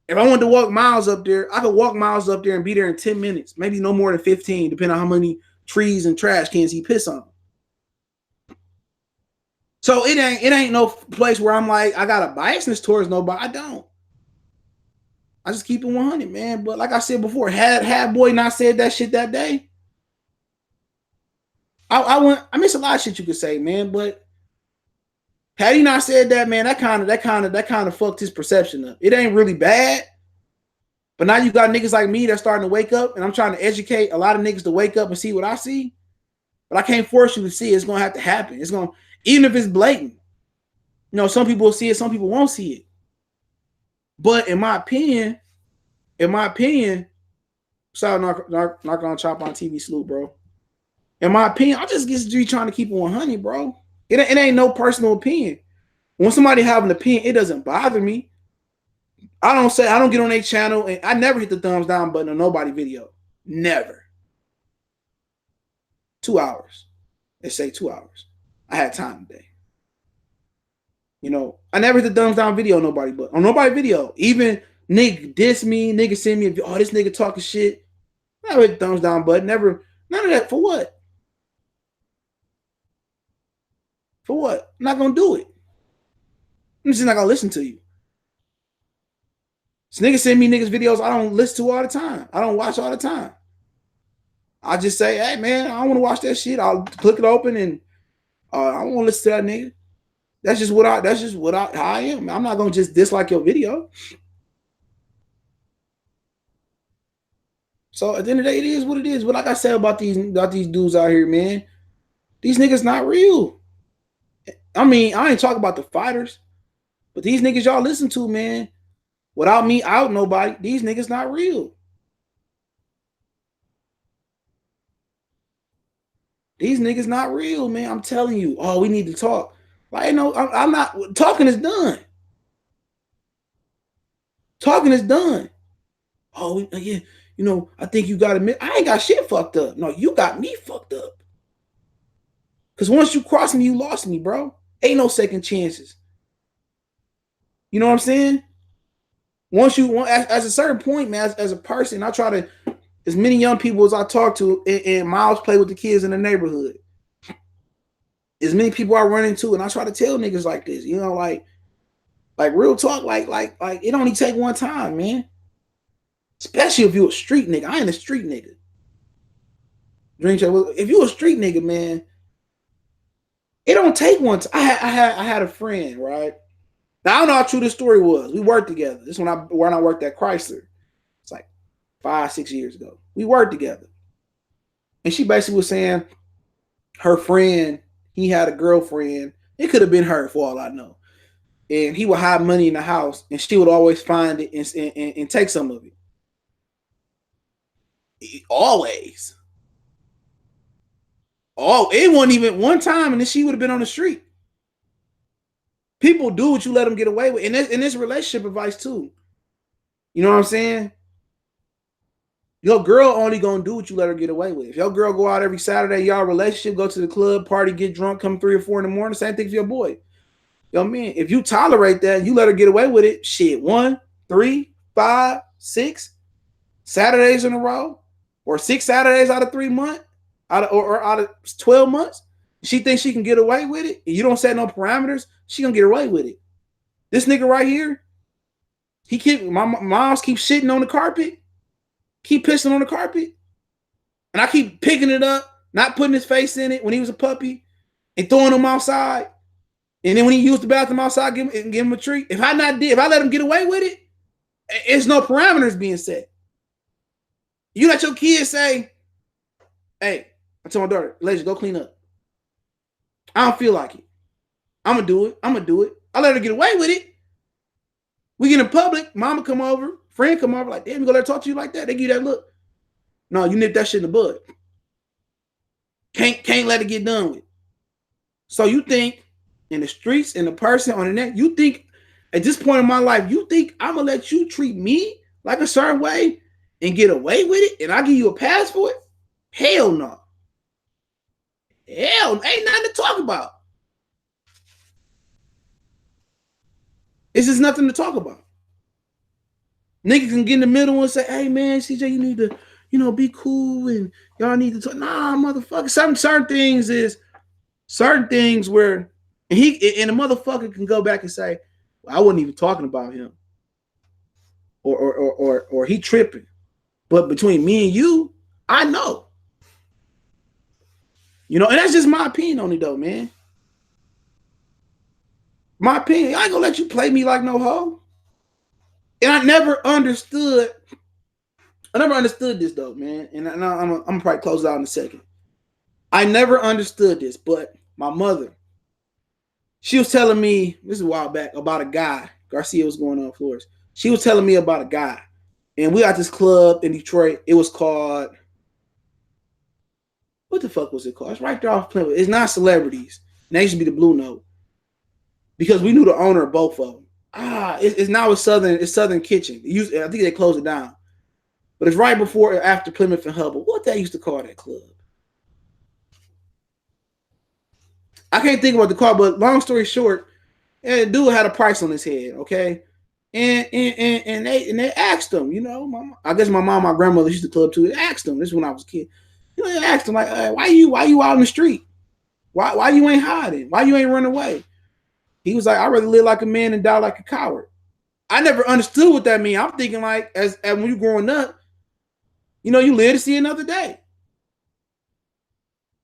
if I wanted to walk miles up there, I could walk miles up there and be there in 10 minutes. Maybe no more than 15, depending on how many trees and trash cans he piss on. So it ain't no place where I'm like, I got a biasness towards nobody. I don't. I just keep it 100, man. But like I said before, had boy not said that shit that day, I miss a lot of shit you could say, man. But had he not said that, man, that kind of fucked his perception up. It ain't really bad, but now you got niggas like me that's starting to wake up, and I'm trying to educate a lot of niggas to wake up and see what I see. But I can't force you to see it. It's gonna have to happen. It's gonna, even if it's blatant. You know, some people will see it, some people won't see it. But in my opinion, sorry, not gonna chop on TV salute, bro. In my opinion, I just get trying to keep it 100, bro. It ain't no personal opinion. When somebody have an opinion, it doesn't bother me. I don't get on their channel, and I never hit the thumbs down button on nobody video. Never. 2 hours. They say 2 hours. I had time today. You know, I never hit the thumbs down video on nobody, but on nobody video. Even nigga diss me, nigga send me a, oh, this nigga talking shit. Never hit the thumbs down button. Never, none of that. For what? For what? I'm not gonna do it. I'm just not gonna listen to you. This niggas send me niggas videos I don't listen to all the time. I don't watch all the time. I just say, hey man, I don't want to watch that shit. I'll click it open and I don't want to listen to that nigga. That's just what how I am. I'm not gonna just dislike your video. So at the end of the day, it is what it is. But like I said about these dudes out here, man, these niggas not real. I mean, I ain't talking about the fighters, but these niggas y'all listen to, man, without me out nobody, these niggas not real. These niggas not real, man. I'm telling you. Oh, we need to talk. Like, no, I'm not. Talking is done. Talking is done. Oh, yeah. You know, I think you got to admit, I ain't got shit fucked up. No, you got me fucked up. Because once you crossed me, you lost me, bro. Ain't no second chances. You know what I'm saying? Once you, as a certain point, man, as a person, I try to, as many young people as I talk to, and Miles play with the kids in the neighborhood. As many people I run into, and I try to tell niggas like this, you know, like real talk, like it only take one time, man. Especially if you a street nigga. I ain't a street nigga. If you a street nigga, man, it don't take one time. I had a friend, right? Now I don't know how true this story was. We worked together. This when I worked at Chrysler. It's like 5-6 years ago. We worked together. And she basically was saying her friend, he had a girlfriend. It could have been her for all I know. And he would hide money in the house, and she would always find it and take some of it. Always. Oh, it wasn't even one time, and then she would have been on the street. People do what you let them get away with. And this relationship advice too. You know what I'm saying? Your girl only gonna do what you let her get away with. If your girl go out every Saturday, y'all relationship, go to the club, party, get drunk, come 3 or 4 in the morning, same thing for your boy. Yo, man, if you tolerate that, you let her get away with it, shit, 1, 3, 5, 6 Saturdays in a row, or 6 Saturdays out of 3 months, out of 12 months, she thinks she can get away with it, and you don't set no parameters, she gonna get away with it. This nigga right here, my moms keep shitting on the carpet, keep pissing on the carpet, and I keep picking it up, not putting his face in it when he was a puppy, and throwing him outside. And then when he used the bathroom outside, give him a treat. If I let him get away with it, it's no parameters being set. You let your kids say, hey, I tell my daughter, Elijah, go clean up. I don't feel like it. I'm going to do it. I let her get away with it. We get in public, mama come over, friend come over, like, damn, you gonna let her talk to you like that? They give you that look. No, you nip that shit in the bud. Can't let it get done with. So you think in the streets, in the person on the net, you think at this point in my life, you think I'm gonna let you treat me like a certain way and get away with it, and I give you a pass for it? Hell no. Hell, ain't nothing to talk about. It's just nothing to talk about. Niggas can get in the middle and say, hey man, CJ, you need to, be cool and y'all need to talk. Nah, motherfucker. Certain things where and the motherfucker can go back and say, well, I wasn't even talking about him. Or he tripping. But between me and you, I know. And that's just my opinion on it though, man. My opinion, I ain't gonna let you play me like no hoe. And I never understood this though, man. And I'm probably close it out in a second. I never understood this, but my mother, she was telling me, this is a while back, about a guy. Garcia was going on floors. She was telling me about a guy. And we got this club in Detroit. It was called, what the fuck was it called? It's right there off Plymouth. It's not Celebrities. And that used to be the Blue Note. Because we knew the owner of both of them. It's now a Southern Kitchen. I think they closed it down. But it's right before or after Plymouth and Hubble. What they used to call that club? I can't think about the car, but long story short, dude had a price on his head, okay? And they asked him, I guess my mom, my grandmother used to club too. They asked him, this is when I was a kid. They asked him, like, why you out in the street? Why you ain't hiding? Why you ain't run away? He was like, I'd rather live like a man and die like a coward. I never understood what that means. I'm thinking like, as when you growing up, you live to see another day.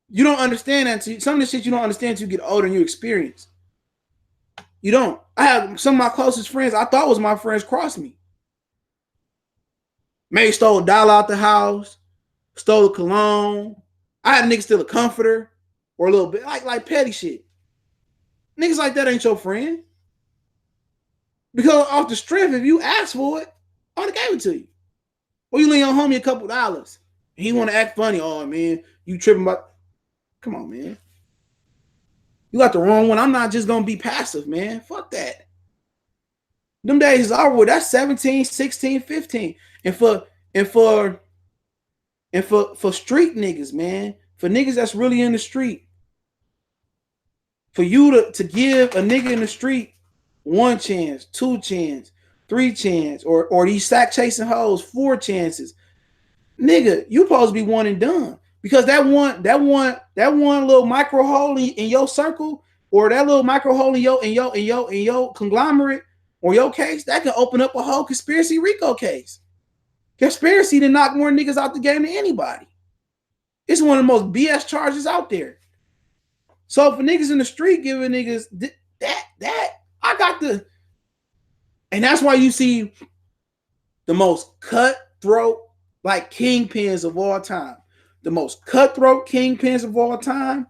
You don't understand that. Some of the shit you don't understand until you get older and you experience. You don't. I have some of my closest friends I thought was my friends cross me. May stole a dollar out the house, stole a cologne. I had niggas steal a comforter or a little bit, like petty shit. Niggas like that ain't your friend. Because off the strength, if you ask for it, I would have gave it to you. Or you lend your homie a couple dollars. He want to act funny. Oh, man, you tripping about... Come on, man. You got the wrong one. I'm not just going to be passive, man. Fuck that. Them days is over with. That's 17, 16, 15. And for street niggas, man, for niggas that's really in the street, for you to give a nigga in the street 1 chance, 2 chance, 3 chance, or these sack chasing hoes 4 chances, nigga, you supposed to be one and done. Because that one little micro hole in your circle, or that little micro hole in your conglomerate or your case, that can open up a whole conspiracy RICO case. Conspiracy to knock more niggas out the game than anybody. It's one of the most BS charges out there. So for niggas in the street giving niggas that I got the, and that's why you see the most cutthroat like kingpins of all time. The most cutthroat kingpins of all time.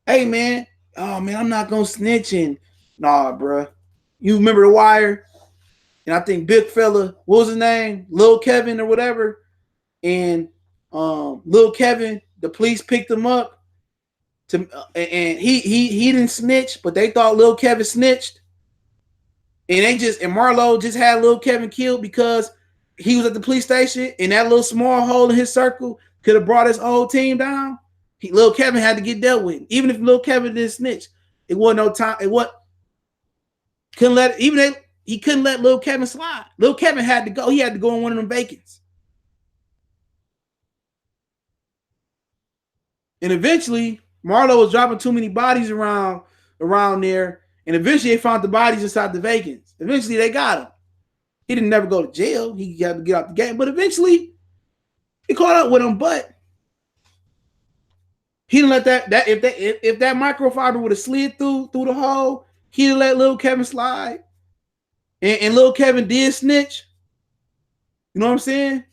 Hey man, oh man, I'm not gonna snitch in. Nah, bro. You remember The Wire? And I think big fella, what was his name? Lil Kevin or whatever. And Lil Kevin, the police picked him up and he didn't snitch, but they thought Lil Kevin snitched. And Marlo just had Lil Kevin killed because he was at the police station and that little small hole in his circle could have brought his whole team down. Lil Kevin had to get dealt with. Even if Lil Kevin didn't snitch, it wasn't no time. He couldn't let Lil Kevin slide. Lil Kevin had to go. He had to go on one of them vacants. And eventually, Marlo was dropping too many bodies around there. And eventually, they found the bodies inside the vacants. Eventually, they got him. He didn't never go to jail. He had to get out the game. But eventually, he caught up with him. But he didn't let that if that microfiber would have slid through the hole, he didn't let Lil Kevin slide. And Lil Kevin did snitch. You know what I'm saying?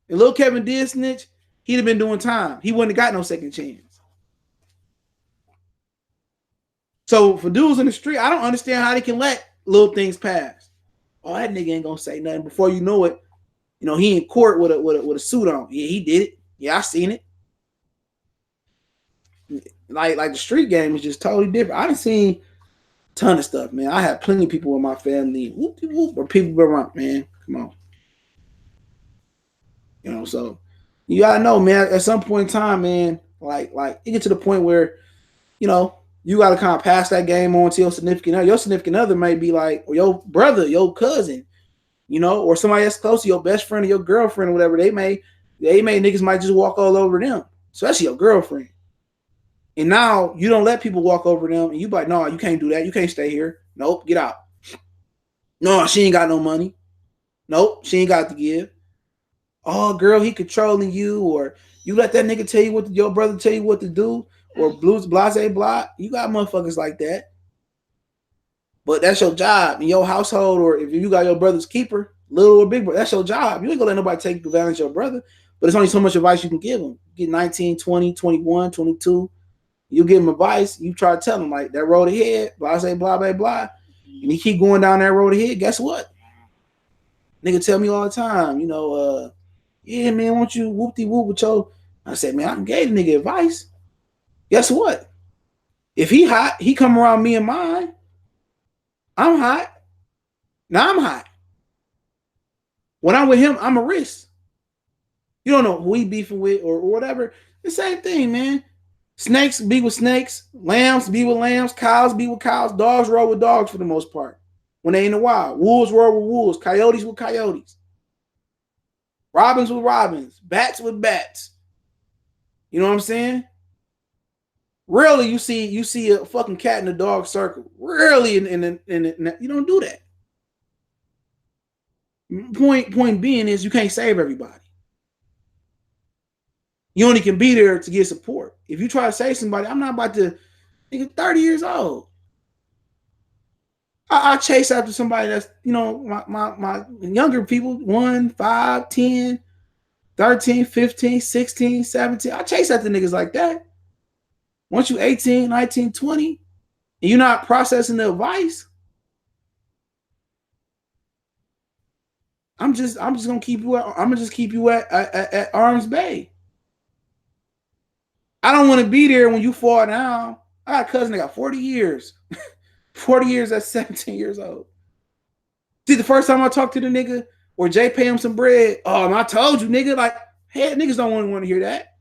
And Lil Kevin did snitch, he'd have been doing time. He wouldn't have got no second chance. So for dudes in the street, I don't understand how they can let little things pass. Oh, that nigga ain't gonna say nothing. Before you know it, he in court with a suit on. Yeah, he did it. Yeah, I seen it. Like the street game is just totally different. I done seen a ton of stuff, man. I had plenty of people in my family, or people around, man. Come on. So you gotta know, man, at some point in time, man, like you get to the point where, you gotta kind of pass that game on to your significant other. Your significant other may be like, or your brother, your cousin, or somebody that's close to your best friend or your girlfriend or whatever. Niggas might just walk all over them, especially your girlfriend. And now you don't let people walk over them, and you like, no, you can't do that. You can't stay here. Nope, get out. No, she ain't got no money. Nope, she ain't got to give. Oh, girl, he controlling you, or you let that nigga tell you your brother tell you what to do, or blase blah. You got motherfuckers like that. But that's your job in your household, or if you got your brother's keeper, little or big brother, that's your job. You ain't gonna let nobody take advantage of your brother, but it's only so much advice you can give him. You get 19, 20, 21, 22. You give him advice, you try to tell him, like, that road ahead, blase blah, blah, blah. And he keep going down that road ahead, guess what? Nigga tell me all the time, yeah, man, won't you whoop-de-whoop with your... I said, man, I can give the nigga advice. Guess what? If he hot, he come around me and mine. I'm hot. Now I'm hot. When I'm with him, I'm a risk. You don't know who he beefing with or whatever. The same thing, man. Snakes be with snakes. Lambs be with lambs. Cows be with cows. Dogs roll with dogs for the most part when they in the wild. Wolves roll with wolves. Coyotes with coyotes. Robins with robins. Bats with bats. You know what I'm saying? Rarely you see a fucking cat in a dog circle. Rarely in you don't do that. Point being is you can't save everybody. You only can be there to get support. If you try to save somebody, I'm not about to. Nigga, 30 years old. I chase after somebody that's, my younger people, 1, 5, 10, 13, 15, 16, 17. I chase after niggas like that. Once you 18, 19, 20, and you're not processing the advice, I'm just gonna keep you at arm's bay. I don't want to be there when you fall down. I got a cousin that got 40 years. 40 years at 17 years old. See, the first time I talked to the nigga or Jay pay him some bread, oh, I told you, nigga, like, hey, niggas don't want to hear that.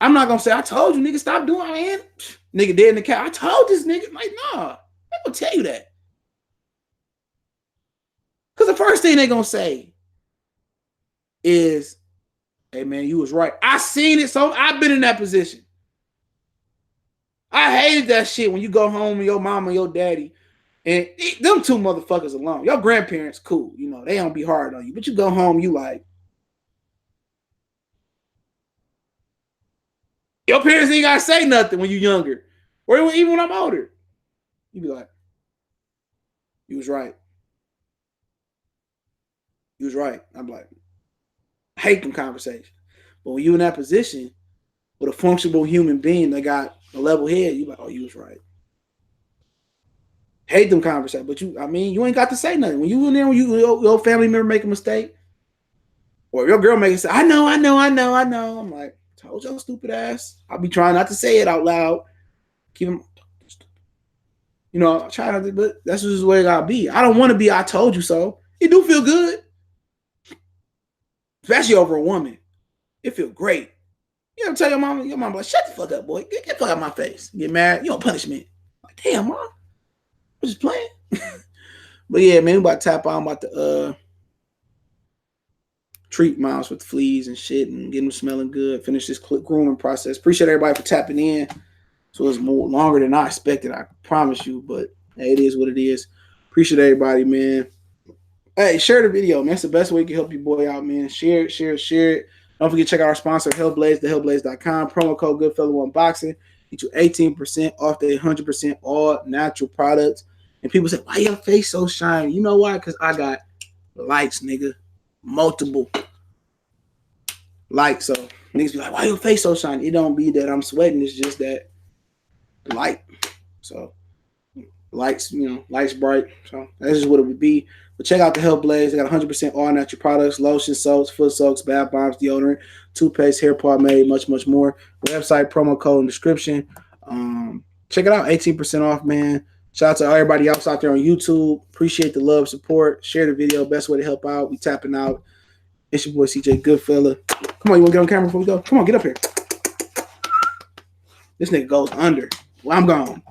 I'm not gonna say, I told you, nigga, stop doing it. Nigga dead in the cat. I told this nigga, like, nah, I'm gonna tell you that. Because the first thing they gonna say is, hey man, you was right. I seen it, so I've been in that position. I hated that shit when you go home and your mama and your daddy and them two motherfuckers alone. Your grandparents, cool, they don't be hard on you. But you go home, you like, your parents ain't gotta say nothing when you younger. Or even when I'm older. You be like, you was right. You was right. I'm like, I hate them conversations. But when you in that position with a functional human being that got a level head, you like, oh, you was right. Hate them conversations. But you ain't got to say nothing. When you in there, when your family member make a mistake, or your girl make a mistake, I know. I'm like, told your stupid ass. I'll be trying not to say it out loud. Keep them, try not to, but that's just the way it gotta be. I don't want to be, I told you so. It do feel good. Especially over a woman. It feel great. You ever tell your mom like, shut the fuck up, boy. Get the fuck out of my face. Get mad. You don't punishment. Like, damn, mom. I'm just playing. But yeah, man, we about to tap out. I'm about to treat moms with fleas and shit and get them smelling good. Finish this grooming process. Appreciate everybody for tapping in. So it's more longer than I expected, I promise you. But hey, it is what it is. Appreciate everybody, man. Hey, share the video, man. It's the best way you can help your boy out, man. Share it. Don't forget to check out our sponsor, Hellblaze, thehellblaze.com. Promo code GoodFella1Boxing. Get you 18% off the 100% all natural products. And people say, why your face so shiny? You know why? Because I got lights, nigga. Multiple lights. So niggas be like, why your face so shiny? It don't be that I'm sweating. It's just that light. So lights, lights bright. So that's just what it would be. But check out the Hellblaze. They got 100% all natural products, lotion, soaps, foot soaks, bath bombs, deodorant, toothpaste, hair pomade, much more. Website, promo code in description. Check it out. 18% off, man. Shout out to everybody else out there on YouTube. Appreciate the love, support. Share the video. Best way to help out. We tapping out. It's your boy CJ Goodfella. Come on, you want to get on camera before we go? Come on, get up here. This nigga goes under. Well, I'm gone.